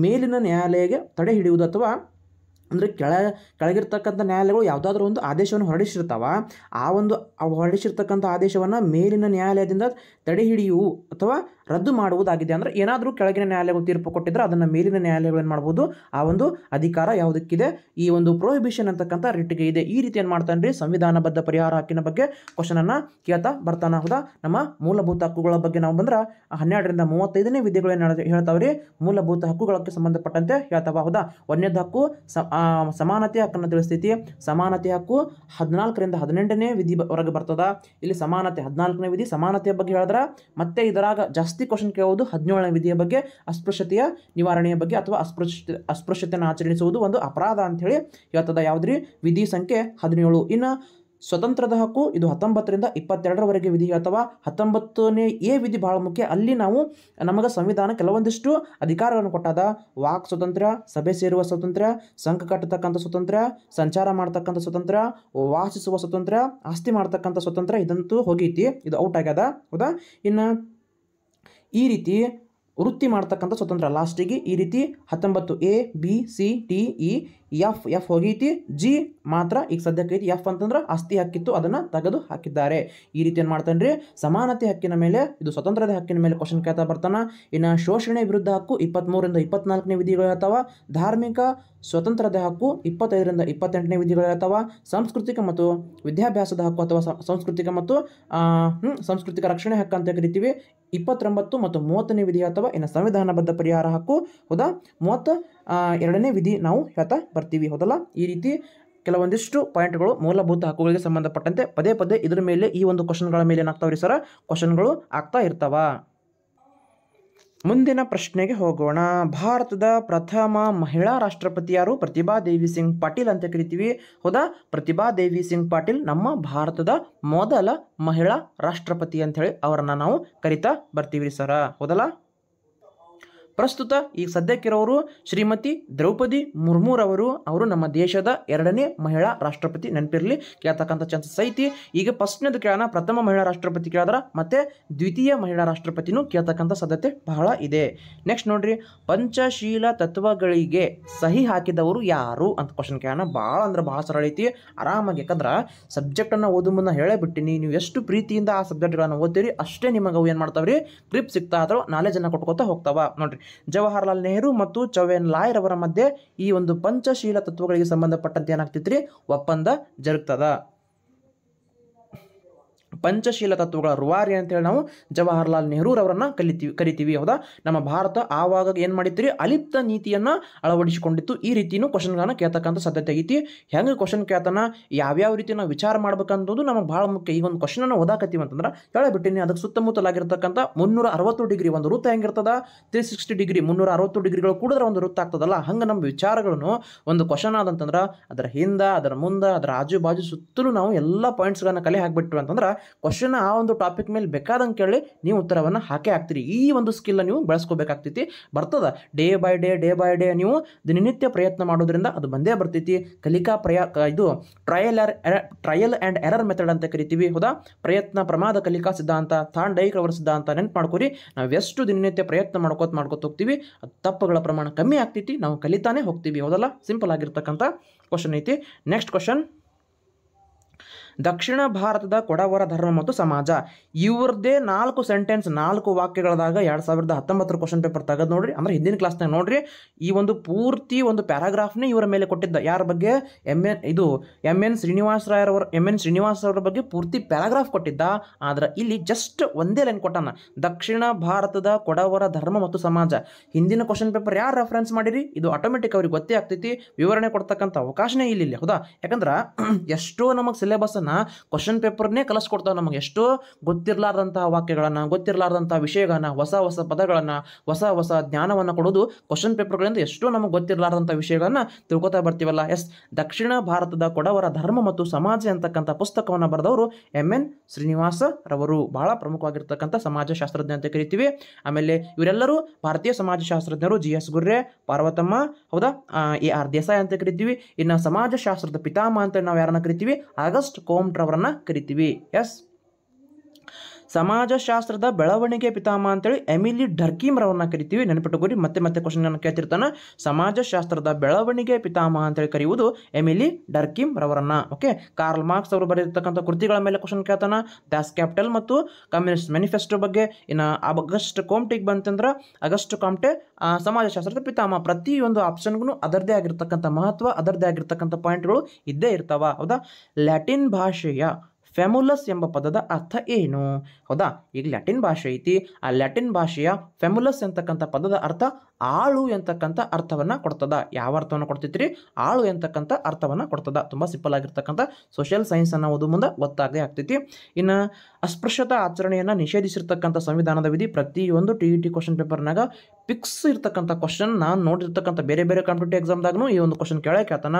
ಮೇಲಿನ ನ್ಯಾಯಾಲಯಕ್ಕೆ ತಡೆ ಹಿಡಿಯುವುದು, ಅಥವಾ ಅಂದರೆ ಕೆಳಗಿರ್ತಕ್ಕಂಥ ನ್ಯಾಯಾಲಯಗಳು ಯಾವುದಾದ್ರೂ ಒಂದು ಆದೇಶವನ್ನು ಹೊರಡಿಸಿರ್ತಾವ. ಹೊರಡಿಸಿರ್ತಕ್ಕಂಥ ಆದೇಶವನ್ನು ಮೇಲಿನ ನ್ಯಾಯಾಲಯದಿಂದ ತಡೆ ಹಿಡಿಯುವು ಅಥವಾ ರದ್ದು ಮಾಡುವುದಾಗಿದೆ. ಅಂದರೆ ಏನಾದರೂ ಕೆಳಗಿನ ನ್ಯಾಯಾಲಯಗಳು ತೀರ್ಪು ಕೊಟ್ಟಿದ್ರೆ ಅದನ್ನು ಮೇಲಿನ ನ್ಯಾಯಾಲಯಗಳು ಏನು ಮಾಡ್ಬೋದು, ಆ ಒಂದು ಅಧಿಕಾರ ಯಾವುದಕ್ಕಿದೆ, ಈ ಒಂದು ಪ್ರೊಹಿಬಿಷನ್ ಅಂತಕ್ಕಂಥ ರಿಟ್ಗೆ ಇದೆ. ಈ ರೀತಿ ಏನು ಮಾಡ್ತಾನೆ ರೀ, ಸಂವಿಧಾನಬದ್ಧ ಪರಿಹಾರ ಹಕ್ಕಿನ ಬಗ್ಗೆ ಕ್ವಶನನ್ನು ಕೇಳ್ತಾ ಬರ್ತಾನೆ. ಹೌದಾ, ನಮ್ಮ ಮೂಲಭೂತ ಹಕ್ಕುಗಳ ಬಗ್ಗೆ ನಾವು ಬಂದ್ರೆ 12ರಿಂದ 35ನೇ ವಿಧಿಗಳು ಏನು ಹೇಳ್ತಾವ್ರಿ, ಮೂಲಭೂತ ಹಕ್ಕುಗಳಿಗೆ ಸಂಬಂಧಪಟ್ಟಂತೆ ಹೇಳ್ತಾವ. ಹೌದಾ, 1ನೇದು ಹಕ್ಕು ಸಮಾನತೆ ಹಕ್ಕನ್ನು ತಿಳಿಸ್ತೈತಿ. ಸಮಾನತೆ ಹಕ್ಕು 14ರಿಂದ 18ನೇ ವಿಧಿ ಹೊರಗೆ ಬರ್ತದ. ಇಲ್ಲಿ ಸಮಾನತೆ 14ನೇ ವಿಧಿ ಸಮಾನತೆಯ ಬಗ್ಗೆ ಹೇಳಿದ್ರೆ ಮತ್ತೆ ಇದರಾಗ ಜಾಸ್ತಿ ಜಾಸ್ತಿ ಕ್ವಶನ್ ಕೇಳುವುದು 17ನೇ ವಿಧಿಯ ಬಗ್ಗೆ, ಅಸ್ಪೃಶ್ಯತೆಯ ನಿವಾರಣೆಯ ಬಗ್ಗೆ ಅಥವಾ ಅಸ್ಪೃಶ್ಯತೆಯನ್ನು ಆಚರಿಸುವುದು ಒಂದು ಅಪರಾಧ ಅಂಥೇಳಿ ಹೇಳ್ತದ. ಯಾವುದ್ರಿ? ವಿಧಿ ಸಂಖ್ಯೆ 17. ಇನ್ನು ಸ್ವತಂತ್ರದ ಹಕ್ಕು ಇದು 19ರಿಂದ 22ರವರೆಗೆ ವಿಧಿ ಅಥವಾ 19ನೇ ಎ ವಿಧಿ ಬಹಳ ಮುಖ್ಯ. ಅಲ್ಲಿ ನಾವು ನಮಗೆ ಸಂವಿಧಾನ ಕೆಲವೊಂದಿಷ್ಟು ಅಧಿಕಾರಗಳನ್ನು ಕೊಟ್ಟಾದ. ವಾಕ್ ಸ್ವಾತಂತ್ರ್ಯ, ಸಭೆ ಸೇರುವ ಸ್ವಾತಂತ್ರ್ಯ, ಸಂಘ ಕಟ್ಟತಕ್ಕಂಥ ಸ್ವಾತಂತ್ರ್ಯ, ಸಂಚಾರ ಮಾಡ್ತಕ್ಕಂಥ ಸ್ವಾತಂತ್ರ್ಯ, ವಾಸಿಸುವ ಸ್ವಾತಂತ್ರ್ಯ, ಆಸ್ತಿ ಮಾಡ್ತಕ್ಕಂಥ ಸ್ವಾತಂತ್ರ್ಯ, ಇದಂತೂ ಹೋಗೈತಿ, ಇದು ಔಟ್ ಆಗ್ಯದ. ಹೌದಾ? ಇನ್ನು ಈ ರೀತಿ ವೃತ್ತಿ ಮಾಡ್ತಕ್ಕಂಥ ಸ್ವತಂತ್ರ ಲಾಸ್ಟಿಗೆ ಈ ರೀತಿ 19 A B C D E F ಹೋಗೈತಿ. ಜಿ ಮಾತ್ರ ಈಗ ಸದ್ಯಕ್ಕೆ ಐತಿ. ಎಫ್ ಅಂತಂದ್ರೆ ಆಸ್ತಿ ಹಕ್ಕಿತ್ತು, ಅದನ್ನು ತೆಗೆದು ಹಾಕಿದ್ದಾರೆ. ಈ ರೀತಿ ಏನು ಮಾಡ್ತಾನೆ ರೀ? ಸಮಾನತೆ ಹಕ್ಕಿನ ಮೇಲೆ, ಇದು ಸ್ವತಂತ್ರದ ಹಕ್ಕಿನ ಮೇಲೆ ಕ್ವಶನ್ ಕೇಳ್ತಾ ಬರ್ತಾನ. ಇನ್ನು ಶೋಷಣೆ ವಿರುದ್ಧ ಹಕ್ಕು 23ರಿಂದ 24ನೇ ವಿಧಿಗಳು ಹೇಳ್ತಾವ. ಧಾರ್ಮಿಕ ಸ್ವತಂತ್ರದ ಹಕ್ಕು 25ರಿಂದ 28ನೇ ವಿಧಿಗಳು ಹೇಳ್ತಾವ. ಸಾಂಸ್ಕೃತಿಕ ಮತ್ತು ವಿದ್ಯಾಭ್ಯಾಸದ ಹಕ್ಕು ಅಥವಾ ಸಾಂಸ್ಕೃತಿಕ ಮತ್ತು ಸಾಂಸ್ಕೃತಿಕ ರಕ್ಷಣೆ ಹಕ್ಕು ಅಂತ ಕರಿತೀವಿ 29 ಮತ್ತು 30ನೇ ವಿಧಿ ಅಥವಾ ಇನ್ನು ಸಂವಿಧಾನಬದ್ಧ ಪರಿಹಾರ ಹಕ್ಕು ಹೌದಾ 32ನೇ ವಿಧಿ ನಾವು ಹೇಳ್ತಾ ಬರ್ತೀವಿ. ಹೌದಲ್ಲ? ಈ ರೀತಿ ಕೆಲವೊಂದಿಷ್ಟು ಪಾಯಿಂಟ್ಗಳು ಮೂಲಭೂತ ಹಕ್ಕುಗಳಿಗೆ ಸಂಬಂಧಪಟ್ಟಂತೆ ಪದೇ ಪದೇ ಇದ್ರ ಮೇಲೆ ಈ ಒಂದು ಕ್ವಶನ್ಗಳ ಮೇಲೆ ಏನಾಗ್ತಾವ್ರಿ ಸರ್? ಕ್ವಶನ್ಗಳು ಆಗ್ತಾ ಇರ್ತಾವ. ಮುಂದಿನ ಪ್ರಶ್ನೆಗೆ ಹೋಗೋಣ. ಭಾರತದ ಪ್ರಥಮ ಮಹಿಳಾ ರಾಷ್ಟ್ರಪತಿ ಯಾರು? ಪ್ರತಿಭಾ ದೇವಿ ಸಿಂಗ್ ಪಾಟೀಲ್ ಅಂತ ಕರಿತೀವಿ. ಹೌದಾ? ಪ್ರತಿಭಾ ದೇವಿ ಸಿಂಗ್ ಪಾಟೀಲ್ ನಮ್ಮ ಭಾರತದ ಮೊದಲ ಮಹಿಳಾ ರಾಷ್ಟ್ರಪತಿ ಅಂಥೇಳಿ ಅವರನ್ನು ನಾವು ಕರಿತಾ ಬರ್ತೀವಿ ಸರ. ಹೌದಲ್ಲ? ಪ್ರಸ್ತುತ ಈಗ ಸದ್ಯಕ್ಕಿರೋರು ಶ್ರೀಮತಿ ದ್ರೌಪದಿ ಮುರ್ಮುರವರು. ಅವರು ನಮ್ಮ ದೇಶದ 2ನೇ ಮಹಿಳಾ ರಾಷ್ಟ್ರಪತಿ. ನೆನಪಿರಲಿ, ಕೇಳ್ತಕ್ಕಂಥ ಚಾನ್ಸಸ್ ಐತಿ. ಈಗ ಫಸ್ಟ್ನೇದು ಕೇಳೋಣ, ಪ್ರಥಮ ಮಹಿಳಾ ರಾಷ್ಟ್ರಪತಿ ಕೇಳಿದ್ರ ಮತ್ತೆ ದ್ವಿತೀಯ ಮಹಿಳಾ ರಾಷ್ಟ್ರಪತಿನೂ ಕೇಳ್ತಕ್ಕಂಥ ಸಾಧ್ಯತೆ ಬಹಳ ಇದೆ. ನೆಕ್ಸ್ಟ್ ನೋಡ್ರಿ, ಪಂಚಶೀಲ ತತ್ವಗಳಿಗೆ ಸಹಿ ಹಾಕಿದವರು ಯಾರು ಅಂತ ಕ್ವಶನ್ ಕೇಳೋಣ. ಭಾಳ ಅಂದ್ರೆ ಭಾಳ ಸರಳ ಐತಿ, ಆರಾಮಾಗಿ. ಯಾಕಂದ್ರೆ ಸಬ್ಜೆಕ್ಟನ್ನು ಓದು ಮುನ್ನ ಹೇಳೇ ಬಿಟ್ಟಿನಿ. ನೀವು ಎಷ್ಟು ಪ್ರೀತಿಯಿಂದ ಆ ಸಬ್ಜೆಕ್ಟ್ಗಳನ್ನು ಓದ್ತೀರಿ ಅಷ್ಟೇ ನಿಮಗೆ ಅವು ಏನು ಮಾಡ್ತಾವ್ರಿ? ಗ್ರಿಪ್ ಸಿಗ್ತಾ ಅಥವಾ ನಾಲೆಜನ್ನು ಕೊಟ್ಕೋತಾ ಹೋಗ್ತಾವ. ನೋಡ್ರಿ, ಜವಾಹರ್ಲಾಲ್ ನೆಹರು ಮತ್ತು ಚೌವೆನ್ ಲಾಯ್ ರವರ ಮಧ್ಯೆ ಈ ಒಂದು ಪಂಚಶೀಲ ತತ್ವಗಳಿಗೆ ಸಂಬಂಧಪಟ್ಟಂತೆ ಏನಾಗ್ತಿತ್ರಿ? ಒಪ್ಪಂದ ಜರುಗ್ತದ. ಪಂಚಶೀಲ ತತ್ವಗಳ ರೂವಾರಿ ಅಂತೇಳಿ ನಾವು ಜವಾಹರ್ಲಾಲ್ ನೆಹರು ರವರನ್ನ ಕರಿತೀವಿ. ಹೌದಾ? ನಮ್ಮ ಭಾರತ ಆವಾಗ ಏನು ಮಾಡಿತ್ರಿ? ಅಲಿಪ್ತ ನೀತಿಯನ್ನು ಅಳವಡಿಸಿಕೊಂಡಿತ್ತು. ಈ ರೀತಿಯೂ ಕ್ವಶನ್ಗಳನ್ನ ಕೇಳ್ತಕ್ಕಂಥ ಸಾಧ್ಯತೆ ಐತಿ. ಹೆಂಗೆ ಕ್ವಶನ್ ಕೇಳ್ತಾನ, ಯಾವ್ಯಾವ ರೀತಿ ನಾವು ವಿಚಾರ ಮಾಡ್ಬೇಕಂತದ್ದು ನಮಗೆ ಭಾಳ ಮುಖ್ಯ. ಈಗ ಒಂದು ಕ್ವಶನನ್ನು ಓದಾಕತ್ತೀವಿ ಅಂತಂದ್ರೆ ಹೇಳಬಿಟ್ಟಿನಿ, ಅದಕ್ಕೆ ಸುತ್ತಮುತ್ತಲಾಗಿರ್ತಕ್ಕಂಥ 360 ಡಿಗ್ರಿ ಒಂದು ವೃತ್ತ ಹೆಂಗಿರ್ತದ? 360 ಡಿಗ್ರಿ 360 ಡಿಗ್ರಿಗಳು ಕೂಡಿದ್ರೆ ಒಂದು ವೃತ್ತ ಆಗ್ತದಲ್ಲ. ಹಂಗೆ ನಮ್ಮ ವಿಚಾರಗಳನ್ನು ಒಂದು ಕ್ವಶನ್ ಆದಂತಂದ್ರೆ ಅದರ ಹಿಂದೆ, ಅದರ ಮುಂದೆ, ಅದರ ಆಜು ಬಾಜು ಸುತ್ತಲೂ ನಾವು ಎಲ್ಲ ಪಾಯಿಂಟ್ಸ್ಗಳನ್ನ ಕಲೆ ಹಾಕ್ಬಿಟ್ವಿ ಅಂತಂದ್ರೆ ಕ್ವಶನ್ ಆ ಒಂದು ಟಾಪಿಕ್ ಮೇಲೆ ಬೇಕಾದಂಗೆ ಕೇಳಿ ನೀವು ಉತ್ತರವನ್ನು ಹಾಕೇ ಹಾಕ್ತೀರಿ. ಈ ಒಂದು ಸ್ಕಿಲ್ ನೀವು ಬೆಳೆಸ್ಕೋಬೇಕಾಗ್ತೈತಿ. ಬರ್ತದ ಡೇ ಬೈ ಡೇ ನೀವು ದಿನನಿತ್ಯ ಪ್ರಯತ್ನ ಮಾಡೋದ್ರಿಂದ ಅದು ಬಂದೇ ಬರ್ತೈತಿ. ಕಲಿಕಾ ಇದು ಟ್ರಯಲ್ ಆ್ಯಂಡ್ ಎರರ್ ಮೆಥಡ್ ಅಂತ ಕರಿತೀವಿ. ಹೌದಾ? ಪ್ರಯತ್ನ ಪ್ರಮಾದ ಕಲಿಕಾ ಸಿದ್ಧಾಂತ, ಥಾಂಡೈಕ್ ರವರ ಸಿದ್ಧಾಂತ ನೆನ್ಪು ಮಾಡ್ಕೊರಿ. ನಾವು ಎಷ್ಟು ದಿನನಿತ್ಯ ಪ್ರಯತ್ನ ಮಾಡ್ಕೋತ ಹೋಗ್ತೀವಿ, ತಪ್ಪುಗಳ ಪ್ರಮಾಣ ಕಮ್ಮಿ ಆಗ್ತೈತಿ, ನಾವು ಕಲಿತಾನೆ ಹೋಗ್ತೀವಿ. ಹೌದಲ್ಲ? ಸಿಂಪಲ್ ಆಗಿರ್ತಕ್ಕಂಥ ಕ್ವಶನ್ ಐತಿ. ನೆಕ್ಸ್ಟ್ ಕ್ವಶನ್, ದಕ್ಷಿಣ ಭಾರತದ ಕೊಡವರ ಧರ್ಮ ಮತ್ತು ಸಮಾಜ ಇವ್ರದ್ದೇ 4 ಸೆಂಟೆನ್ಸ್ 4 ವಾಕ್ಯಗಳದಾಗ 2019 ಕ್ವಶನ್ ಪೇಪರ್ ತೆಗೆದು ನೋಡ್ರಿ. ಅಂದ್ರೆ ಹಿಂದಿನ ಕ್ಲಾಸ್ನಾಗ ನೋಡ್ರಿ, ಈ ಒಂದು ಪೂರ್ತಿ ಒಂದು ಪ್ಯಾರಾಗ್ರಾಫ್ನೇ ಇವರ ಮೇಲೆ ಕೊಟ್ಟಿದ್ದ. ಯಾರ ಬಗ್ಗೆ? ಎಮ್ ಎನ್ ಶ್ರೀನಿವಾಸ ಅವರ ಬಗ್ಗೆ ಪೂರ್ತಿ ಪ್ಯಾರಾಗ್ರಾಫ್ ಕೊಟ್ಟಿದ್ದ. ಆದ್ರೆ ಇಲ್ಲಿ ಜಸ್ಟ್ ಒಂದೇ ಲೈನ್ ಕೊಟ್ಟಾನ, ದಕ್ಷಿಣ ಭಾರತದ ಕೊಡವರ ಧರ್ಮ ಮತ್ತು ಸಮಾಜ. ಹಿಂದಿನ ಕ್ವಶನ್ ಪೇಪರ್ ಯಾರು ರೆಫರೆನ್ಸ್ ಮಾಡಿರಿ? ಇದು ಆಟೋಮೆಟಿಕ್ ಅವ್ರಿಗೆ ಗೊತ್ತೇ ಆಗ್ತೈತಿ. ವಿವರಣೆ ಕೊಡ್ತಕ್ಕಂಥ ಅವಕಾಶನೇ ಇಲ್ಲ. ಹೌದಾ? ಯಾಕಂದ್ರೆ ಎಷ್ಟೋ ನಮಗೆ ಸಿಲೆಬಸ್ ಕ್ವಶನ್ ಪೇಪರ್ನೇ ಕಲಿಸ್ಕೊಡ್ತಾವೆ. ನಮಗೆ ಎಷ್ಟೋ ಗೊತ್ತಿರಲಾರ್ದಂತಹ ವಾಕ್ಯಗಳನ್ನು, ಗೊತ್ತಿರಲಾರ್ದಂತಹ ವಿಷಯಗಳನ್ನ, ಹೊಸ ಪದಗಳನ್ನು, ಹೊಸ ಜ್ಞಾನವನ್ನು ಕೊಡೋದು ಕ್ವಶನ್ ಪೇಪರ್ಗಳಿಂದ ಎಷ್ಟೋ ನಮಗೆ ಗೊತ್ತಿರಲಾರ್ದಂಥ ವಿಷಯಗಳನ್ನ ತಿಳ್ಕೊತಾ ಬರ್ತೀವಲ್ಲ. ದಕ್ಷಿಣ ಭಾರತದ ಕೊಡವರ ಧರ್ಮ ಮತ್ತು ಸಮಾಜ ಅಂತಕ್ಕಂಥ ಪುಸ್ತಕವನ್ನು ಬರೆದವರು ಎಮ್ ಎನ್ ಶ್ರೀನಿವಾಸ ರವರು. ಬಹಳ ಪ್ರಮುಖವಾಗಿರ್ತಕ್ಕಂಥ ಸಮಾಜಶಾಸ್ತ್ರಜ್ಞ ಅಂತ ಕರಿತೀವಿ. ಆಮೇಲೆ ಇವರೆಲ್ಲರೂ ಭಾರತೀಯ ಸಮಾಜಶಾಸ್ತ್ರಜ್ಞರು. GS ಗುರ್ರೆ, ಪಾರ್ವತಮ್ಮ, ಹೌದಾ, AR ದೇಸಾಯಿ ಅಂತ ಕರಿತೀವಿ. ಇನ್ನು ಸಮಾಜಶಾಸ್ತ್ರದ ಪಿತಾಮಹ ಅಂತ ನಾವು ಯಾರನ್ನ ಕರಿತೀವಿ? ಆಗಸ್ಟ್ ಕೋಮ್ಟ್ರವರನ್ನ ಕರಿತೀವಿ. ಎಸ್. ಸಮಾಜಶಾಸ್ತ್ರದ ಬೆಳವಣಿಗೆ ಪಿತಾಮಹ ಅಂತೇಳಿ ಎಮಿಲಿ ಡರ್ಕೀಮ್ ರವರನ್ನ ಕರಿತೀವಿ. ನೆನಪಿಟ್ಟುಕೋರಿ, ಮತ್ತೆ ಕ್ವಶನ್ ಕೇಳ್ತಿರ್ತಾನೆ. ಸಮಾಜಶಾಸ್ತ್ರದ ಬೆಳವಣಿಗೆ ಪಿತಾಮಹ ಅಂತೇಳಿ ಕರೆಯುವುದು ಎಮಿಲಿ ಡರ್ಕೀಮ್ ರವರನ್ನ. ಓಕೆ. ಕಾರ್ಲ್ ಮಾರ್ಕ್ಸ್ ಅವರು ಬರೆದಿರ್ತಕ್ಕಂಥ ಕೃತಿಗಳ ಮೇಲೆ ಕ್ವಶನ್ ಕೇಳ್ತಾನ. ದಾಸ್ ಕ್ಯಾಪಿಟಲ್ ಮತ್ತು ಕಮ್ಯುನಿಸ್ಟ್ ಮ್ಯಾನಿಫೆಸ್ಟೋ ಬಗ್ಗೆ. ಇನ್ನು ಆಗಸ್ಟ್ ಕೋಮ್ಟೆಗೆ ಬಂತಂದ್ರೆ ಆಗಸ್ಟ್ ಕಾಮ್ಟೆ ಸಮಾಜಶಾಸ್ತ್ರದ ಪಿತಾಮಹ. ಪ್ರತಿಯೊಂದು ಆಪ್ಷನ್ಗೂ ಅದರದೇ ಆಗಿರ್ತಕ್ಕಂಥ ಮಹತ್ವ, ಅದರದೇ ಆಗಿರ್ತಕ್ಕಂಥ ಪಾಯಿಂಟ್ಗಳು ಇದ್ದೇ ಇರ್ತಾವ. ಹೌದಾ? ಲ್ಯಾಟಿನ್ ಭಾಷೆಯ ಫೆಮುಲಸ್ ಎಂಬ ಪದದ ಅರ್ಥ ಏನು? ಹೌದಾ? ಈಗ ಲ್ಯಾಟಿನ್ ಭಾಷೆ ಐತಿ. ಆ ಲ್ಯಾಟಿನ್ ಭಾಷೆಯ ಫೆಮುಲಸ್ ಅಂತಕ್ಕಂಥ ಪದದ ಅರ್ಥ ಆಳು ಎಂತಕ್ಕಂಥ ಅರ್ಥವನ್ನು ಕೊಡ್ತದ. ಯಾವ ಅರ್ಥವನ್ನು ಕೊಡ್ತೈತ್ರಿ? ಆಳು ಎಂತಕ್ಕಂಥ ಅರ್ಥವನ್ನು ಕೊಡ್ತದ. ತುಂಬ ಸಿಂಪಲ್ ಆಗಿರ್ತಕ್ಕಂಥ ಸೋಷಿಯಲ್ ಸೈನ್ಸ್ ಅನ್ನು ಓದು ಮುಂದೆ ಗೊತ್ತಾಗದೇ ಆಗ್ತೈತಿ. ಇನ್ನು ಅಸ್ಪೃಶ್ಯತಾ ಆಚರಣೆಯನ್ನು ನಿಷೇಧಿಸಿರ್ತಕ್ಕಂಥ ಸಂವಿಧಾನದ ವಿಧಿ ಪ್ರತಿಯೊಂದು TET ಕ್ವಶನ್ ಪೇಪರ್ನಾಗ ಫಿಕ್ಸ್ ಇರ್ತಕ್ಕಂಥ ಕ್ವಶನ್. ನಾನು ನೋಡಿರ್ತಕ್ಕಂಥ ಬೇರೆ ಬೇರೆ ಕಾಂಪಿಟೇಟಿವ್ ಎಕ್ಸಾಮ್ದಾಗೂ ಈ ಒಂದು ಕ್ವಶನ್ ಕೇಳ್ತಾನ.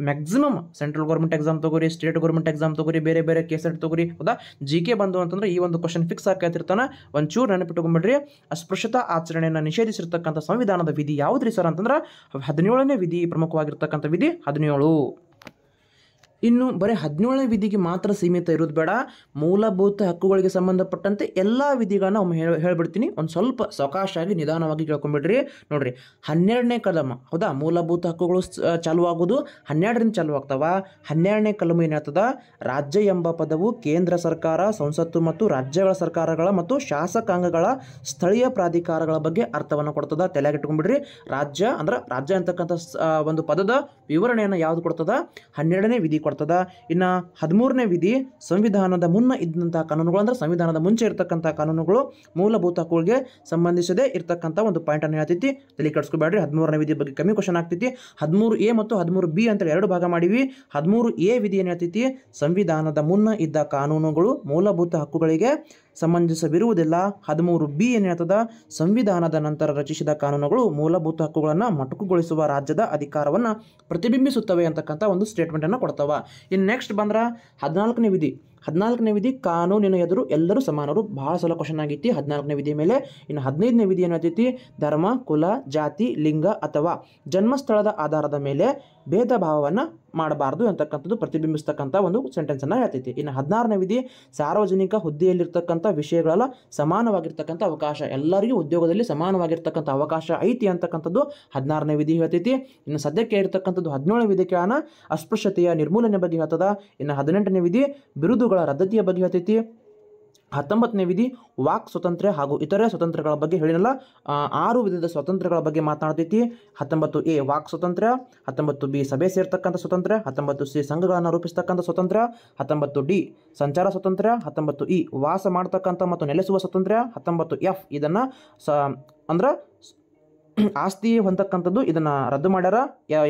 ಮ್ಯಾಕ್ಸಿಮಮ್ ಸೆಂಟ್ರಲ್ ಗೌರ್ಮೆಂಟ್ ಎಕ್ಸಾಮ್ ತಗೋರಿ, ಸ್ಟೇಟ್ ಗೌರ್ಮೆಂಟ್ ಎಕ್ಸಾಮ್ ತಗೋರಿ, ಬೇರೆ ಬೇರೆ KSET ತಗೋರಿ, ಹೌದಾ, GK ಬಂದು ಅಂತಂದ್ರೆ ಈ ಒಂದು ಕ್ವಶನ್ ಫಿಕ್ಸ್ ಆಕೈತಿರ್ತಾನ. ಒಂಚೂರು ನೆನಪಿಟ್ಕೊಂಡ್ಬಿಡ್ರಿ. ಅಸ್ಪೃಶ್ಯತಾ ಆಚರಣೆಯನ್ನು ನಿಷೇಧಿಸಿರ್ತಕ್ಕಂಥ ಸಂವಿಧಾನದ ವಿಧಿ ಯಾವುದ್ರಿ ಸರ್ ಅಂತಂದ್ರೆ 17ನೇ ವಿಧಿ, ಪ್ರಮುಖವಾಗಿರ್ತಕ್ಕಂಥ ವಿಧಿ 17. ಇನ್ನು ಬರೀ 17ನೇ ವಿಧಿಗೆ ಮಾತ್ರ ಸೀಮಿತ ಇರೋದು ಬೇಡ. ಮೂಲಭೂತ ಹಕ್ಕುಗಳಿಗೆ ಸಂಬಂಧಪಟ್ಟಂತೆ ಎಲ್ಲ ವಿಧಿಗಳನ್ನ ಒಮ್ಮೆ ಹೇಳ್ಬಿಡ್ತೀನಿ. ಒಂದು ಸ್ವಲ್ಪ ಸಾವಕಾಶಾಗಿ ನಿಧಾನವಾಗಿ ಕೇಳ್ಕೊಂಬಿಡ್ರಿ. ನೋಡ್ರಿ, 12ನೇ ಕಲಮ, ಹೌದಾ, ಮೂಲಭೂತ ಹಕ್ಕುಗಳು ಚಾಲುವಾಗೋದು 12ರಿಂದ ಚಾಲು ಆಗ್ತಾವ. 12ನೇ ಕಲಮು ಏನಾಗ್ತದ? ರಾಜ್ಯ ಎಂಬ ಪದವು ಕೇಂದ್ರ ಸರ್ಕಾರ, ಸಂಸತ್ತು ಮತ್ತು ರಾಜ್ಯಗಳ ಸರ್ಕಾರಗಳ ಮತ್ತು ಶಾಸಕಾಂಗಗಳ ಸ್ಥಳೀಯ ಪ್ರಾಧಿಕಾರಗಳ ಬಗ್ಗೆ ಅರ್ಥವನ್ನು ಕೊಡ್ತದ. ತಲೆಯಾಗಿಟ್ಕೊಂಡ್ಬಿಡ್ರಿ. ರಾಜ್ಯ ಅಂದ್ರೆ ರಾಜ್ಯ ಅಂತಕ್ಕಂಥ ಒಂದು ಪದದ ವಿವರಣೆಯನ್ನು ಯಾವುದು ಕೊಡ್ತದ? 12ನೇ ವಿಧಿ ಕೊಡ್ತದ. ಇನ್ನು 13ನೇ ವಿಧಿ ಸಂವಿಧಾನದ ಮುನ್ನ ಇದ್ದಂತಹ ಕಾನೂನುಗಳು, ಅಂದ್ರೆ ಸಂವಿಧಾನದ ಮುಂಚೆ ಇರತಕ್ಕಂಥ ಕಾನೂನುಗಳು ಮೂಲಭೂತ ಹಕ್ಕುಗಳಿಗೆ ಸಂಬಂಧಿಸದೇ ಇರತಕ್ಕಂಥ ಒಂದು ಪಾಯಿಂಟ್ ಅನ್ನು ಹೇಳ್ತೈತಿ. ತಲೆ ಕೆಡಿಸ್ಕೋಬೇಡ್ರಿ. 13ನೇ ವಿಧಿ ಬಗ್ಗೆ ಕಮ್ಮಿ ಕ್ವಶನ್ ಆಗ್ತೈತಿ. 13A ಮತ್ತು 13B ಅಂತ ಎರಡು ಭಾಗ ಮಾಡಿವಿ. 13A ವಿಧಿ ಏನು ಹೇಳ್ತೈತಿ? ಸಂವಿಧಾನದ ಮುನ್ನ ಇದ್ದ ಕಾನೂನುಗಳು ಮೂಲಭೂತ ಹಕ್ಕುಗಳಿಗೆ ಸಂಬಂಧಿಸವಿರುವುದಿಲ್ಲ. 13B ಏನು ಹೇಳ್ತದ? ಸಂವಿಧಾನದ ನಂತರ ರಚಿಸಿದ ಕಾನೂನುಗಳು ಮೂಲಭೂತ ಹಕ್ಕುಗಳನ್ನು ಮೊಟಕುಗೊಳಿಸುವ ರಾಜ್ಯದ ಅಧಿಕಾರವನ್ನು ಪ್ರತಿಬಿಂಬಿಸುತ್ತವೆ ಅಂತಕ್ಕಂಥ ಒಂದು ಸ್ಟೇಟ್ಮೆಂಟನ್ನು ಕೊಡ್ತಾವ. ಇನ್ನು ನೆಕ್ಸ್ಟ್ ಬಂದ್ರೆ 14ನೇ ವಿಧಿ. 14ನೇ ವಿಧಿ ಕಾನೂನಿನ ಎದುರು ಎಲ್ಲರೂ ಸಮಾನರು. ಭಾಳ ಸಲ ಕ್ವಶನ್ ಆಗೈತಿ 14ನೇ ವಿಧಿ ಮೇಲೆ. ಇನ್ನು 15ನೇ ವಿಧಿ ಏನಾಗ್ತೈತಿ? ಧರ್ಮ, ಕುಲ, ಜಾತಿ, ಲಿಂಗ ಅಥವಾ ಜನ್ಮಸ್ಥಳದ ಆಧಾರದ ಮೇಲೆ ಭೇದ ಭಾವವನ್ನು ಮಾಡಬಾರ್ದು ಅಂತಕ್ಕಂಥದ್ದು ಪ್ರತಿಬಿಂಬಿಸ್ತಕ್ಕಂಥ ಒಂದು ಸೆಂಟೆನ್ಸನ್ನು ಹೇಳ್ತೈತಿ. ಇನ್ನು 16ನೇ ವಿಧಿ ಸಾರ್ವಜನಿಕ ಹುದ್ದೆಯಲ್ಲಿರ್ತಕ್ಕಂಥ ವಿಷಯಗಳೆಲ್ಲ ಸಮಾನವಾಗಿರ್ತಕ್ಕಂಥ ಅವಕಾಶ, ಎಲ್ಲರಿಗೂ ಉದ್ಯೋಗದಲ್ಲಿ ಸಮಾನವಾಗಿರ್ತಕ್ಕಂಥ ಅವಕಾಶ ಐತಿ ಅಂತಕ್ಕಂಥದ್ದು 16ನೇ ವಿಧಿ ಹೇಳ್ತೈತಿ. ಇನ್ನು ಸದ್ಯಕ್ಕೆ ಇರತಕ್ಕಂಥದ್ದು 17ನೇ ವಿಧಿ ಕೇಳೋಣ. ಅಸ್ಪೃಶ್ಯತೆಯ ನಿರ್ಮೂಲನೆ ಬಗ್ಗೆ ಹೇಳ್ತದ. ಇನ್ನು 18ನೇ ವಿಧಿ ಬಿರುದುಗಳ ರದ್ದತಿಯ ಬಗ್ಗೆ ಹೇಳ್ತೈತಿ. 19ನೇ ವಿಧಿ ವಾಕ್ ಸ್ವಾತಂತ್ರ್ಯ ಹಾಗೂ ಇತರೆ ಸ್ವಾತಂತ್ರ್ಯಗಳ ಬಗ್ಗೆ ಹೇಳಿನಲ್ಲ, 6 ವಿಧದ ಸ್ವಾತಂತ್ರ್ಯಗಳ ಬಗ್ಗೆ ಮಾತನಾಡ್ತೈತಿ. 19A ವಾಕ್ ಸ್ವಾತಂತ್ರ್ಯ, 19B ಸಭೆ ಸೇರ್ತಕ್ಕಂಥ ಸ್ವಾತಂತ್ರ್ಯ, 19C ಸಂಘಗಳನ್ನು ರೂಪಿಸ್ತಕ್ಕಂಥ ಸ್ವಾತಂತ್ರ್ಯ, 19D ಸಂಚಾರ ಸ್ವಾತಂತ್ರ್ಯ, 19E ವಾಸ ಮಾಡ್ತಕ್ಕಂಥ ಮತ್ತು ನೆಲೆಸುವ ಸ್ವಾತಂತ್ರ್ಯ, 19F ಇದನ್ನು ಅಂದ್ರೆ ಆಸ್ತಿ ಹೊಂದಕ್ಕಂಥದ್ದು ಇದನ್ನು ರದ್ದು ಮಾಡ್ಯಾರ.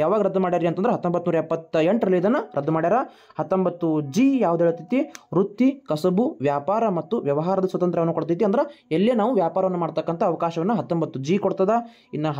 ಯಾವಾಗ ರದ್ದು ಮಾಡ್ಯಾರಿ ಅಂತಂದ್ರೆ 1978ರಲ್ಲಿ ಇದನ್ನು ರದ್ದು ಮಾಡ್ಯಾರ. 19G ಯಾವ್ದು ಹೇಳ್ತೈತಿ? ವೃತ್ತಿ, ಕಸಬು, ವ್ಯಾಪಾರ ಮತ್ತು ವ್ಯವಹಾರದ ಸ್ವಾತಂತ್ರ್ಯವನ್ನು ಕೊಡ್ತೈತಿ. ಅಂದ್ರೆ ಎಲ್ಲೇ ನಾವು ವ್ಯಾಪಾರವನ್ನು ಮಾಡ್ತಕ್ಕಂಥ ಅವಕಾಶವನ್ನು 19G ಕೊಡ್ತದ. ಇನ್ನು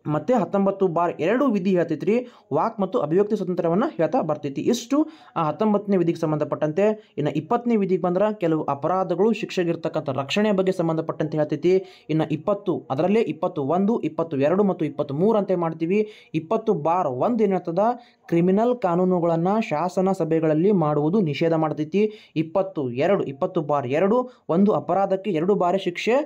19/2 ವಿಧಿ ಹೇಳ್ತೈತ್ರಿ ವಾಕ್ ಮತ್ತು ಅಭಿವ್ಯಕ್ತಿ ಸ್ವಾತಂತ್ರ್ಯವನ್ನು ಹೇಳ್ತಾ ಬರ್ತೈತಿ. ಇಷ್ಟು 19ನೇ ವಿಧಿಗೆ ಸಂಬಂಧಪಟ್ಟಂತೆ. ಇನ್ನು 20ನೇ ವಿಧಿಗೆ ಬಂದ್ರೆ ಕೆಲವು ಅಪರಾಧಗಳು ಶಿಕ್ಷೆಗಿರ್ತಕ್ಕಂಥ ರಕ್ಷಣೆಯ ಬಗ್ಗೆ ಸಂಬಂಧಪಟ್ಟಂತೆ ಹೇಳ್ತೈತಿ. ಇನ್ನು 20 ಅದರಲ್ಲೇ 21, 22 ಮತ್ತು 23 ಅಂತ ಮಾಡ್ತೀವಿ. 20/1 ಏನಿರ್ತದ? ಕ್ರಿಮಿನಲ್ ಕಾನೂನುಗಳನ್ನು ಶಾಸನ ಸಭೆಗಳಲ್ಲಿ ಮಾಡುವುದು ನಿಷೇಧ ಮಾಡ್ತೈತಿ. 20/2 ಒಂದು ಅಪರಾಧಕ್ಕೆ 2 ಬಾರಿ ಶಿಕ್ಷೆ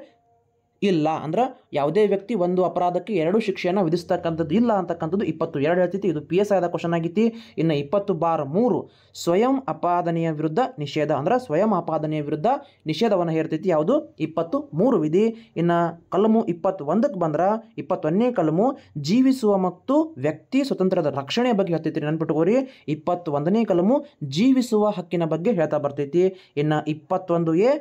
ಇಲ್ಲ, ಅಂದ್ರೆ ಯಾವುದೇ ವ್ಯಕ್ತಿ ಒಂದು ಅಪರಾಧಕ್ಕೆ 2 ಶಿಕ್ಷೆಯನ್ನು ವಿಧಿಸ್ತಕ್ಕಂಥದ್ದು ಇಲ್ಲ ಅಂತಕ್ಕಂಥದ್ದು 22 ಹೇಳ್ತೈತಿ. ಇದು PSI ಆದ ಕ್ವಶನ್ ಆಗೈತಿ. ಇನ್ನು 20/3 ಸ್ವಯಂ ಆಪಾದನೆಯ ವಿರುದ್ಧ ನಿಷೇಧ, ಅಂದ್ರೆ ಸ್ವಯಂ ಆಪಾದನೆಯ ವಿರುದ್ಧ ನಿಷೇಧವನ್ನು ಹೇರ್ತೈತಿ. ಯಾವುದು? 23 ವಿಧಿ. ಇನ್ನು ಕಲಮು 21ಕ್ಕೆ ಬಂದ್ರೆ 21ನೇ ಕಲಮು ಜೀವಿಸುವ ಮತ್ತು ವ್ಯಕ್ತಿ ಸ್ವಾತಂತ್ರ್ಯದ ರಕ್ಷಣೆಯ ಬಗ್ಗೆ ಹೇಳ್ತೈತಿ. ನೆನ್ಪಿಟ್ಕೋರಿ, 21ನೇ ಕಲಮು ಜೀವಿಸುವ ಹಕ್ಕಿನ ಬಗ್ಗೆ ಹೇಳ್ತಾ ಬರ್ತೈತಿ. ಇನ್ನು 21A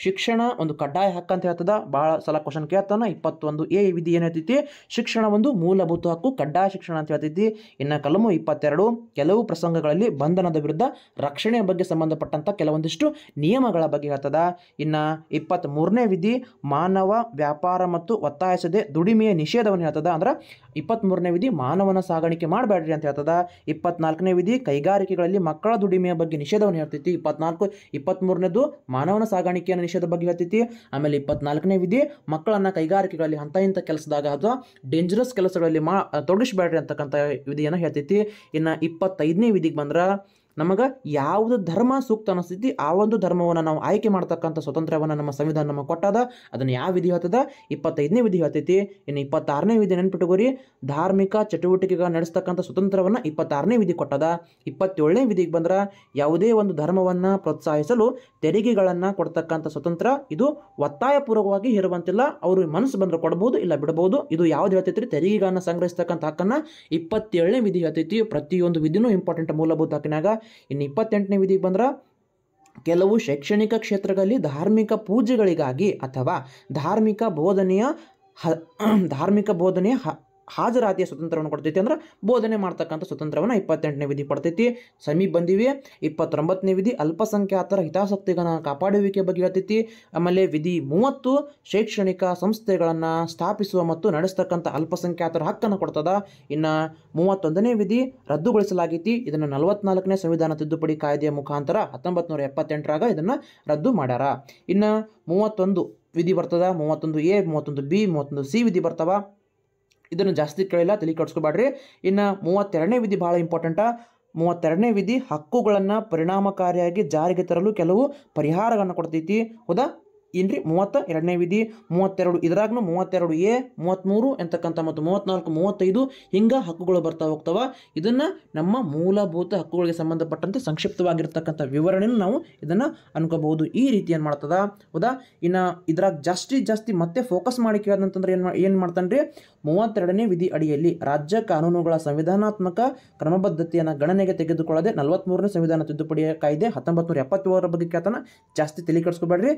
ಶಿಕ್ಷಣ ಒಂದು ಕಡ್ಡಾಯ ಹಕ್ಕು ಅಂತ ಹೇಳ್ತದ. ಭಾಳ ಸಲ ಕ್ವಶನ್ ಕೇಳ್ತಾನ. 21A ವಿಧಿ ಏನು ಹೇಳ್ತೈತಿ? ಶಿಕ್ಷಣ ಒಂದು ಮೂಲಭೂತ ಹಕ್ಕು, ಕಡ್ಡಾಯ ಶಿಕ್ಷಣ ಅಂತ ಹೇಳ್ತೈತಿ. ಇನ್ನು ಕಲಮು 22 ಕೆಲವು ಪ್ರಸಂಗಗಳಲ್ಲಿ ಬಂಧನದ ವಿರುದ್ಧ ರಕ್ಷಣೆಯ ಬಗ್ಗೆ ಸಂಬಂಧಪಟ್ಟಂಥ ಕೆಲವೊಂದಿಷ್ಟು ನಿಯಮಗಳ ಬಗ್ಗೆ ಹೇಳ್ತದ. ಇನ್ನು 23ನೇ ವಿಧಿ ಮಾನವ ವ್ಯಾಪಾರ ಮತ್ತು ಒತ್ತಾಯಿಸದೆ ದುಡಿಮೆಯ ನಿಷೇಧವನ್ನು ಹೇಳ್ತದ. ಅಂದ್ರೆ 23ನೇ ವಿಧಿ ಮಾನವನ ಸಾಗಾಣಿಕೆ ಮಾಡಬೇಡ್ರಿ ಅಂತ ಹೇಳ್ತದ. 24ನೇ ವಿಧಿ ಕೈಗಾರಿಕೆಗಳಲ್ಲಿ ಮಕ್ಕಳ ದುಡಿಮೆಯ ಬಗ್ಗೆ ನಿಷೇಧವನ್ನು ಹೇಳ್ತೈತಿ. 23ನೇದು ಮಾನವನ ಸಾಗಾಣಿಕೆಯನ್ನು ನಿಷೇಧ ಬಗ್ಗೆ ಹೇಳ್ತೈತಿ. ಆಮೇಲೆ 24ನೇ ವಿಧಿ ಮಕ್ಕಳನ್ನ ಕೈಗಾರಿಕೆಗಳಲ್ಲಿ ಇಂಥ ಕೆಲಸದಾಗ ಅಥವಾ ಡೇಂಜರಸ್ ಕೆಲಸಗಳಲ್ಲಿ ತೊಡಗಿಸಬೇಡ್ರಿ ಅಂತಕ್ಕಂಥ ವಿಧಿಯನ್ನು ಹೇಳ್ತೈತಿ. ಇನ್ನು 25ನೇ ವಿಧಿಗೆ ಬಂದ್ರೆ ನಮಗೆ ಯಾವುದು ಧರ್ಮ ಸೂಕ್ತ ಅನಿಸ್ತೈತಿ ಆ ಒಂದು ಧರ್ಮವನ್ನು ನಾವು ಆಯ್ಕೆ ಮಾಡ್ತಕ್ಕಂಥ ಸ್ವಾತಂತ್ರ್ಯವನ್ನು ನಮ್ಮ ಸಂವಿಧಾನ ನಮಗೆ ಕೊಟ್ಟದ. ಅದನ್ನು ಯಾವ ವಿಧಿ ಹೇಳ್ತದ? 25ನೇ ವಿಧಿ ಹೇಳ್ತೈತಿ. ಇನ್ನು 26ನೇ ವಿಧಿ ನೆನ್ಪಿಟ್ಕೋರಿ, ಧಾರ್ಮಿಕ ಚಟುವಟಿಕೆಗಳ ನಡೆಸ್ತಕ್ಕಂಥ ಸ್ವಾತಂತ್ರ್ಯವನ್ನು 26ನೇ ವಿಧಿ ಕೊಟ್ಟದ. 27ನೇ ವಿಧಿಗೆ ಬಂದ್ರೆ ಯಾವುದೇ ಒಂದು ಧರ್ಮವನ್ನು ಪ್ರೋತ್ಸಾಹಿಸಲು ತೆರಿಗೆಗಳನ್ನು ಕೊಡ್ತಕ್ಕಂಥ ಸ್ವಾತಂತ್ರ್ಯ, ಇದು ಒತ್ತಾಯಪೂರ್ವಕವಾಗಿ ಹೇರುವಂತಿಲ್ಲ, ಅವರು ಮನಸ್ಸು ಬಂದ್ರೆ ಕೊಡ್ಬೋದು, ಇಲ್ಲ ಬಿಡಬಹುದು. ಇದು ಯಾವ್ದು ಹೇಳ್ತೈತಿ? ತೆರಿಗೆಗಳನ್ನು ಸಂಗ್ರಹಿಸ್ತಕ್ಕಂಥ ಹಕ್ಕನ್ನು 27ನೇ ವಿಧಿ ಹೇಳ್ತೈತಿ. ಪ್ರತಿಯೊಂದು ವಿಧಿನೂ ಇಂಪಾರ್ಟೆಂಟ್ ಮೂಲಭೂತ ಹಕ್ಕಿನಾಗ. ಇನ್ನು 28ನೇ ವಿಧಿಗೆ ಬಂದ್ರೆ ಕೆಲವು ಶೈಕ್ಷಣಿಕ ಕ್ಷೇತ್ರಗಳಲ್ಲಿ ಧಾರ್ಮಿಕ ಪೂಜೆಗಳಿಗಾಗಿ ಅಥವಾ ಧಾರ್ಮಿಕ ಬೋಧನೆಯ ಧಾರ್ಮಿಕ ಬೋಧನೆ ಹಾಜರಾತಿಯ ಸ್ವತಂತ್ರವನ್ನು ಕೊಡ್ತೈತಿ, ಅಂದ್ರೆ ಬೋಧನೆ ಮಾಡ್ತಕ್ಕಂಥ ಸ್ವತಂತ್ರವನ್ನು 28ನೇ ವಿಧಿ ಪಡ್ತೈತಿ. ಸಮೀಪ ಬಂದಿವಿ. 29ನೇ ವಿಧಿ ಅಲ್ಪಸಂಖ್ಯಾತರ ಹಿತಾಸಕ್ತಿಗಳನ್ನ ಕಾಪಾಡುವಿಕೆ ಬಗ್ಗೆ ಹೇಳ್ತೈತಿ. ಆಮೇಲೆ ವಿಧಿ 30 ಶೈಕ್ಷಣಿಕ ಸಂಸ್ಥೆಗಳನ್ನು ಸ್ಥಾಪಿಸುವ ಮತ್ತು ನಡೆಸ್ತಕ್ಕಂಥ ಅಲ್ಪಸಂಖ್ಯಾತರ ಹಕ್ಕನ್ನು ಕೊಡ್ತದ. ಇನ್ನು 31ನೇ ವಿಧಿ ರದ್ದುಗೊಳಿಸಲಾಗೈತಿ. ಇದನ್ನು 44ನೇ ಸಂವಿಧಾನ ತಿದ್ದುಪಡಿ ಕಾಯ್ದೆಯ ಮುಖಾಂತರ 1978ರಾಗ ಇದನ್ನು ರದ್ದು ಮಾಡ್ಯಾರ. ಇನ್ನು 31 ವಿಧಿ ಬರ್ತದ. 31A, 31B, 31C ವಿಧಿ ಬರ್ತಾವ. ಇದನ್ನು ಜಾಸ್ತಿ ಕೇಳಿಲ್ಲ, ತಲೆ ಕೆಡಿಸ್ಕೋಬೇಡ್ರಿ. ಇನ್ನು 32ನೇ ವಿಧಿ ಭಾಳ ಇಂಪಾರ್ಟೆಂಟ. 32ನೇ ವಿಧಿ ಹಕ್ಕುಗಳನ್ನು ಪರಿಣಾಮಕಾರಿಯಾಗಿ ಜಾರಿಗೆ ತರಲು ಕೆಲವು ಪರಿಹಾರಗಳನ್ನು ಕೊಡ್ತೈತಿ. ಹೌದಾ? ಏನ್ರಿ 32ನೇ ವಿಧಿ. 32 ಇದರಾಗೂ 32A, 33 ಅಂತಕ್ಕಂಥ ಮತ್ತು 34, 35 ಹಿಂಗೆ ಹಕ್ಕುಗಳು ಬರ್ತಾ ಹೋಗ್ತಾವ. ಇದನ್ನು ನಮ್ಮ ಮೂಲಭೂತ ಹಕ್ಕುಗಳಿಗೆ ಸಂಬಂಧಪಟ್ಟಂತೆ ಸಂಕ್ಷಿಪ್ತವಾಗಿರ್ತಕ್ಕಂಥ ವಿವರಣೆಯನ್ನು ನಾವು ಇದನ್ನು ಅನ್ಕೋಬಹುದು. ಈ ರೀತಿ ಏನು ಮಾಡ್ತದ? ಹೌದಾ? ಇನ್ನು ಇದ್ರಾಗ ಜಾಸ್ತಿ ಮತ್ತೆ ಫೋಕಸ್ ಮಾಡಿ ಕೇಳೋದಂತಂದ್ರೆ ಏನು ಮಾಡ್ತಾನೆ ರೀ? 32ನೇ ವಿಧಿ ಅಡಿಯಲ್ಲಿ ರಾಜ್ಯ ಕಾನೂನುಗಳ ಸಂವಿಧಾನಾತ್ಮಕ ಕ್ರಮಬದ್ಧತೆಯನ್ನು ಗಣನೆಗೆ ತೆಗೆದುಕೊಳ್ಳದೆ 43ನೇ ಸಂವಿಧಾನ ತಿದ್ದುಪಡಿ ಕಾಯ್ದೆ 1977 ಬಗ್ಗೆ ಕೇಳ್ತಾನೆ. ಜಾಸ್ತಿ ತಲೆ ಕೆಡಿಸ್ಕೋಬೇಡ್ರಿ.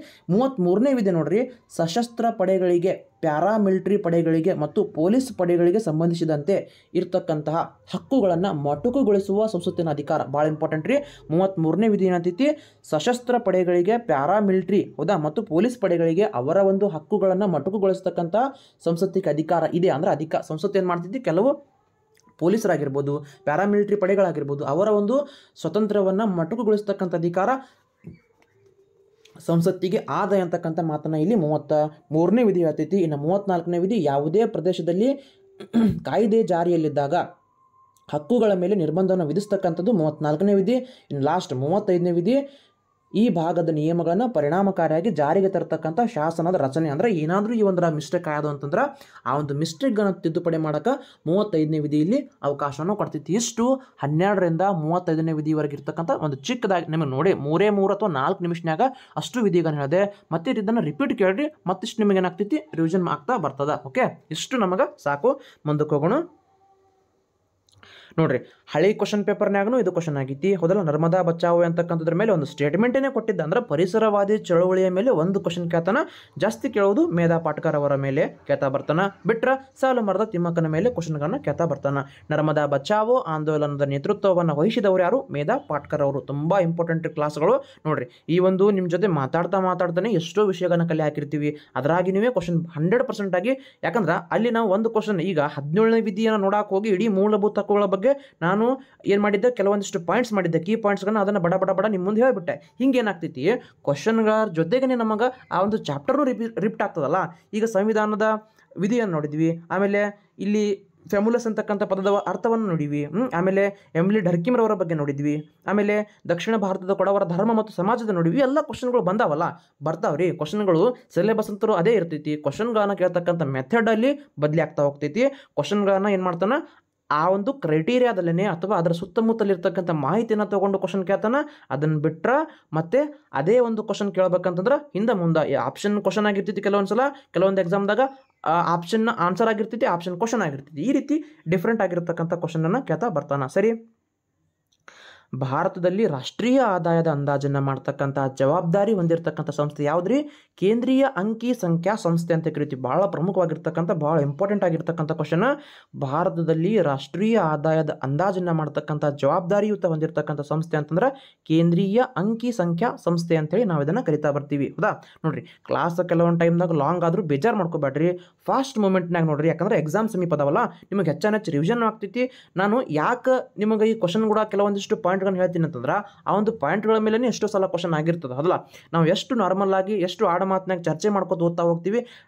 33ನೇ ವಿಧಿ ನೋಡ್ರಿ, ಸಶಸ್ತ್ರ ಪಡೆಗಳಿಗೆ, ಪ್ಯಾರಾಮಿಲಿಟರಿ ಪಡೆಗಳಿಗೆ ಮತ್ತು ಪೊಲೀಸ್ ಪಡೆಗಳಿಗೆ ಸಂಬಂಧಿಸಿದಂತೆ ಇರತಕ್ಕಂತಹ ಹಕ್ಕುಗಳನ್ನು ಮೊಟಕುಗೊಳಿಸುವ ಸಂಸತ್ತಿನ ಅಧಿಕಾರ. ಭಾಳ ಇಂಪಾರ್ಟೆಂಟ್ ರೀ. 33ನೇ ವಿಧಿ ಏನಂತೈತಿ? ಸಶಸ್ತ್ರ ಪಡೆಗಳಿಗೆ, ಪ್ಯಾರಾಮಿಲಿಟರಿ, ಹೌದಾ, ಮತ್ತು ಪೊಲೀಸ್ ಪಡೆಗಳಿಗೆ ಅವರ ಒಂದು ಹಕ್ಕುಗಳನ್ನು ಮೊಟಕುಗೊಳಿಸ್ತಕ್ಕಂಥ ಸಂಸತ್ತಿಗೆ ಅಧಿಕಾರ ಇದೆ. ಅಂದ್ರೆ ಸಂಸತ್ತು ಏನು ಮಾಡ್ತೈತಿ? ಕೆಲವು ಪೊಲೀಸರಾಗಿರ್ಬೋದು, ಪ್ಯಾರಾಮಿಲಿಟರಿ ಪಡೆಗಳಾಗಿರ್ಬೋದು, ಅವರ ಒಂದು ಸ್ವತಂತ್ರವನ್ನು ಮೊಟಕುಗೊಳಿಸ್ತಕ್ಕಂಥ ಅಧಿಕಾರ ಸಂಸತ್ತಿಗೆ ಆದ ಅಂತಕ್ಕಂಥ ಮಾತನ್ನು ಇಲ್ಲಿ 33ನೇ ವಿಧಿ ಹೇಳ್ತೈತಿ. ಇನ್ನು 34ನೇ ವಿಧಿ, ಯಾವುದೇ ಪ್ರದೇಶದಲ್ಲಿ ಕಾಯ್ದೆ ಜಾರಿಯಲ್ಲಿದ್ದಾಗ ಹಕ್ಕುಗಳ ಮೇಲೆ ನಿರ್ಬಂಧವನ್ನು ವಿಧಿಸ್ತಕ್ಕಂಥದ್ದು 34ನೇ ವಿಧಿ. ಇನ್ನು ಲಾಸ್ಟ್ 35ನೇ ವಿಧಿ, ಈ ಭಾಗದ ನಿಯಮಗಳನ್ನು ಪರಿಣಾಮಕಾರಿಯಾಗಿ ಜಾರಿಗೆ ತರತಕ್ಕಂಥ ಶಾಸನದ ರಚನೆ. ಅಂದರೆ ಏನಾದರೂ ಈ ಒಂದರ ಮಿಸ್ಟೇಕ್ ಆಗೋದು ಅಂತಂದ್ರೆ ಆ ಒಂದು ಮಿಸ್ಟೇಕ್ಗಳನ್ನು ತಿದ್ದುಪಡಿ ಮಾಡೋಕೆ 35ನೇ ವಿಧಿಯಲ್ಲಿ ಅವಕಾಶವನ್ನು ಕೊಡ್ತೈತಿ. ಇಷ್ಟು 12ರಿಂದ 35ನೇ ವಿಧಿವರೆಗೆ ಇರ್ತಕ್ಕಂಥ ಒಂದು ಚಿಕ್ಕದಾಗಿ ನಿಮಗೆ ನೋಡಿ 3 ಅಥವಾ 4 ನಿಮಿಷನಾಗ ಅಷ್ಟು ವಿಧಿಗಳನ್ನು ಹೇಳಿದೆ. ಮತ್ತೆ ಇದನ್ನು ರಿಪೀಟ್ ಕೇಳ್ರಿ, ಮತ್ತಿಷ್ಟು ನಿಮಗೆ ಏನಾಗ್ತೈತಿ? ರಿವಿಷನ್ ಆಗ್ತಾ ಬರ್ತದ. ಓಕೆ, ಇಷ್ಟು ನಮಗೆ ಸಾಕು. ಮುಂದಕ್ಕೆ ಹೋಗೋಣ. ನೋಡ್ರಿ, ಹಳೆ ಕ್ವಶನ್ ಪೇಪರ್ನಾಗೂ ಇದು ಕ್ವಶನ್ ಆಗೈತಿ. ಹೌದಲ್ಲ? ನರ್ಮದಾ ಬಚಾವೋ ಅಂತಕ್ಕಂಥದ್ರ ಮೇಲೆ ಒಂದು ಸ್ಟೇಟ್ಮೆಂಟೇನೆ ಕೊಟ್ಟಿದ್ದ. ಅಂದ್ರೆ ಪರಿಸರವಾದಿ ಚಳವಳಿಯ ಮೇಲೆ ಒಂದು ಕ್ವಶನ್ ಕೇಳ್ತಾನ. ಜಾಸ್ತಿ ಕೇಳೋದು ಮೇಧಾ ಪಾಟ್ಕರ್ ಅವರ ಮೇಲೆ ಕೇಳ್ತಾ ಬರ್ತಾನ. ಬಿಟ್ರೆ ಸಾಲು ಮರದ ತಿಮ್ಮಕ್ಕನ ಮೇಲೆ ಕ್ವಶನ್ಗಳನ್ನ ಕೇಳ್ತಾ ಬರ್ತಾನ. ನರ್ಮದಾ ಬಚಾವೋ ಆಂದೋಲನದ ನೇತೃತ್ವವನ್ನು ವಹಿಸಿದವರು ಯಾರು? ಮೇಧಾ ಪಾಟ್ಕರ್ ಅವರು. ತುಂಬಾ ಇಂಪಾರ್ಟೆಂಟ್ ಕ್ಲಾಸ್ಗಳು. ನೋಡ್ರಿ, ಈ ಒಂದು ನಿಮ್ಮ ಜೊತೆ ಮಾತಾಡ್ತಾನೆ ಎಷ್ಟೋ ವಿಷಯಗಳನ್ನ ಕಲೆ ಹಾಕಿರ್ತೀವಿ. ಅದರಾಗಿ ನೀವೇ ಕ್ವಶನ್ 100% ಆಗಿ, ಯಾಕಂದ್ರೆ ಅಲ್ಲಿ ನಾವು ಒಂದು ಕ್ವಶನ್ ಈಗ 17ನೇ ವಿಧಿಯನ್ನು ನೋಡಕ್ಕೆ ಹೋಗಿ ಇಡೀ ಮೂಲಭೂತ ಹಕ್ಕುಗಳ ಬಗ್ಗೆ ನಾನು ಏನು ಮಾಡಿದ್ದೆ? ಕೆಲವೊಂದಿಷ್ಟು ಪಾಯಿಂಟ್ಸ್ ಮಾಡಿದ್ದೆ, ಕೀ ಪಾಯಿಂಟ್ಸ್ಗಳನ್ನ. ಅದನ್ನು ಬಡ ನಿಮ್ಮ ಮುಂದೆ ಹೇಳಿಬಿಟ್ಟೆ. ಹಿಂಗೇನಾಗ್ತೈತಿ? ಕ್ವಶನ್ಗಳ ಜೊತೆಗೇ ನಮಗೆ ಆ ಒಂದು ಚಾಪ್ಟರ್ನು ರಿಪೀಟ್ ಆಗ್ತದಲ್ಲ. ಈಗ ಸಂವಿಧಾನದ ವಿಧಿಯನ್ನು ನೋಡಿದ್ವಿ, ಆಮೇಲೆ ಇಲ್ಲಿ ಫೆಮುಲಸ್ ಅಂತಕ್ಕಂಥ ಪದದ ಅರ್ಥವನ್ನು ನೋಡಿದ್ವಿ, ಆಮೇಲೆ ಎಮಿಲಿ ಡರ್ಕಿಮ್ರವರ ಬಗ್ಗೆ ನೋಡಿದ್ವಿ, ಆಮೇಲೆ ದಕ್ಷಿಣ ಭಾರತದ ಕೊಡವರ ಧರ್ಮ ಮತ್ತು ಸಮಾಜದ ನೋಡಿದ್ವಿ. ಎಲ್ಲ ಕ್ವಶನ್ಗಳು ಬರ್ತಾವ್ರಿ. ಕ್ವಶನ್ಗಳು ಸಿಲೆಬಸ್ ಅಂತರೂ ಅದೇ ಇರ್ತೈತಿ. ಕ್ವಶನ್ಗಳನ್ನ ಕೇಳ್ತಕ್ಕಂಥ ಮೆಥಡಲ್ಲಿ ಬದಲಿ ಆಗ್ತಾ ಹೋಗ್ತೈತಿ. ಕ್ವಶನ್ಗಳನ್ನ ಏನು ಮಾಡ್ತಾನೆ? ಆ ಒಂದು ಕ್ರೈಟೀರಿಯಾದಲ್ಲೇ ಅಥವಾ ಅದರ ಸುತ್ತಮುತ್ತಲಿರ್ತಕ್ಕಂಥ ಮಾಹಿತಿಯನ್ನು ತೊಗೊಂಡು ಕ್ವಶನ್ ಕೇಳ್ತಾನೆ. ಅದನ್ನು ಬಿಟ್ರೆ ಮತ್ತೆ ಅದೇ ಒಂದು ಕ್ವಶನ್ ಕೇಳಬೇಕಂತಂದ್ರೆ ಹಿಂದೆ ಮುಂದೆ ಆಪ್ಷನ್ ಕ್ವಶನ್ ಆಗಿರ್ತೈತಿ. ಕೆಲವೊಂದು ಎಕ್ಸಾಮ್ದಾಗ ಆಪ್ಷನ್ ಆನ್ಸರ್ ಆಗಿರ್ತೈತಿ, ಆಪ್ಷನ್ ಕ್ವಶನ್ ಆಗಿರ್ತೈತಿ. ಈ ರೀತಿ ಡಿಫ್ರೆಂಟ್ ಆಗಿರ್ತಕ್ಕಂಥ ಕ್ವಶನನ್ನು ಕೇಳ್ತಾ ಬರ್ತಾನೆ. ಸರಿ, ಭಾರತದಲ್ಲಿ ರಾಷ್ಟ್ರೀಯ ಆದಾಯದ ಅಂದಾಜನ್ನು ಮಾಡ್ತಕ್ಕಂಥ ಜವಾಬ್ದಾರಿ ಹೊಂದಿರತಕ್ಕಂಥ ಸಂಸ್ಥೆ ಯಾವುದ್ರಿ? ಕೇಂದ್ರೀಯ ಅಂಕಿ ಸಂಖ್ಯಾ ಸಂಸ್ಥೆ ಅಂತ ಕರಿತೀವಿ. ಭಾಳ ಪ್ರಮುಖವಾಗಿರ್ತಕ್ಕಂಥ, ಭಾಳ ಇಂಪಾರ್ಟೆಂಟ್ ಆಗಿರ್ತಕ್ಕಂಥ ಕ್ವಶನ್. ಭಾರತದಲ್ಲಿ ರಾಷ್ಟ್ರೀಯ ಆದಾಯದ ಅಂದಾಜನ್ನು ಮಾಡ್ತಕ್ಕಂಥ ಜವಾಬ್ದಾರಿಯುತ ಹೊಂದಿರತಕ್ಕಂಥ ಸಂಸ್ಥೆ ಅಂತಂದ್ರೆ ಕೇಂದ್ರೀಯ ಅಂಕಿ ಸಂಖ್ಯಾ ಸಂಸ್ಥೆ ಅಂತೇಳಿ ನಾವು ಇದನ್ನು ಕರಿತಾ ಬರ್ತೀವಿ. ಹೌದಾ? ನೋಡ್ರಿ, ಕ್ಲಾಸ್ ಕೆಲವೊಂದು ಟೈಮ್ದಾಗ ಲಾಂಗ್ ಆದರೂ ಬೇಜಾರು ಮಾಡ್ಕೋಬೇಡ್ರಿ. ಫಾಸ್ಟ್ ಮೂಮೆಂಟ್ನಾಗ ನೋಡ್ರಿ, ಯಾಕಂದ್ರೆ ಎಕ್ಸಾಮ್ ಸಮೀಪ ಅದಾವಲ್ಲ, ನಿಮಗೆ ಹೆಚ್ಚು ರಿವಿಷನ್ ಆಗ್ತೈತಿ. ನಾನು ಯಾಕೆ ನಿಮಗೆ ಈ ಕ್ವಶನ್ ಕೂಡ ಕೆಲವೊಂದಿಷ್ಟು ಪಾಯಿಂಟ್ಗಳನ್ನ ಹೇಳ್ತೀನಿ ಅಂತಂದ್ರೆ ಆ ಒಂದು ಪಾಯಿಂಟ್ಗಳ ಮೇಲೆ ಎಷ್ಟೋ ಸಲ ಕ್ವಶನ್ ಆಗಿರ್ತದೆ. ಅದಲ್ಲ, ನಾವು ಎಷ್ಟು ನಾರ್ಮಲ್ ಆಗಿ ಎಷ್ಟು ಆಡ ಮಾತನಾಗ ಚರ್ಚೆ ಮಾಡ್ಕೊತ ಓದ್ತಾ ಹೋಗ್ತೀವಿ,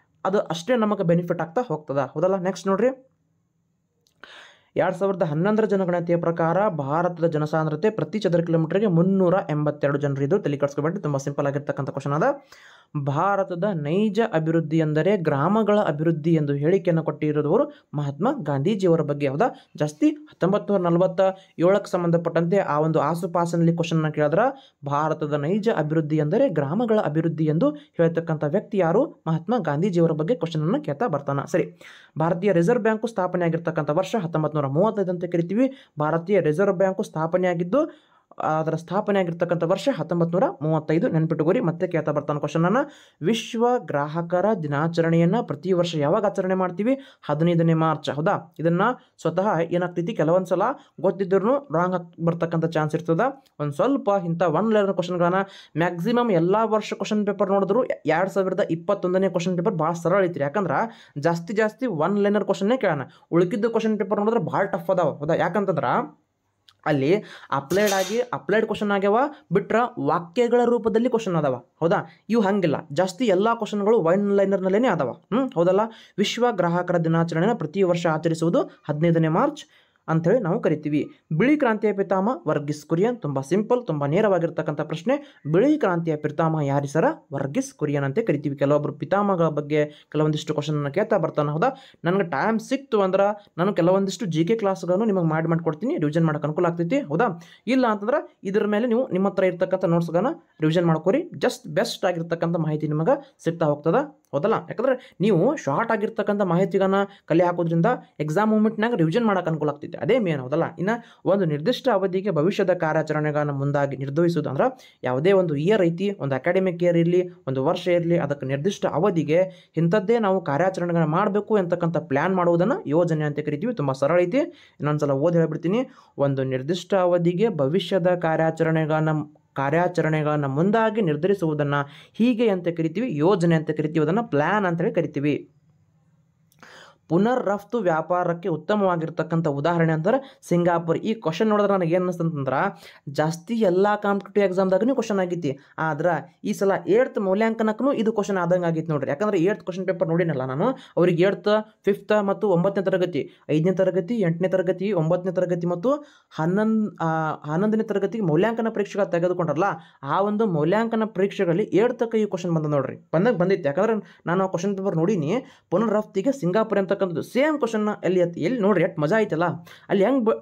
ಅದು ಅಷ್ಟೇ ನಮಗೆ ಬೆನಿಫಿಟ್ ಆಗ್ತಾ ಹೋಗ್ತದ. ಹೌದಲ್ಲ? ನೆಕ್ಸ್ಟ್ ನೋಡ್ರಿ, 2011 ಜನಗಣತಿಯ ಪ್ರಕಾರ ಭಾರತದ ಜನಸಾಂದ್ರತೆ ಪ್ರತಿ ಚದರ ಕಿಲೋಮೀಟರ್ಗೆ 382 ಜನರು. ಇದು ತಲೆ ಕೆಡಿಸ್ಕೋಬೇಡಿ, ತುಂಬ ಸಿಂಪಲ್ ಆಗಿರ್ತಕ್ಕಂಥ ಕ್ವಶನ್ ಅದ. ಭಾರತದ ನೈಜ ಅಭಿವೃದ್ಧಿ ಎಂದರೆ ಗ್ರಾಮಗಳ ಅಭಿವೃದ್ಧಿ ಎಂದು ಹೇಳಿಕೆಯನ್ನು ಕೊಟ್ಟಿರೋದವರು ಮಹಾತ್ಮ ಗಾಂಧೀಜಿಯವರ ಬಗ್ಗೆ. ಹೌದಾ? ಜಾಸ್ತಿ 1947ಕ್ಕೆ ಸಂಬಂಧಪಟ್ಟಂತೆ ಆ ಒಂದು ಆಸುಪಾಸಿನಲ್ಲಿ ಕ್ವಶನ್ನ ಕೇಳಿದ್ರೆ ಭಾರತದ ನೈಜ ಅಭಿವೃದ್ಧಿ ಎಂದರೆ ಗ್ರಾಮಗಳ ಅಭಿವೃದ್ಧಿ ಎಂದು ಹೇಳ್ತಕ್ಕಂಥ ವ್ಯಕ್ತಿ ಯಾರು? ಮಹಾತ್ಮ ಗಾಂಧೀಜಿಯವರ ಬಗ್ಗೆ ಕ್ವಶನನ್ನು ಕೇಳ್ತಾ ಬರ್ತಾನೆ. ಸರಿ, ಭಾರತೀಯ ರಿಸರ್ವ್ ಬ್ಯಾಂಕು ಸ್ಥಾಪನೆ ಆಗಿರ್ತಕ್ಕಂಥ ವರ್ಷ 1935 ಅಂತ ಕರಿತೀವಿ. ಭಾರತೀಯ ರಿಸರ್ವ್ ಬ್ಯಾಂಕು ಸ್ಥಾಪನೆಯಾಗಿದ್ದು ಅದರ ಸ್ಥಾಪನೆ ಆಗಿರ್ತಕ್ಕಂಥ ವರ್ಷ 1935. ನೆನ್ಪಿಟ್ಟುಕೋರಿ. ಮತ್ತೆ ಕೇಳ್ತಾ ಬರ್ತಾನೆ ಕ್ವಶನನ್ನು. ವಿಶ್ವ ಗ್ರಾಹಕರ ದಿನಾಚರಣೆಯನ್ನು ಪ್ರತಿ ವರ್ಷ ಯಾವಾಗ ಆಚರಣೆ ಮಾಡ್ತೀವಿ? 15ನೇ ಮಾರ್ಚ್. ಹೌದಾ? ಇದನ್ನು ಸ್ವತಃ ಏನಾಗ್ತೈತಿ, ಕೆಲವೊಂದು ಸಲ ಗೊತ್ತಿದ್ರೂ ರಾಂಗ್ ಬರ್ತಕ್ಕಂಥ ಚಾನ್ಸ್ ಇರ್ತದ. ಒಂದು ಸ್ವಲ್ಪ ಇಂಥ 1 ಲೈನರ್ ಕ್ವಶನ್ಗಳನ್ನ ಮ್ಯಾಕ್ಸಿಮಮ್ ಎಲ್ಲ ವರ್ಷ ಕ್ವಶನ್ ಪೇಪರ್ ನೋಡಿದ್ರು 2021ನೇ ಕ್ವಶನ್ ಪೇಪರ್ ಭಾಳ ಸರಳ ಐತ್ರಿ. ಯಾಕಂದ್ರೆ ಜಾಸ್ತಿ 1 ಲೈನರ್ ಕ್ವಶನ್ನೇ ಕೇಳೋಣ. ಉಳಿಕಿದ್ದು ಕ್ವಶನ್ ಪೇಪರ್ ನೋಡಿದ್ರೆ ಭಾಳ ಟಫ್ ಅದಾವ. ಹೌದಾ? ಯಾಕಂತಂದ್ರೆ ಅಲ್ಲಿ ಅಪ್ಲೈಡ್ ಕ್ವಶನ್ ಆಗ್ಯಾವ, ಬಿಟ್ರೆ ವಾಕ್ಯಗಳ ರೂಪದಲ್ಲಿ ಕ್ವಶನ್ ಅದಾವ. ಹೌದಾ? ಇವು ಹಂಗಿಲ್ಲ. ಜಾಸ್ತಿ ಎಲ್ಲ ಕ್ವಶನ್ಗಳು 1 ಲೈನರ್ನಲ್ಲೇ ಅದಾವ. ಹೌದಲ್ಲ? ವಿಶ್ವ ಗ್ರಾಹಕರ ದಿನಾಚರಣೆನ ಪ್ರತಿ ವರ್ಷ ಆಚರಿಸುವುದು 15ನೇ ಮಾರ್ಚ್ ಅಂಥೇಳಿ ನಾವು ಕರಿತೀವಿ. ಬಿಳಿ ಕ್ರಾಂತಿಯ ಪಿತಾಮಹ ವರ್ಗೀಸ್ ಕುರಿಯನ್. ತುಂಬ ಸಿಂಪಲ್, ತುಂಬ ನೇರವಾಗಿರ್ತಕ್ಕಂಥ ಪ್ರಶ್ನೆ. ಬಿಳಿ ಕ್ರಾಂತಿಯ ಪಿತಾಮಹ ಯಾರಿ ಸರ? ವರ್ಗೀಸ್ ಕುರಿಯನ್ ಅಂತ ಕರಿತೀವಿ. ಕೆಲವೊಬ್ಬರು ಪಿತಾಮಹಗಳ ಬಗ್ಗೆ ಕೆಲವೊಂದಿಷ್ಟು ಕ್ವಶನ್ ಕೇಳ್ತಾ ಬರ್ತಾನೆ. ಹೌದಾ? ನನಗೆ ಟೈಮ್ ಸಿಕ್ತು ಅಂದ್ರೆ ನಾನು ಕೆಲವೊಂದಿಷ್ಟು GK ಕ್ಲಾಸ್ಗಳನ್ನು ನಿಮಗೆ ಮಾಡಿಕೊಡ್ತೀನಿ. ರಿವಿಷನ್ ಮಾಡೋಕೆ ಅನುಕೂಲ ಆಗ್ತೈತಿ. ಹೌದಾ? ಇಲ್ಲ ಅಂತಂದ್ರೆ ಇದ್ರ ಮೇಲೆ ನೀವು ನಿಮ್ಮ ಹತ್ರ ಇರ್ತಕ್ಕಂಥ ನೋಟ್ಸ್ಗಳನ್ನ ರಿವಿಷನ್ ಮಾಡ್ಕೋರಿ. ಜಸ್ಟ್ ಬೆಸ್ಟ್ ಆಗಿರ್ತಕ್ಕಂಥ ಮಾಹಿತಿ ನಿಮಗೆ ಸಿಗ್ತಾ ಹೋಗ್ತದ. ಹೌದಲ್ಲ? ಯಾಕಂದ್ರೆ ನೀವು ಶಾರ್ಟ್ ಆಗಿರ್ತಕ್ಕಂಥ ಮಾಹಿತಿಗಳನ್ನ ಕಲೆ ಹಾಕೋದ್ರಿಂದ ಎಕ್ಸಾಮ್ ಮೂಮೆಂಟ್ನಾಗ ರಿವಿಷನ್ ಮಾಡೋಕೆ ಅನುಕೂಲ ಆಗ್ತೈತಿ. ಅದೇ ಮೇನ್. ಹೌದಲ್ಲ? ಇನ್ನು ಒಂದು ನಿರ್ದಿಷ್ಟ ಅವಧಿಗೆ ಭವಿಷ್ಯದ ಕಾರ್ಯಾಚರಣೆಗಳನ್ನು ಮುಂದಾಗಿ ನಿರ್ಧರಿಸುವುದು ಅಂದ್ರೆ ಯಾವುದೇ ಒಂದು ಇಯರ್ ಐತಿ, ಒಂದು ಅಕಾಡೆಮಿಕ್ ಇಯರ್ ಇರಲಿ, ಒಂದು ವರ್ಷ ಇರಲಿ, ಅದಕ್ಕೆ ನಿರ್ದಿಷ್ಟ ಅವಧಿಗೆ ಇಂಥದ್ದೇ ನಾವು ಕಾರ್ಯಾಚರಣೆಗಳನ್ನ ಮಾಡಬೇಕು ಅಂತಕ್ಕಂಥ ಪ್ಲ್ಯಾನ್ ಮಾಡುವುದನ್ನು ಯೋಜನೆ ಅಂತ ಕರಿತೀವಿ. ತುಂಬ ಸರಳ ಐತಿ. ಇನ್ನೊಂದ್ಸಲ ಓದಿ ಹೇಳ್ಬಿಡ್ತೀನಿ. ಒಂದು ನಿರ್ದಿಷ್ಟ ಅವಧಿಗೆ ಭವಿಷ್ಯದ ಕಾರ್ಯಾಚರಣೆಗಳನ್ನು ಮುಂದಾಗಿ ನಿರ್ಧರಿಸುವುದನ್ನು ಹೀಗೆ ಅಂತ ಕರಿತೀವಿ, ಯೋಜನೆ ಅಂತ ಕರಿತೀವಿ. ಅದನ್ನು ಪ್ಲ್ಯಾನ್ ಅಂತೇಳಿ ಕರಿತೀವಿ. ಪುನರ್ ರಫ್ತು ವ್ಯಾಪಾರಕ್ಕೆ ಉತ್ತಮವಾಗಿರ್ತಕ್ಕಂಥ ಉದಾಹರಣೆ ಅಂದ್ರೆ ಸಿಂಗಾಪುರ್. ಈ ಕ್ವಶನ್ ನೋಡಿದ್ರೆ ನನಗೆ ಏನು ಅನಿಸ್ತಂತಂದ್ರೆ ಜಾಸ್ತಿ ಎಲ್ಲ ಕಾಂಪಿಟೇಟಿವ್ ಎಕ್ಸಾಮ್ದಾಗೂ ಕ್ವಶನ್ ಆಗೈತಿ. ಆದ್ರೆ ಈ ಸಲ 8th ಮೌಲ್ಯಾಂಕನಕ್ಕೂ ಇದು ಕ್ವಶನ್ ಆದಂಗೆ ಆಗೈತಿ ನೋಡ್ರಿ. ಯಾಕಂದ್ರೆ 8th ಕ್ವಶನ್ ಪೇಪರ್ ನೋಡಿನಲ್ಲ ನಾನು. ಅವ್ರಿಗೆ 8th, 5th ಮತ್ತು 9ನೇ ತರಗತಿ, 5ನೇ ತರಗತಿ, 8ನೇ ತರಗತಿ, 9ನೇ ತರಗತಿ ಮತ್ತು 11ನೇ ತರಗತಿಗೆ ಮೌಲ್ಯಾಂಕನ ಪರೀಕ್ಷೆಗಳು ತೆಗೆದುಕೊಂಡ್ರಲ್ಲ, ಆ ಒಂದು ಮೌಲ್ಯಾಂಕನ ಪರೀಕ್ಷೆಗಳಲ್ಲಿ 8th ಈ ಕ್ವಶನ್ ಬಂದ ನೋಡ್ರಿ. ಬಂದಿತ್ತು. ಯಾಕಂದ್ರೆ ನಾನು ಆ ಕ್ವಶನ್ ಪೇಪರ್ ನೋಡೀನಿ. ಪುನರ್ ರಫ್ತಿಗೆ ಸಿಂಗಾಪುರ್ ಅಂತ ಸೇಮ್ ಕ್ವಶನ್ ಎಲ್ಲಿ ನೋಡ್ರಿ, ಎಷ್ಟು ಮಜಾ ಐತಲ್ಲ. ಅಲ್ಲಿ ಹೆಂಗೆ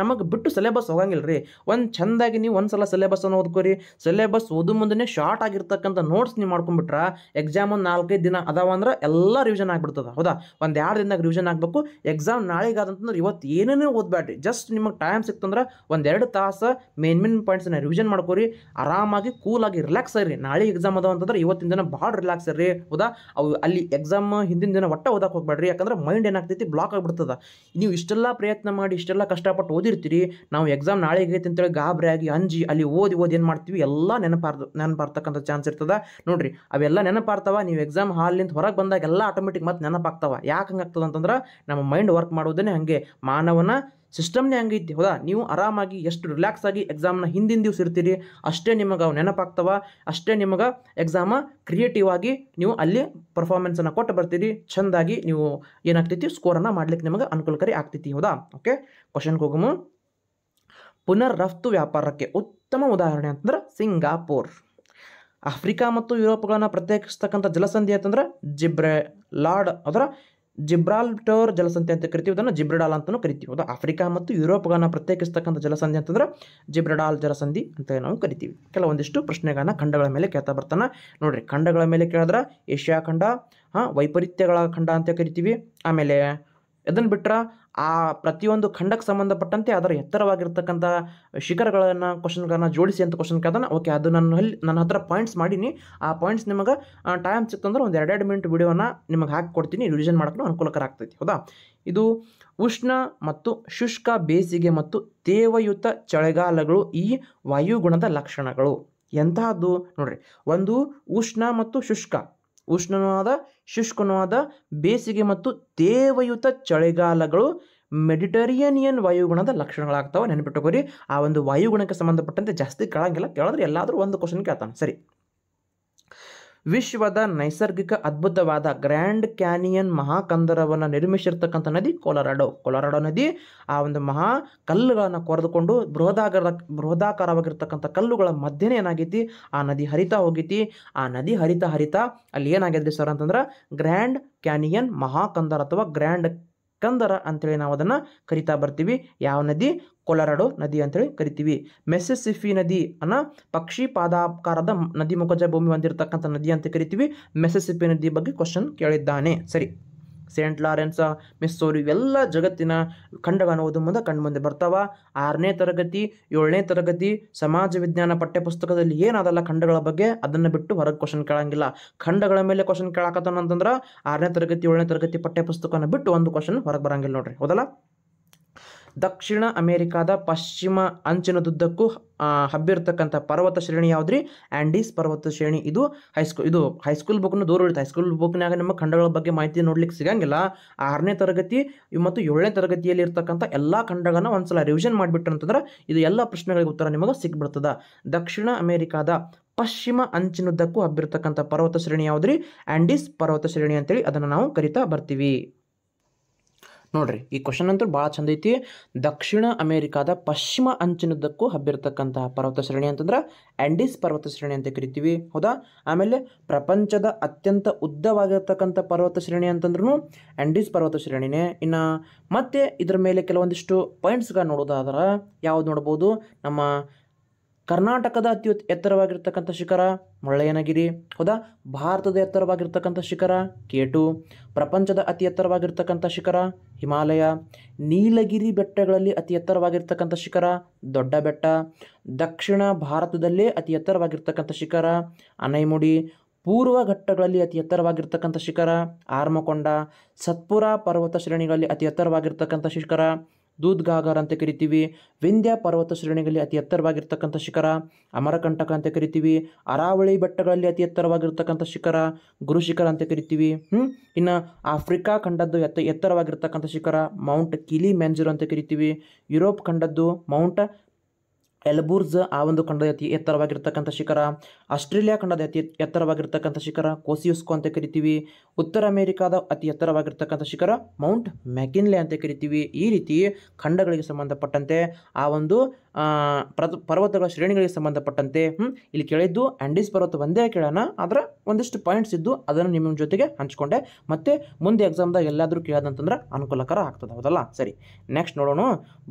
ನಮಗೆ ಬಿಟ್ಟು ಸಿಲೆಬಸ್ ಹೋಗಂಗಿಲ್ಲ ರೀ. ಒಂದು ಚಂದಾಗಿ ನೀವು ಒಂದ್ಸಲ ಸಿಲೆಬಸ್ಸನ್ನು ಓದ್ಕೋರಿ. ಸಿಲೆಬಸ್ ಓದು ಮುಂದೆ ಶಾರ್ಟ್ ಆಗಿರ್ತಕ್ಕಂಥ ನೋಟ್ಸ್ ನೀವು ಮಾಡ್ಕೊಂಡ್ಬಿಟ್ರೆ ಎಕ್ಸಾಮ್ ಒಂದು 4-5 ದಿನ ಅದಾವ ಅಂದ್ರೆ ಎಲ್ಲ ರಿವಿಷನ್ ಆಗಿಬಿಡ್ತದೆ. ಹೌದಾ? ಒಂದು 2 ದಿನದಾಗ ರಿವಿಷನ್ ಆಗಬೇಕು. ಎಕ್ಸಾಮ್ ನಾಳೆಗಾದಂತಂದ್ರೆ ಇವತ್ತು ಏನೇನೂ ಓದಬೇಡ್ರಿ. ಜಸ್ಟ್ ನಿಮಗೆ ಟೈಮ್ ಸಿಕ್ತಂದ್ರೆ 1-2 ತಾಸು ಮೇನ್ ಪಾಯಿಂಟ್ಸನ್ನ ರಿವಿಷನ್ ಮಾಡ್ಕೋರಿ. ಆರಾಮಾಗಿ ಕೂಲಾಗಿ ರಿಲ್ಯಾಕ್ಸ್ ಆಗಿರಿ. ನಾಳೆ ಎಕ್ಸಾಮ್ ಅದಾವ ಅಂತಂದ್ರೆ ಇವತ್ತಿನ ದಿನ ಭಾಳ ರಿಲ್ಯಾಕ್ಸ್ ಇರ್ರಿ. ಹೌದಾ? ಅವು ಅಲ್ಲಿ ಎಕ್ಸಾಮ್ ಹಿಂದಿನ ದಿನ ಒಟ್ಟ ಓದಕ್ಕೆ ಹೋಗ್ಬೇಡ್ರಿ. ಯಾಕಂದ್ರೆ ಮೈಂಡ್ ಏನಾಗ್ತೈತಿ, ಬ್ಲಾಕ್ ಆಗಿಬಿಡ್ತದ. ನೀವು ಇಷ್ಟೆಲ್ಲ ಪ್ರಯತ್ನ ಮಾಡಿ ಇಷ್ಟೆಲ್ಲ ಕಷ್ಟಪಟ್ಟು ಓದಿರ್ತೀರಿ. ನಾವು ಎಕ್ಸಾಮ್ ನಾಳೆ ಆಗೈತೆ ಅಂತೇಳಿ ಗಾಬರಿ ಆಗಿ ಅಂಜಿ ಅಲ್ಲಿ ಓದಿ ಏನು ಮಾಡ್ತೀವಿ, ಎಲ್ಲ ನೆನಪಾರ್ತಕ್ಕಂಥ ಚಾನ್ಸ್ ಇರ್ತದ ನೋಡ್ರಿ. ಅವೆಲ್ಲ ನೆನಪಾರ್ತಾವ. ನೀವು ಎಕ್ಸಾಮ್ ಹಾಲಿಂದ ಹೊರಗೆ ಬಂದಾಗ ಎಲ್ಲ ಆಟೋಮೆಟಿಕ್ ಮತ್ತೆ ನೆನಪಾಗ್ತಾವ. ಯಾಕೆ ಹಂಗಾಗ್ತದೆ ಅಂತಂದ್ರೆ ನಮ್ಮ ಮೈಂಡ್ ವರ್ಕ್ ಮಾಡೋದೇ ಹಾಗೆ, ಮಾನವನ ಸಿಸ್ಟಮ್ನೇ ಹಂಗೈತಿ. ಹೌದಾ? ನೀವು ಆರಾಮಾಗಿ ಎಷ್ಟು ರಿಲ್ಯಾಕ್ಸ್ ಆಗಿ ಎಕ್ಸಾಮ್ನ ಹಿಂದಿನ ದಿವಸ ಇರ್ತೀರಿ, ಅಷ್ಟೇ ನಿಮಗೆ ಅವು ನೆನಪಾಗ್ತವ. ಅಷ್ಟೇ ನಿಮಗೆ ಎಕ್ಸಾಮ ಕ್ರಿಯೇಟಿವ್ ಆಗಿ ನೀವು ಅಲ್ಲಿ ಪರ್ಫಾರ್ಮೆನ್ಸನ್ನು ಕೊಟ್ಟು ಬರ್ತೀರಿ. ಚೆಂದಾಗಿ ನೀವು ಏನಾಗ್ತೈತಿ, ಸ್ಕೋರನ್ನು ಮಾಡ್ಲಿಕ್ಕೆ ನಿಮಗೆ ಅನುಕೂಲಕಾರಿ ಆಗ್ತೈತಿ. ಹೌದಾ? ಓಕೆ, ಕ್ವಶನ್ಗೆ ಹೋಗಮು. ಪುನರ್ ರಫ್ತು ವ್ಯಾಪಾರಕ್ಕೆ ಉತ್ತಮ ಉದಾಹರಣೆ ಅಂತಂದ್ರೆ ಸಿಂಗಾಪುರ್. ಆಫ್ರಿಕಾ ಮತ್ತು ಯುರೋಪ್ಗಳನ್ನು ಪ್ರತ್ಯೇಕಿಸ್ತಕ್ಕಂಥ ಜಲಸಂಧಿ ಅಂತಂದ್ರೆ ಜಿಬ್ರಾಲ್ಟರ್ ಜಲಸಂಧಿ ಅಂತ ಕರಿತೀವಿ. ಅದನ್ನು ಜಿಬ್ರಡಾಲ್ ಅಂತಲೂ ಕರಿತೀವಿ. ಹೌದಾ? ಆಫ್ರಿಕಾ ಮತ್ತು ಯುರೋಪ್ಗಳನ್ನು ಪ್ರತ್ಯೇಕಿಸ್ತಕ್ಕಂಥ ಜಲಸಂಧಿ ಅಂತಂದ್ರೆ ಜಿಬ್ರಡಾಲ್ ಜಲಸಂಧಿ ಅಂತ ನಾವು ಕರಿತೀವಿ. ಕೆಲವೊಂದಿಷ್ಟು ಪ್ರಶ್ನೆಗಳನ್ನ ಖಂಡಗಳ ಮೇಲೆ ಕೇಳ್ತಾ ಬರ್ತಾನೆ ನೋಡ್ರಿ. ಖಂಡಗಳ ಮೇಲೆ ಕೇಳಿದ್ರೆ ಏಷ್ಯಾ ಖಂಡ, ವೈಪರೀತ್ಯಗಳ ಖಂಡ ಅಂತ ಕರಿತೀವಿ. ಆಮೇಲೆ ಇದನ್ನು ಬಿಟ್ರೆ ಆ ಪ್ರತಿಯೊಂದು ಖಂಡಕ್ಕೆ ಸಂಬಂಧಪಟ್ಟಂತೆ ಅದರ ಎತ್ತರವಾಗಿರ್ತಕ್ಕಂಥ ಶಿಖರಗಳನ್ನು ಕ್ವಶನ್ಗಳನ್ನ ಜೋಡಿಸಿ ಅಂತ ಕ್ವಶನ್ ಕೇಳ್ದಾನೆ. ಓಕೆ, ಅದು ನನ್ನ ಹತ್ರ ಪಾಯಿಂಟ್ಸ್ ಮಾಡೀನಿ. ಆ ಪಾಯಿಂಟ್ಸ್ ನಿಮಗೆ ಟೈಮ್ ಸಿಕ್ತಂದ್ರೆ ಒಂದು 2 ಮಿನಿಟ್ ವಿಡಿಯೋನ ನಿಮಗೆ ಹಾಕಿ ಕೊಡ್ತೀನಿ. ರಿವಿಷನ್ ಮಾಡೋಕ್ಕೂ ಅನುಕೂಲಕರ ಆಗ್ತೈತಿ. ಹೌದಾ? ಇದು ಉಷ್ಣ ಮತ್ತು ಶುಷ್ಕ ಬೇಸಿಗೆ ಮತ್ತು ತೇವಯುತ ಚಳಿಗಾಲಗಳು ಈ ವಾಯುಗುಣದ ಲಕ್ಷಣಗಳು. ಎಂತಹದ್ದು ನೋಡ್ರಿ. ಒಂದು ಉಷ್ಣ ಮತ್ತು ಶುಷ್ಕ, ಉಷ್ಣನೂ ಆದ ಶುಷ್ಕನೂ ಆದ ಬೇಸಿಗೆ ಮತ್ತು ತೇವಯುತ ಚಳಿಗಾಲಗಳು ಮೆಡಿಟರೇನಿಯನ್ ವಾಯುಗುಣದ ಲಕ್ಷಣಗಳಾಗ್ತಾವೆ. ನೆನಪಿಟ್ಟುಕೋರಿ. ಆ ಒಂದು ವಾಯುಗುಣಕ್ಕೆ ಸಂಬಂಧಪಟ್ಟಂತೆ ಜಾಸ್ತಿ ಕೇಳಂಗಿಲ್ಲ. ಕೇಳಿದ್ರೆ ಎಲ್ಲಾದರೂ ಒಂದು ಕ್ವಶನ್ ಕೇಳ್ತಾನೆ. ಸರಿ. ವಿಶ್ವದ ನೈಸರ್ಗಿಕ ಅದ್ಭುತವಾದ ಗ್ರ್ಯಾಂಡ್ ಕ್ಯಾನಿಯನ್ ಮಹಾಕಂದರವನ್ನು ನಿರ್ಮಿಸಿರ್ತಕ್ಕಂಥ ನದಿ ಕೊಲರಾಡೋ ನದಿ. ಆ ಒಂದು ಮಹಾ ಕಲ್ಲುಗಳನ್ನು ಕೊರೆದುಕೊಂಡು ಬೃಹದಾಕಾರವಾಗಿರ್ತಕ್ಕಂಥ ಕಲ್ಲುಗಳ ಮಧ್ಯೆ ಏನಾಗೈತಿ, ಆ ನದಿ ಹರಿತಾ ಹೋಗೈತಿ. ಆ ನದಿ ಹರಿತಾ ಅಲ್ಲಿ ಏನಾಗಿದ್ರಿ ಸರ್ ಅಂತಂದ್ರೆ ಗ್ರ್ಯಾಂಡ್ ಕ್ಯಾನಿಯನ್ ಮಹಾಕಂದರ ಅಥವಾ ಗ್ರ್ಯಾಂಡ್ ಕಂದರ ಅಂತೇಳಿ ನಾವು ಅದನ್ನು ಕರಿತಾ ಬರ್ತೀವಿ. ಯಾವ ನದಿ? ಕೊಲರಾಡೋ ನದಿ ಅಂತೇಳಿ ಕರಿತೀವಿ. ಮಿಸಿಸಿಪ್ಪಿ ನದಿ ಪಕ್ಷಿ ಪಾದಾಕಾರದ ನದಿ ಮುಖಜ ಭೂಮಿ ಹೊಂದಿರತಕ್ಕಂಥ ನದಿ ಅಂತ ಕರಿತೀವಿ. ಮಿಸಿಸಿಪ್ಪಿ ನದಿ ಬಗ್ಗೆ ಕ್ವಶನ್ ಕೇಳಿದ್ದಾನೆ. ಸರಿ. ಸೇಂಟ್ ಲಾರೆನ್ಸ್, ಮಿಸ್ಸೋರಿ ಇವೆಲ್ಲ ಜಗತ್ತಿನ ಖಂಡಗಳನ್ನು ಓದು ಮುಂದೆ ಬರ್ತಾವ. 6ನೇ ತರಗತಿ 7ನೇ ತರಗತಿ ಸಮಾಜ ವಿಜ್ಞಾನ ಪಠ್ಯಪುಸ್ತಕದಲ್ಲಿ ಏನಾದಲ್ಲ ಖಂಡಗಳ ಬಗ್ಗೆ ಅದನ್ನು ಬಿಟ್ಟು ಹೊರಗೆ ಕ್ವಶನ್ ಕೇಳಂಗಿಲ್ಲ. ಖಂಡಗಳ ಮೇಲೆ ಕ್ವಶನ್ ಕೇಳಾಕತ್ತಾನ ಅಂತಂದ್ರೆ 6ನೇ ತರಗತಿ 7ನೇ ತರಗತಿ ಪಠ್ಯಪುಸ್ತಕನ ಬಿಟ್ಟು ಒಂದು ಕ್ವಶನ್ ಹೊರಗೆ ಬರಂಗಿಲ್ಲ ನೋಡ್ರಿ, ಹೌದಲ್ಲ. ದಕ್ಷಿಣ ಅಮೆರಿಕಾದ ಪಶ್ಚಿಮ ಅಂಚಿನದುದ್ದಕ್ಕೂ ಹಬ್ಬಿರ್ತಕ್ಕಂಥ ಪರ್ವತ ಶ್ರೇಣಿ ಯಾವುದ್ರಿ? ಆ್ಯಂಡೀಸ್ ಪರ್ವತ ಶ್ರೇಣಿ. ಇದು ಹೈಸ್ಕೂಲ್ ಬುಕ್ನು ದೂರ ಉಳಿತು. ಹೈಸ್ಕೂಲ್ ಬುಕ್ನಾಗ ನಿಮ್ಮ ಖಂಡಗಳ ಬಗ್ಗೆ ಮಾಹಿತಿ ನೋಡ್ಲಿಕ್ಕೆ ಸಿಗಂಗಿಲ್ಲ. 6ನೇ ತರಗತಿ ಮತ್ತು 7ನೇ ತರಗತಿಯಲ್ಲಿ ಇರ್ತಕ್ಕಂಥ ಎಲ್ಲ ಖಂಡಗಳನ್ನ ಒಂದ್ಸಲ ರಿವಿಷನ್ ಮಾಡಿಬಿಟ್ರೆ ಅಂತಂದ್ರೆ ಇದು ಎಲ್ಲ ಪ್ರಶ್ನೆಗಳಿಗೆ ಉತ್ತರ ನಿಮಗೆ ಸಿಗ್ಬಿಡ್ತದ. ದಕ್ಷಿಣ ಅಮೆರಿಕಾದ ಪಶ್ಚಿಮ ಅಂಚಿನುದ್ದಕ್ಕೂ ಹಬ್ಬಿರ್ತಕ್ಕಂಥ ಪರ್ವತ ಶ್ರೇಣಿ ಯಾವುದ್ರಿ? ಆ್ಯಂಡೀಸ್ ಪರ್ವತ ಶ್ರೇಣಿ ಅಂತೇಳಿ ಅದನ್ನು ನಾವು ಕರಿತಾ ಬರ್ತೀವಿ. ನೋಡ್ರಿ, ಈ ಕ್ವಶನ್ ಅಂತೂ ಭಾಳ ಚಂದ ಐತಿ. ದಕ್ಷಿಣ ಅಮೆರಿಕಾದ ಪಶ್ಚಿಮ ಅಂಚಿನುದ್ದಕ್ಕೂ ಹಬ್ಬಿರ್ತಕ್ಕಂತಹ ಪರ್ವತ ಶ್ರೇಣಿ ಅಂತಂದ್ರೆ ಆ್ಯಂಡೀಸ್ ಪರ್ವತ ಶ್ರೇಣಿ ಅಂತ ಕರಿತೀವಿ, ಹೌದಾ. ಆಮೇಲೆ ಪ್ರಪಂಚದ ಅತ್ಯಂತ ಉದ್ದವಾಗಿರ್ತಕ್ಕಂಥ ಪರ್ವತ ಶ್ರೇಣಿ ಅಂತಂದ್ರೂ ಆ್ಯಂಡೀಸ್ ಪರ್ವತ ಶ್ರೇಣಿನೇ. ಇನ್ನು ಮತ್ತೆ ಇದ್ರ ಮೇಲೆ ಕೆಲವೊಂದಿಷ್ಟು ಪಾಯಿಂಟ್ಸ್ಗಳು ನೋಡೋದಾದ್ರೆ ಯಾವ್ದು ನೋಡ್ಬೋದು? ನಮ್ಮ ಕರ್ನಾಟಕದ ಅತಿ ಎತ್ತರವಾಗಿರ್ತಕ್ಕಂಥ ಶಿಖರ ಮುಳ್ಳಯ್ಯನಗಿರಿ, ಹೌದಾ. ಭಾರತದ ಎತ್ತರವಾಗಿರ್ತಕ್ಕಂಥ ಶಿಖರ K2. ಪ್ರಪಂಚದ ಅತಿ ಎತ್ತರವಾಗಿರ್ತಕ್ಕಂಥ ಶಿಖರ ಹಿಮಾಲಯ. ನೀಲಗಿರಿ ಬೆಟ್ಟಗಳಲ್ಲಿ ಅತಿ ಎತ್ತರವಾಗಿರ್ತಕ್ಕಂಥ ಶಿಖರ ದೊಡ್ಡ ಬೆಟ್ಟ. ದಕ್ಷಿಣ ಭಾರತದಲ್ಲೇ ಅತಿ ಎತ್ತರವಾಗಿರ್ತಕ್ಕಂಥ ಶಿಖರ ಅನೈಮುಡಿ. ಪೂರ್ವ ಘಟ್ಟಗಳಲ್ಲಿ ಅತಿ ಎತ್ತರವಾಗಿರ್ತಕ್ಕಂಥ ಶಿಖರ ಆರ್ಮಕೊಂಡ. ಸತ್ಪುರ ಪರ್ವತ ಶ್ರೇಣಿಗಳಲ್ಲಿ ಅತಿ ಎತ್ತರವಾಗಿರ್ತಕ್ಕಂಥ ಶಿಖರ ದೂದ್ಗಾಗರ್ ಅಂತ ಕರಿತೀವಿ. ವಿಂಧ್ಯ ಪರ್ವತ ಶ್ರೇಣಿಗಳಲ್ಲಿ ಅತಿ ಎತ್ತರವಾಗಿರ್ತಕ್ಕಂಥ ಶಿಖರ ಅಮರಕಂಟಕ ಅಂತ ಕರಿತೀವಿ. ಅರಾವಳಿ ಬೆಟ್ಟಗಳಲ್ಲಿ ಅತಿ ಎತ್ತರವಾಗಿರ್ತಕ್ಕಂಥ ಶಿಖರ ಗುರುಶಿಖರ ಅಂತ ಕರಿತೀವಿ. ಇನ್ನು ಆಫ್ರಿಕಾ ಖಂಡದ್ದು ಎತ್ತರವಾಗಿರ್ತಕ್ಕಂಥ ಶಿಖರ ಮೌಂಟ್ ಕಿಲಿಮ್ಯಾಂಜರೋ ಅಂತ ಕರಿತೀವಿ. ಯುರೋಪ್ ಖಂಡದ್ದು ಮೌಂಟ್ ಎಲ್ಬುರ್ಜ್ ಆ ಒಂದು ಖಂಡದ ಅತಿ ಎತ್ತರವಾಗಿರ್ತಕ್ಕಂಥ ಶಿಖರ. ಆಸ್ಟ್ರೇಲಿಯಾ ಖಂಡದ ಅತಿ ಎತ್ತರವಾಗಿರ್ತಕ್ಕಂಥ ಶಿಖರ ಕೋಸಿಯುಸ್ಕೋ ಅಂತ ಕರಿತೀವಿ. ಉತ್ತರ ಅಮೆರಿಕಾದ ಅತಿ ಎತ್ತರವಾಗಿರ್ತಕ್ಕಂಥ ಶಿಖರ ಮೌಂಟ್ ಮ್ಯಾಕಿನ್ಲೆ ಅಂತ ಕರಿತೀವಿ. ಈ ರೀತಿ ಖಂಡಗಳಿಗೆ ಸಂಬಂಧಪಟ್ಟಂತೆ ಆ ಒಂದು ಪರ್ವತಗಳ ಶ್ರೇಣಿಗಳಿಗೆ ಸಂಬಂಧಪಟ್ಟಂತೆ ಇಲ್ಲಿ ಕೇಳಿದ್ದು ಆ್ಯಂಡೀಸ್ ಪರ್ವತ ಒಂದೇ ಕೇಳೋಣ, ಆದರೆ ಒಂದಿಷ್ಟು ಪಾಯಿಂಟ್ಸ್ ಇದ್ದು ಅದನ್ನು ನಿಮ್ಮ ಜೊತೆಗೆ ಹಂಚ್ಕೊಂಡೆ. ಮತ್ತೆ ಮುಂದೆ ಎಕ್ಸಾಮ್ದಾಗ ಎಲ್ಲಾದರೂ ಕೇಳೋದಂತಂದ್ರೆ ಅನುಕೂಲಕರ ಆಗ್ತದೆ, ಹೌದಲ್ಲ. ಸರಿ, ನೆಕ್ಸ್ಟ್ ನೋಡೋಣ.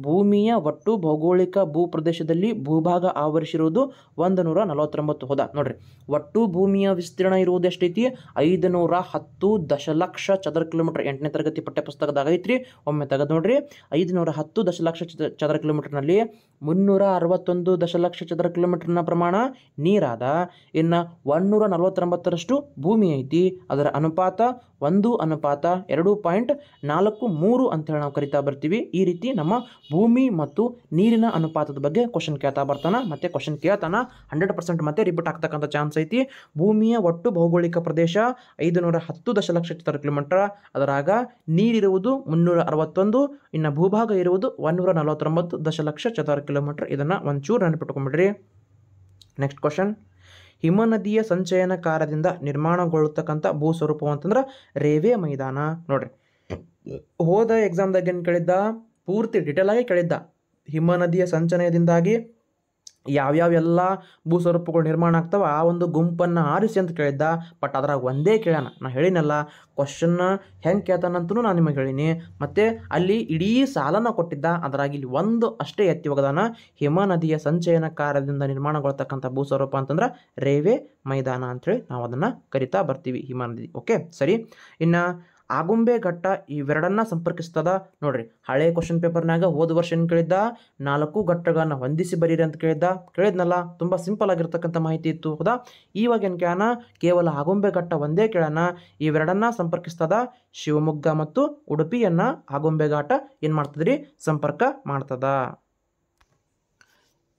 ಭೂಮಿಯ ಒಟ್ಟು ಭೌಗೋಳಿಕ ಭೂಪ್ರದೇಶದಲ್ಲಿ ಭೂಭಾಗ ಆವರಿಸಿರುವುದು 149, ಹೌದಾ. ನೋಡ್ರಿ, ಒಟ್ಟು ಭೂಮಿಯ ವಿಸ್ತೀರ್ಣ ಇರುವುದು ಎಷ್ಟೈತಿ? 510 ದಶಲಕ್ಷ ಚದರ ಕಿಲೋಮೀಟರ್. 8ನೇ ತರಗತಿ ಪಠ್ಯಪುಸ್ತಕದಾಗ ಐತ್ರಿ, ಒಮ್ಮೆ ತೆಗೆದು ನೋಡ್ರಿ. 510 ದಶಲಕ್ಷ ಚದರ ಕಿಲೋಮೀಟರ್ನಲ್ಲಿ 361 ದಶಲಕ್ಷ ಚದರ ಕಿಲೋಮೀಟರ್ನ ಪ್ರಮಾಣ ನೀರಾದ. ಇನ್ನು 149ರಷ್ಟು ಭೂಮಿ ಐತಿ. ಅದರ ಅನುಪಾತ 1:2.43 ಅಂತೇಳಿ ನಾವು ಕರಿತಾ ಬರ್ತೀವಿ. ಈ ರೀತಿ ನಮ್ಮ ಭೂಮಿ ಮತ್ತು ನೀರಿನ ಅನುಪಾತದ ಬಗ್ಗೆ ಕ್ವಶನ್ ಕೇಳ್ತಾ ಬರ್ತಾನೆ. ಮತ್ತೆ ಕ್ವಶನ್ ಕೇಳ್ತಾನ 100% ಮತ್ತೆ ರಿಪೀಟ್ ಆಗ್ತಕ್ಕಂಥ ಚಾನ್ಸ್ ಐತಿ. ಭೂಮಿಯ ಒಟ್ಟು ಭೌಗೋಳಿಕ ಪ್ರದೇಶ 510 ದಶಲಕ್ಷ ಚದರ ಕಿಲೋಮೀಟರ್. ಅದರಾಗ ನೀರಿರುವುದು 361, ಇನ್ನು ಭೂಭಾಗ ಇರುವುದು 149 ದಶಲಕ್ಷ ಚದರ ಕಿಲೋಮೀಟರ್. ಇದನ್ನು ಒಂಚೂರು ನೆನಪಿಟ್ಕೊಂಡ್ಬಿಡ್ರಿ. Next question. ಹಿಮನದಿಯ ಸಂಚಯನ ಕಾರ್ಯದಿಂದ ನಿರ್ಮಾಣಗೊಳ್ಳತಕ್ಕಂಥ ಭೂ ಸ್ವರೂಪ ಅಂತಂದ್ರೆ ರೇವೆ ಮೈದಾನ. ನೋಡ್ರಿ, ಹೋದ ಎಕ್ಸಾಮ್ದಾಗ ಏನು ಕೇಳಿದ್ದ? ಪೂರ್ತಿ ಡೀಟೇಲ್ ಆಗಿ ಕೇಳಿದ್ದ. ಹಿಮನದಿಯ ಸಂಚಯನದಿಂದಾಗಿ ಯಾವ್ಯಾವೆಲ್ಲ ಭೂ ಸ್ವರೂಪಗಳು ನಿರ್ಮಾಣ ಆಗ್ತಾವೆ ಆ ಒಂದು ಗುಂಪನ್ನು ಆರಿಸಿ ಅಂತ ಕೇಳಿದ್ದ. ಬಟ್ ಅದ್ರಾಗ ಒಂದೇ ಕೇಳೋಣ. ನಾನು ಹೇಳಿನಲ್ಲ, ಕ್ವಶನ್ನ ಹೆಂಗೆ ಕೇಳ್ತಾನಂತೂ ನಾನು ನಿಮಗೆ ಹೇಳೀನಿ. ಮತ್ತು ಅಲ್ಲಿ ಇಡೀ ಸಾಲನ ಕೊಟ್ಟಿದ್ದ. ಅದ್ರಾಗ ಇಲ್ಲಿ ಒಂದು ಅಷ್ಟೇ ಎತ್ತಿ ಒಗದಾನ. ಹಿಮನದಿಯ ಸಂಚಯನ ಕಾರ್ಯದಿಂದ ನಿರ್ಮಾಣಗೊಳ್ತಕ್ಕಂಥ ಭೂ ಸ್ವರೂಪ ಅಂತಂದ್ರೆ ರೇವೆ ಮೈದಾನ ಅಂಥೇಳಿ ನಾವು ಅದನ್ನು ಕರಿತಾ ಬರ್ತೀವಿ, ಹಿಮನದಿ. ಓಕೆ, ಸರಿ. ಇನ್ನು ಆಗುಂಬೆ ಘಟ್ಟ ಇವೆರಡನ್ನ ಸಂಪರ್ಕಿಸ್ತದ. ನೋಡ್ರಿ, ಹಳೆ ಕ್ವಶನ್ ಪೇಪರ್ನಾಗ ಹೋದ ವರ್ಷ ಏನು ಕೇಳಿದ್ದ? 4 ಘಟ್ಟಗಳನ್ನು ಹೊಂದಿಸಿ ಬರೀರಿ ಅಂತ ಕೇಳಿದ್ನಲ್ಲ. ತುಂಬ ಸಿಂಪಲ್ ಆಗಿರ್ತಕ್ಕಂಥ ಮಾಹಿತಿ ಇತ್ತು, ಹೌದಾ. ಇವಾಗ ಏನು ಕೇಳೋಣ? ಕೇವಲ ಆಗುಂಬೆ ಘಟ್ಟ ಒಂದೇ ಕೇಳೋಣ. ಇವೆರಡನ್ನ ಸಂಪರ್ಕಿಸ್ತದ. ಶಿವಮೊಗ್ಗ ಮತ್ತು ಉಡುಪಿಯನ್ನ ಆಗುಂಬೆ ಘಾಟ ಏನು ಮಾಡ್ತದ್ರಿ? ಸಂಪರ್ಕ ಮಾಡ್ತದ.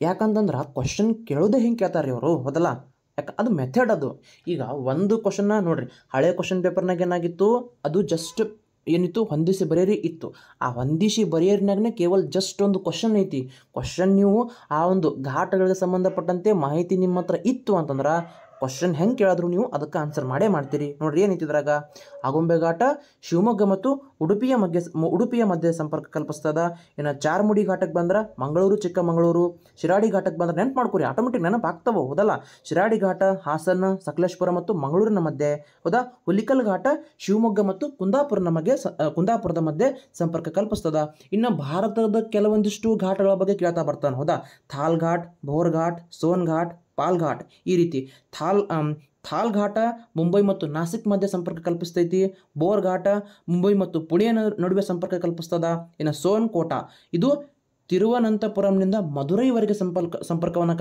ಯಾಕಂತಂದ್ರೆ ಕ್ವಶನ್ ಕೇಳೋದೇ ಹಿಂಗೆ ಕೇಳ್ತಾರೆ ಇವರು, ಹೌದಲ್ಲ. ಯಾಕೆ? ಅದು ಮೆಥಡ್ ಅದು. ಈಗ ಒಂದು ಕ್ವಶನ್ನ ನೋಡ್ರಿ, ಹಳೆ ಕ್ವಶನ್ ಪೇಪರ್ನಾಗ ಏನಾಗಿತ್ತು? ಅದು ಜಸ್ಟ್ ಏನಿತ್ತು? ಹೊಂದಿಸಿ ಬರೆಯರಿ ಇತ್ತು. ಆ ಹೊಂದಿಸಿ ಬರೆಯರಿನಾಗನೇ ಕೇವಲ ಜಸ್ಟ್ ಒಂದು ಕ್ವಶನ್ ಐತಿ. ಕ್ವಶನ್ ನೀವು ಆ ಒಂದು ಘಾಟಗಳಿಗೆ ಸಂಬಂಧಪಟ್ಟಂತೆ ಮಾಹಿತಿ ನಿಮ್ಮ ಹತ್ರ ಇತ್ತು ಅಂತಂದ್ರೆ ಕ್ವಶನ್ ಹೆಂಗೆ ಕೇಳಿದ್ರು ನೀವು ಅದಕ್ಕೆ ಆನ್ಸರ್ ಮಾಡೇ ಮಾಡ್ತೀರಿ. ನೋಡ್ರಿ, ಏನೈತಿದ್ರಾಗ? ಆಗುಂಬೆ ಘಾಟ ಶಿವಮೊಗ್ಗ ಮತ್ತು ಉಡುಪಿಯ ಮಧ್ಯೆ ಸಂಪರ್ಕ ಕಲ್ಪಿಸ್ತದ. ಇನ್ನು ಚಾರ್ಮುಡಿ ಘಾಟಕ್ಕೆ ಬಂದ್ರೆ ಮಂಗಳೂರು, ಚಿಕ್ಕಮಗಳೂರು. ಶಿರಾಡಿ ಘಾಟಕ್ಕೆ ಬಂದ್ರೆ ನೆನಪು ಮಾಡ್ಕೊರಿ, ಆಟೋಮೆಟಿಕ್ ನೆನಪು ಆಗ್ತಾವೆ, ಹೌದಲ್ಲ. ಶಿರಾಡಿ ಘಾಟ ಹಾಸನ, ಸಕಲೇಶ್ಪುರ ಮತ್ತು ಮಂಗಳೂರಿನ ಮಧ್ಯೆ, ಹೌದಾ. ಹುಲಿಕಲ್ ಘಾಟ ಶಿವಮೊಗ್ಗ ಮತ್ತು ಕುಂದಾಪುರದ ಮಧ್ಯೆ ಸಂಪರ್ಕ ಕಲ್ಪಿಸ್ತದ. ಇನ್ನು ಭಾರತದ ಕೆಲವೊಂದಿಷ್ಟು ಘಾಟಗಳ ಬಗ್ಗೆ ಕೇಳ್ತಾ ಬರ್ತಾನೆ, ಹೌದಾ. ಥಾಲ್ ಘಾಟ್, ಭೋರ್ ಘಾಟ್, ಸೋನ್ ಘಾಟ್, ಪಾಲ್ ಘಾಟ್. ಈ ರೀತಿ ಥಾಲ್ ಘಾಟ ಮುಂಬೈ ಮತ್ತು ನಾಸಿಕ್ ಮಧ್ಯೆ ಸಂಪರ್ಕ ಕಲ್ಪಿಸ್ತೈತಿ. ಬೋರ್ ಘಾಟ ಮುಂಬೈ ಮತ್ತು ಪುಣೆಯ ನಡುವೆ ಸಂಪರ್ಕ ಕಲ್ಪಿಸ್ತದ. ಇನ್ನು ಸೋನ್ ಕೋಟ ಇದು ತಿರುವನಂತಪುರಂನಿಂದ ಮಧುರೈವರೆಗೆ ಸಂಪರ್ಕವನ್ನು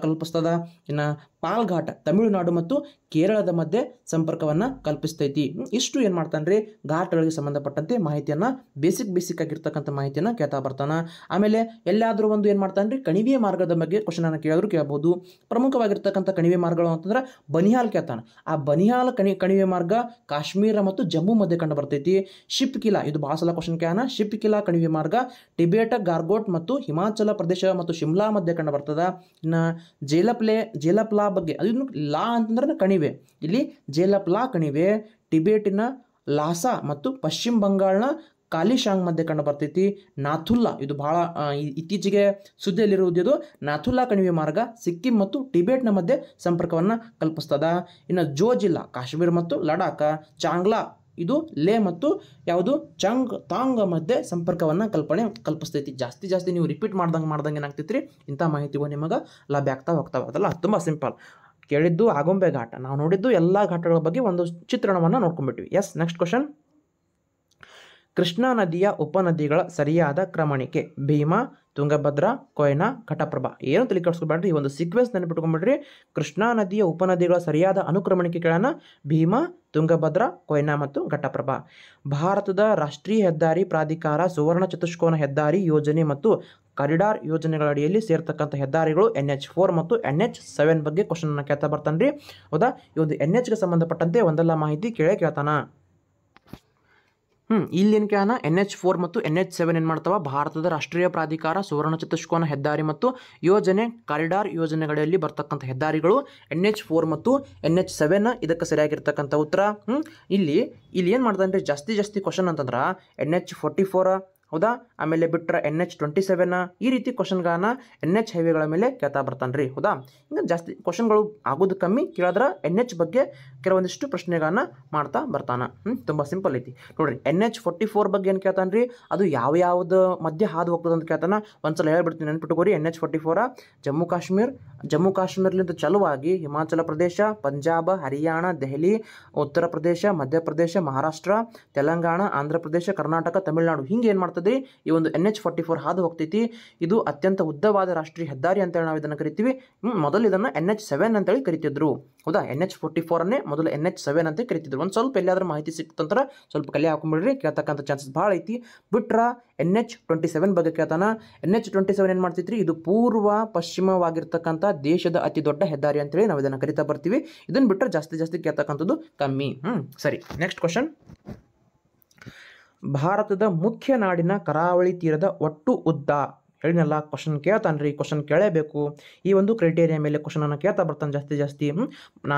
ಕಲ್ಪಿಸ್ತದ. ಇನ್ನು ಪಾಲ್ ಘಾಟ ತಮಿಳುನಾಡು ಮತ್ತು ಕೇರಳದ ಮಧ್ಯೆ ಸಂಪರ್ಕವನ್ನು ಕಲ್ಪಿಸ್ತೈತಿ. ಇಷ್ಟು ಏನು ಮಾಡ್ತಾನೆ ರೀ, ಘಾಟ್ಗಳಿಗೆ ಸಂಬಂಧಪಟ್ಟಂತೆ ಮಾಹಿತಿಯನ್ನು ಬೇಸಿಕ್ ಆಗಿರ್ತಕ್ಕಂಥ ಮಾಹಿತಿಯನ್ನು ಕೇಳ್ತಾ ಬರ್ತಾನೆ. ಆಮೇಲೆ ಎಲ್ಲಾದರೂ ಒಂದು ಏನು ಮಾಡ್ತಾನೆ ರೀ, ಕಣಿವೆ ಮಾರ್ಗದ ಬಗ್ಗೆ ಕ್ವಶನನ್ನು ಕೇಳಿದ್ರು ಕೇಳ್ಬೋದು. ಪ್ರಮುಖವಾಗಿರ್ತಕ್ಕಂಥ ಕಣಿವೆ ಮಾರ್ಗಗಳು ಅಂತಂದ್ರೆ ಬನಿಹಾಲ್ ಕೇಳ್ತಾನೆ. ಆ ಬನಿಹಾಲ್ ಕಣಿವೆ ಮಾರ್ಗ ಕಾಶ್ಮೀರ ಮತ್ತು ಜಮ್ಮು ಮಧ್ಯೆ ಕಂಡು ಬರ್ತೈತಿ. ಶಿಪ್ ಕಿಲಾ ಇದು ಭಾಳ ಸಲ ಕ್ವಶನ್ ಕೇಳೋಣ. ಶಿಪ್ ಕಿಲಾ ಕಣಿವೆ ಮಾರ್ಗ ಟಿಬೇಟ್, ಗಾರ್ಗೋಟ್ ಮತ್ತು ಹಿಮಾಚಲ ಪ್ರದೇಶ ಮತ್ತು ಶಿಮ್ಲಾ ಮಧ್ಯೆ ಕಂಡು ಬರ್ತದ. ಇನ್ನು ಜೇಲಪ್ಲಾ ಬಗ್ಗೆ ಅದು ಲಾ ಅಂತಂದ್ರೆ ಕಣಿವೆ. ಇಲ್ಲಿ ಜೇಲಪ್ಲಾ ಕಣಿವೆ ಟಿಬೇಟಿನ ಲಾಸಾ ಮತ್ತು ಪಶ್ಚಿಮ ಬಂಗಾಳನ ಕಾಲಿಶಾಂಗ್ ಮಧ್ಯೆ ಕಂಡು ಬರ್ತೈತಿ. ನಾಥುಲ್ಲಾ ಇದು ಬಹಳ ಇತ್ತೀಚೆಗೆ ಸುದ್ದಿಯಲ್ಲಿರುವುದು. ಇದು ನಾಥುಲ್ಲಾ ಕಣಿವೆ ಮಾರ್ಗ ಸಿಕ್ಕಿಂ ಮತ್ತು ಟಿಬೇಟ್ನ ಮಧ್ಯೆ ಸಂಪರ್ಕವನ್ನು ಕಲ್ಪಿಸ್ತದ. ಇನ್ನು ಜೋಜಿಲ್ಲಾ ಕಾಶ್ಮೀರ ಮತ್ತು ಲಡಾಖ್, ಚಾಂಗ್ಲಾ ಇದು ಲೇ ಮತ್ತು ಯಾವುದು ತಾಂಗ್ ಮಧ್ಯೆ ಸಂಪರ್ಕವನ್ನು ಕಲ್ಪಿಸ್ತೈತಿ. ಜಾಸ್ತಿ ನೀವು ರಿಪೀಟ್ ಮಾಡ್ದಂಗೆ ಏನಾಗ್ತೈತ್ರಿ, ಇಂಥ ಮಾಹಿತಿಗಳು ನಿಮಗೆ ಲಭ್ಯ ಆಗ್ತಾ ಹೋಗ್ತಾವೆ. ಅದಲ್ಲ ತುಂಬ ಸಿಂಪಲ್. ಕೇಳಿದ್ದು ಆಗುಂಬೆ ಘಾಟ, ನಾವು ನೋಡಿದ್ದು ಎಲ್ಲ ಘಾಟಗಳ ಬಗ್ಗೆ ಒಂದು ಚಿತ್ರಣವನ್ನು ನೋಡ್ಕೊಂಡ್ಬಿಟ್ವಿ. Yes, next question. ಕೃಷ್ಣಾ ನದಿಯ ಉಪನದಿಗಳ ಸರಿಯಾದ ಕ್ರಮಣಿಕೆ ಭೀಮಾ, ತುಂಗಭದ್ರಾ, ಕೊಯ್ನಾ, ಘಟಪ್ರಭಾ. ಏನು ತಲೆ ಕೆಡಿಸ್ಕೊಬೇಡ್ರಿ, ಈ ಒಂದು ಸೀಕ್ವೆನ್ಸ್ ನೆನಪಿಟ್ಕೊಂಡ್ಬಿಡ್ರಿ. ಕೃಷ್ಣಾ ನದಿಯ ಉಪನದಿಗಳ ಸರಿಯಾದ ಅನುಕ್ರಮಣಿಕೆಗಳನ್ನು ಭೀಮಾ, ತುಂಗಭದ್ರಾ, ಕೊಯ್ನಾ ಮತ್ತು ಘಟಪ್ರಭಾ. ಭಾರತದ ರಾಷ್ಟ್ರೀಯ ಹೆದ್ದಾರಿ ಪ್ರಾಧಿಕಾರ ಸುವರ್ಣ ಚತುಷ್ಕೋನ ಹೆದ್ದಾರಿ ಯೋಜನೆ ಮತ್ತು ಕಾರಿಡಾರ್ ಯೋಜನೆಗಳ ಅಡಿಯಲ್ಲಿ ಸೇರ್ತಕ್ಕಂಥ ಹೆದ್ದಾರಿಗಳು NH4 ಮತ್ತು NH7 ಬಗ್ಗೆ ಕ್ವಶನ್ ಕೇಳ್ತಾ ಬರ್ತಾನೆ ರೀ. ಹೌದಾ, ಈ ಒಂದು NHಗೆ ಸಂಬಂಧಪಟ್ಟಂತೆ ಒಂದೆಲ್ಲ ಮಾಹಿತಿ ಕೇಳ್ತಾನ. ಇಲ್ಲಿ ಏನು ಕೇಳೋಣ, NH4 ಮತ್ತು NH7 ಏನು ಮಾಡ್ತಾವ, ಭಾರತದ ರಾಷ್ಟ್ರೀಯ ಪ್ರಾಧಿಕಾರ ಸುವರ್ಣ ಚತುಷ್ಕೋನ ಹೆದ್ದಾರಿ ಮತ್ತು ಯೋಜನೆ ಕಾರಿಡಾರ್ ಯೋಜನೆಗಳಲ್ಲಿ ಬರ್ತಕ್ಕಂಥ ಹೆದ್ದಾರಿಗಳು NH4 ಮತ್ತು NH7 ಇದಕ್ಕೆ ಸರಿಯಾಗಿರ್ತಕ್ಕಂಥ ಉತ್ತರ. ಇಲ್ಲಿ ಏನು ಮಾಡ್ತಾನೆ ರೀ, ಜಾಸ್ತಿ ಕ್ವಶನ್ ಅಂತಂದ್ರೆ NH44 ಹೌದಾ, ಆಮೇಲೆ ಬಿಟ್ಟರೆ NH27 ಈ ರೀತಿ ಕ್ವಶನ್ಗಳನ್ನ NH ಹೈವೇಗಳ ಮೇಲೆ ಕೇಳ್ತಾ ಬರ್ತಾನೆ ರೀ. ಹೌದಾ, ಹಿಂಗೆ ಜಾಸ್ತಿ ಕ್ವಶನ್ಗಳು ಆಗೋದು ಕಮ್ಮಿ, ಕೇಳಿದ್ರೆ NH ಬಗ್ಗೆ ಕೆಲವೊಂದಿಷ್ಟು ಪ್ರಶ್ನೆಗಳನ್ನ ಮಾಡ್ತಾ ಬರ್ತಾನೆ. ತುಂಬ ಸಿಂಪಲ್ ಐತಿ ನೋಡ್ರಿ. NH44 ಬಗ್ಗೆ ಏನು ಕೇಳ್ತಾನೆ ರೀ, ಅದು ಯಾವ್ದು ಮಧ್ಯೆ ಹಾದು ಹೋಗ್ತದೆ ಅಂತ ಕೇಳ್ತಾನೆ. ಒಂದ್ಸಲ ಹೇಳ್ಬಿಡ್ತೀನಿ, ನೆನ್ಪಿಟ್ಕೋರಿ. NH44 ಜಮ್ಮು ಕಾಶ್ಮೀರಲಿಂದ ಚಾಲುವಾಗಿ ಹಿಮಾಚಲ ಪ್ರದೇಶ, ಪಂಜಾಬ್, ಹರಿಯಾಣ, ದೆಹಲಿ, ಉತ್ತರ ಪ್ರದೇಶ, ಮಧ್ಯಪ್ರದೇಶ, ಮಹಾರಾಷ್ಟ್ರ, ತೆಲಂಗಾಣ, ಆಂಧ್ರ ಪ್ರದೇಶ, ಕರ್ನಾಟಕ, ತಮಿಳುನಾಡು ಹಿಂಗೆ ಏನು ಮಾಡ್ತದೆ, ಈ ಒಂದು NH44 ಹಾದು ಹೋಗ್ತೈತಿ. ಇದು ಅತ್ಯಂತ ಉದ್ದವಾದ ರಾಷ್ಟ್ರೀಯ ಹೆದ್ದಾರಿ ಅಂತೇಳಿ ನಾವು ಇದನ್ನು ಕರಿತೀವಿ. ಮೊದಲು ಇದನ್ನು NH7 ಅಂತೇಳಿ ಕರಿತಿದ್ರು. ಹೌದಾ, NH44 ಮೊದಲು NH7 ಅಂತ ಕರಿತಿದ್ರು. ಒಂದು ಸ್ವಲ್ಪ ಎಲ್ಲಾದ್ರೂ ಮಾಹಿತಿ ಸಿಕ್ತಂದ್ರೆ ಸ್ವಲ್ಪ ಕಲೆ ಹಾಕೊಂಡ್ಬಿಡ್ರಿ, ಕೇಳ್ತಕ್ಕಂಥ ಚಾನ್ಸಸ್ ಭಾಳ ಐತಿ. ಬಿಟ್ರ NH27 ಬಗ್ಗೆ ಕೇಳ್ತಾನ. NH27 ಏನು ಮಾಡ್ತೈತ್ರಿ, ಇದು ಪೂರ್ವ ಪಶ್ಚಿಮವಾಗಿರ್ತಕ್ಕಂಥ ದೇಶದ ಅತಿ ದೊಡ್ಡ ಹೆದ್ದಾರಿ ಅಂತೇಳಿ ನಾವು ಇದನ್ನು ಕರಿತಾ ಬರ್ತೀವಿ. ಇದನ್ನು ಬಿಟ್ಟರೆ ಜಾಸ್ತಿ ಕೇಳ್ತಕ್ಕಂಥದ್ದು ಕಮ್ಮಿ. ಸರಿ, ನೆಕ್ಸ್ಟ್ ಕ್ವಶನ್. ಭಾರತದ ಮುಖ್ಯ ನಾಡಿನ ಕರಾವಳಿ ತೀರದ ಒಟ್ಟು ಉದ್ದ ಹೇಳಿನಲ್ಲ, ಕ್ವಶನ್ ಕೇಳ್ತಾನೆ ರೀ. ಕ್ವಶನ್ ಕೇಳಬೇಕು. ಈ ಒಂದು ಕ್ರೈಟೇರಿಯಾ ಮೇಲೆ ಕ್ವಶನನ್ನು ಕೇಳ್ತಾ ಬರ್ತಾನೆ ಜಾಸ್ತಿ. ನಾ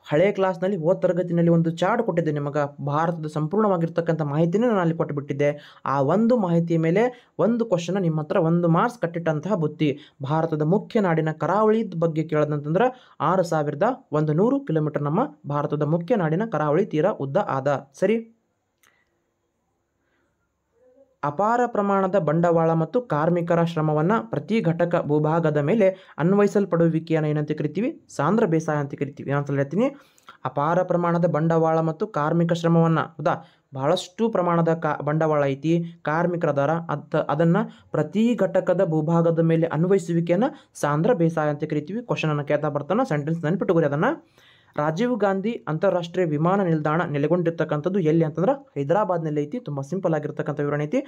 ಹಳೆ ಕ್ಲಾಸ್ನಲ್ಲಿ ತರಗತಿನಲ್ಲಿ ಒಂದು ಚಾರ್ಟ್ ಕೊಟ್ಟಿದ್ದೆ ನಿಮಗೆ. ಭಾರತದ ಸಂಪೂರ್ಣವಾಗಿರ್ತಕ್ಕಂಥ ಮಾಹಿತಿನೇ ನಾನು ಅಲ್ಲಿ ಕೊಟ್ಟುಬಿಟ್ಟಿದ್ದೆ. ಆ ಒಂದು ಮಾಹಿತಿಯ ಮೇಲೆ ಒಂದು ಕ್ವಶನ್ ನಿಮ್ಮ ಹತ್ರ 1 ಮಾರ್ಕ್ಸ್ ಕಟ್ಟಿಟ್ಟಂತಹ ಬುತ್ತಿ. ಭಾರತದ ಮುಖ್ಯ ನಾಡಿನ ಕರಾವಳಿ ಬಗ್ಗೆ ಕೇಳೋದಂತಂದ್ರೆ 6100 ಕಿಲೋಮೀಟರ್ ನಮ್ಮ ಭಾರತದ ಮುಖ್ಯ ನಾಡಿನ ಕರಾವಳಿ ತೀರ ಉದ್ದ ಆದ. ಸರಿ, ಅಪಾರ ಪ್ರಮಾಣದ ಬಂಡವಾಳ ಮತ್ತು ಕಾರ್ಮಿಕರ ಶ್ರಮವನ್ನು ಪ್ರತಿ ಘಟಕ ಭೂಭಾಗದ ಮೇಲೆ ಅನ್ವಯಿಸಲ್ಪಡುವಿಕೆಯನ್ನು ಏನಂತ ಕರಿತೀವಿ, ಸಾಂದ್ರ ಬೇಸಾಯ ಅಂತ ಕರಿತೀವಿ. ಏನಂತ ಹೇಳ್ತೀನಿ, ಅಪಾರ ಪ್ರಮಾಣದ ಬಂಡವಾಳ ಮತ್ತು ಕಾರ್ಮಿಕ ಶ್ರಮವನ್ನು, ಹೌದಾ, ಬಹಳಷ್ಟು ಪ್ರಮಾಣದ ಬಂಡವಾಳ ಐತಿ, ಕಾರ್ಮಿಕರ ದರ, ಅದನ್ನು ಪ್ರತಿ ಘಟಕದ ಭೂಭಾಗದ ಮೇಲೆ ಅನ್ವಯಿಸುವಿಕೆಯನ್ನು ಸಾಂದ್ರ ಬೇಸಾಯ ಅಂತ ಕರಿತೀವಿ. ಕ್ವಶನನ್ನು ಕೇಳ್ತಾ ಬರ್ತಾನೆ, ಸೆಂಟೆನ್ಸ್ ನೆನ್ಪಿಟ್ಟುಕೋರಿ ಅದನ್ನು. ರಾಜೀವ್ ಗಾಂಧಿ ಅಂತಾರಾಷ್ಟ್ರೀಯ ವಿಮಾನ ನಿಲ್ದಾಣ ನೆಲೆಗೊಂಡಿರ್ತಕ್ಕಂಥದ್ದು ಎಲ್ಲಿ ಅಂತಂದ್ರೆ ಹೈದರಾಬಾದ್ನಲ್ಲಿ ಐತಿ. ತುಂಬ ಸಿಂಪಲ್ ಆಗಿರ್ತಕ್ಕಂಥ ವಿವರಣೆ ಐತಿ.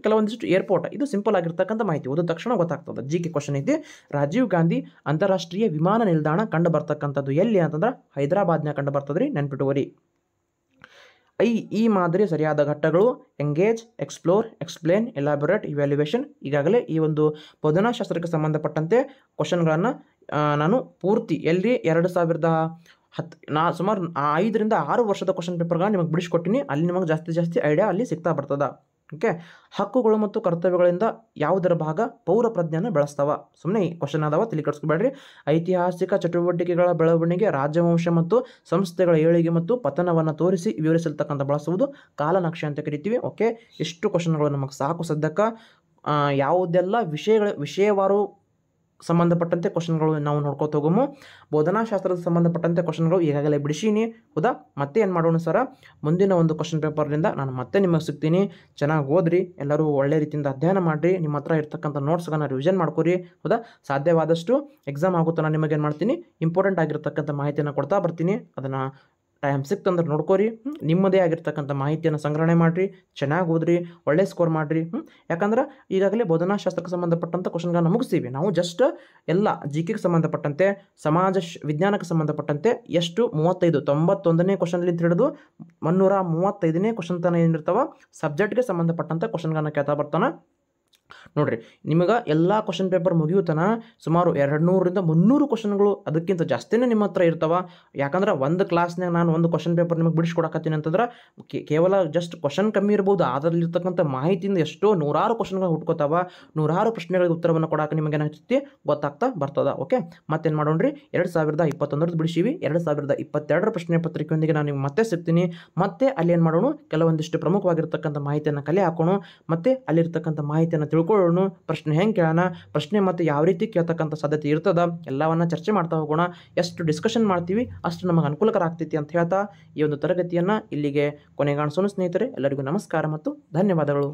ಕೆಲವೊಂದಿಷ್ಟು ಏರ್ಪೋರ್ಟ್, ಇದು ಸಿಂಪಲ್ ಆಗಿರ್ತಕ್ಕಂಥ ಮಾಹಿತಿ, ಓದಿದ ತಕ್ಷಣ ಗೊತ್ತಾಗ್ತದೆ. GK ಕ್ವಶನ್ ಐತಿ. ರಾಜೀವ್ ಗಾಂಧಿ ಅಂತಾರಾಷ್ಟ್ರೀಯ ವಿಮಾನ ನಿಲ್ದಾಣ ಕಂಡು ಬರ್ತಕ್ಕಂಥದ್ದು ಎಲ್ಲಿ ಅಂತಂದ್ರೆ ಹೈದರಾಬಾದ್ನಾಗ ಕಂಡು ಬರ್ತದ್ರಿ, ನೆನ್ಪಿಟ್ಟುವರಿ. ಈ ಮಾದರಿಯ ಸರಿಯಾದ ಘಟ್ಟಗಳು ಎಂಗೇಜ್, ಎಕ್ಸ್ಪ್ಲೋರ್, ಎಕ್ಸ್ಪ್ಲೇನ್, ಎಲಾಬೊರೇಟ್, ಇವ್ಯಾಲ್ಯುವೇಷನ್. ಈಗಾಗಲೇ ಈ ಒಂದು ಬೋಧನಾಶಾಸ್ತ್ರಕ್ಕೆ ಸಂಬಂಧಪಟ್ಟಂತೆ ಕ್ವಶನ್ಗಳನ್ನು ನಾನು ಪೂರ್ತಿ 2010 ಸುಮಾರು 5 ರಿಂದ 6 ವರ್ಷದ ಕ್ವಶನ್ ಪೇಪರ್ಗಳನ್ನ ನಿಮಗೆ ಬಿಡಿಸ್ಕೊಟ್ಟಿನಿ. ಅಲ್ಲಿ ನಿಮಗೆ ಜಾಸ್ತಿ ಐಡಿಯಾ ಅಲ್ಲಿ ಸಿಗ್ತಾ ಬರ್ತದ. ಓಕೆ, ಹಕ್ಕುಗಳು ಮತ್ತು ಕರ್ತವ್ಯಗಳಿಂದ ಯಾವುದರ ಭಾಗ ಪೌರ ಪ್ರಜ್ಞೆಯನ್ನು ಬೆಳೆಸ್ತಾವ. ಸುಮ್ಮನೆ ಕ್ವಶನ್ ಅದಾವ, ತಲೆ ಕೆಡಿಸ್ಕೊಬೇಡ್ರಿ. ಐತಿಹಾಸಿಕ ಚಟುವಟಿಕೆಗಳ ಬೆಳವಣಿಗೆ, ರಾಜವಂಶ ಮತ್ತು ಸಂಸ್ಥೆಗಳ ಏಳಿಗೆ ಮತ್ತು ಪತನವನ್ನು ತೋರಿಸಿ ವಿವರಿಸಲ್ತಕ್ಕಂಥ ಬಳಸುವುದು ಕಾಲನಕ್ಷೆ ಅಂತ ಕರಿತೀವಿ. ಓಕೆ, ಇಷ್ಟು ಕ್ವಶನ್ಗಳು ನಮಗೆ ಸಾಕು ಸದ್ಯಕ್ಕೆ. ಯಾವುದೆಲ್ಲ ವಿಷಯವಾರು ಸಂಬಂಧಪಟ್ಟಂತೆ ಕ್ವಶನ್ಗಳು ನಾವು ನೋಡ್ಕೋತ ಹೋಗಮು. ಬೋಧನಾಶಾಸ್ತ್ರದ ಸಂಬಂಧಪಟ್ಟಂತೆ ಕ್ವಶನ್ಗಳು ಈಗಾಗಲೇ ಬಿಡಿಸೀನಿ. ಹೌದಾ, ಮತ್ತೆ ಏನು ಮಾಡೋಣ ಸರ, ಮುಂದಿನ ಒಂದು ಕ್ವಶನ್ ಪೇಪರ್ನಿಂದ ನಾನು ಮತ್ತೆ ನಿಮಗೆ ಸಿಗ್ತೀನಿ. ಚೆನ್ನಾಗಿ ಓದ್ರಿ, ಎಲ್ಲರೂ ಒಳ್ಳೆ ರೀತಿಯಿಂದ ಅಧ್ಯಯನ ಮಾಡಿರಿ, ನಿಮ್ಮ ಹತ್ರ ಇರ್ತಕ್ಕಂಥ ನೋಟ್ಸ್ಗಳನ್ನ ರಿವಿಷನ್ ಮಾಡ್ಕೊರಿ. ಹೌದಾ, ಸಾಧ್ಯವಾದಷ್ಟು ಎಕ್ಸಾಮ್ ಆಗುತ್ತಾ ನಾನು ನಿಮಗೆ ಏನು ಮಾಡ್ತೀನಿ, ಇಂಪಾರ್ಟೆಂಟ್ ಆಗಿರ್ತಕ್ಕಂಥ ಮಾಹಿತಿಯನ್ನು ಕೊಡ್ತಾ ಬರ್ತೀನಿ. ಅದನ್ನು ಟೈಮ್ ಸಿಕ್ತಂದ್ರೆ ನೋಡ್ಕೋರಿ. ನಿಮ್ಮದೇ ಆಗಿರ್ತಕ್ಕಂಥ ಮಾಹಿತಿಯನ್ನು ಸಂಗ್ರಹಣೆ ಮಾಡಿರಿ, ಚೆನ್ನಾಗಿ ಓದ್ರಿ, ಒಳ್ಳೆ ಸ್ಕೋರ್ ಮಾಡಿರಿ. ಯಾಕಂದ್ರೆ ಈಗಾಗಲೇ ಬೋಧನಾಶಾಸ್ತ್ರಕ್ಕೆ ಸಂಬಂಧಪಟ್ಟಂಥ ಕ್ವಶನ್ಗಳನ್ನ ಮುಗಿಸ್ತೀವಿ ನಾವು. ಜಸ್ಟ್ ಎಲ್ಲ ಜಿಕೆಗೆ ಸಂಬಂಧಪಟ್ಟಂತೆ, ಸಮಾಜ ವಿಜ್ಞಾನಕ್ಕೆ ಸಂಬಂಧಪಟ್ಟಂತೆ ಎಷ್ಟು 35 91ನೇ ಕ್ವಶನ್ಲಿಂದ ಹಿಡಿದು 135ನೇ ಕ್ವಶನ್ ತನಕ ಏನಿರ್ತಾವ ಸಬ್ಜೆಕ್ಟ್ಗೆ ಸಂಬಂಧಪಟ್ಟಂಥ ಕ್ವಶನ್ಗಳನ್ನ ಕೇಳ್ತಾ ಬರ್ತಾನೆ. ನೋಡಿರಿ, ನಿಮಗೆ ಎಲ್ಲ ಕ್ವಶನ್ ಪೇಪರ್ ಮುಗಿಯುತ್ತಾನ ಸುಮಾರು 200ರಿಂದ 300 ಕ್ವಶನ್ಗಳು ಅದಕ್ಕಿಂತ ಜಾಸ್ತಿನೇ ನಿಮ್ಮ ಹತ್ರ ಇರ್ತಾವ. ಯಾಕಂದ್ರೆ ಒಂದು ಕ್ಲಾಸ್ನಾಗ ನಾನು ಒಂದು ಕ್ವಶನ್ ಪೇಪರ್ ನಿಮಗೆ ಬಿಡಿಸ್ಕೊಡಕತ್ತೀನಿ ಅಂತಂದ್ರೆ ಕೇವಲ ಜಸ್ಟ್ ಕ್ವಶನ್ ಕಮ್ಮಿ ಇರ್ಬೋದು, ಅದರಲ್ಲಿರ್ತಕ್ಕಂಥ ಮಾಹಿತಿಯಿಂದ ಎಷ್ಟೋ ನೂರಾರು ಕ್ವಶನ್ಗಳು ಹುಟ್ಕೋತಾವ. ನೂರಾರು ಪ್ರಶ್ನೆಗಳಿಗೆ ಉತ್ತರವನ್ನು ಕೊಡೋಕೆ ನಿಮಗೆ ಏನಾಗ್ತೈತಿ ಗೊತ್ತಾಗ್ತಾ ಬರ್ತದ. ಓಕೆ, ಮತ್ತೇನು ಮಾಡೋಣ್ರಿ, 2021 ಬಿಡಿಸೀವಿ. 2022 ಪ್ರಶ್ನೆ ಪತ್ರಿಕೆಯೊಂದಿಗೆ ನಾನು ನಿಮ್ಗೆ ಮತ್ತೆ ಸಿಗ್ತೀನಿ. ಮತ್ತೆ ಅಲ್ಲಿ ಏನು ಮಾಡೋಣ, ಕೆಲವೊಂದಿಷ್ಟು ಪ್ರಮುಖವಾಗಿರ್ತಕ್ಕಂಥ ಮಾಹಿತಿಯನ್ನು ಕಲೆ ಹಾಕೋಣ, ಮತ್ತೆ ಅಲ್ಲಿರ್ತಕ್ಕಂಥ ಮಾಹಿತಿಯನ್ನು ತಿಳ್ಕೊಳ್ಳೋಣ, ಪ್ರಶ್ನೆ ಹೆಂಗೆ ಕೇಳೋಣ, ಪ್ರಶ್ನೆ ಮತ್ತು ಯಾವ ರೀತಿ ಕೇಳ್ತಕ್ಕಂಥ ಸಾಧ್ಯತೆ ಇರ್ತದ, ಎಲ್ಲವನ್ನ ಚರ್ಚೆ ಮಾಡ್ತಾ ಹೋಗೋಣ. ಎಷ್ಟು ಡಿಸ್ಕಷನ್ ಮಾಡ್ತೀವಿ ಅಷ್ಟು ನಮಗೆ ಅನುಕೂಲಕರ ಆಗ್ತೈತಿ ಅಂತ ಹೇಳ್ತಾ ಈ ಒಂದು ತರಗತಿಯನ್ನು ಇಲ್ಲಿಗೆ ಕೊನೆಗಾಣಿಸೋಣ ಸ್ನೇಹಿತರೆ. ಎಲ್ಲರಿಗೂ ನಮಸ್ಕಾರ ಮತ್ತು ಧನ್ಯವಾದಗಳು.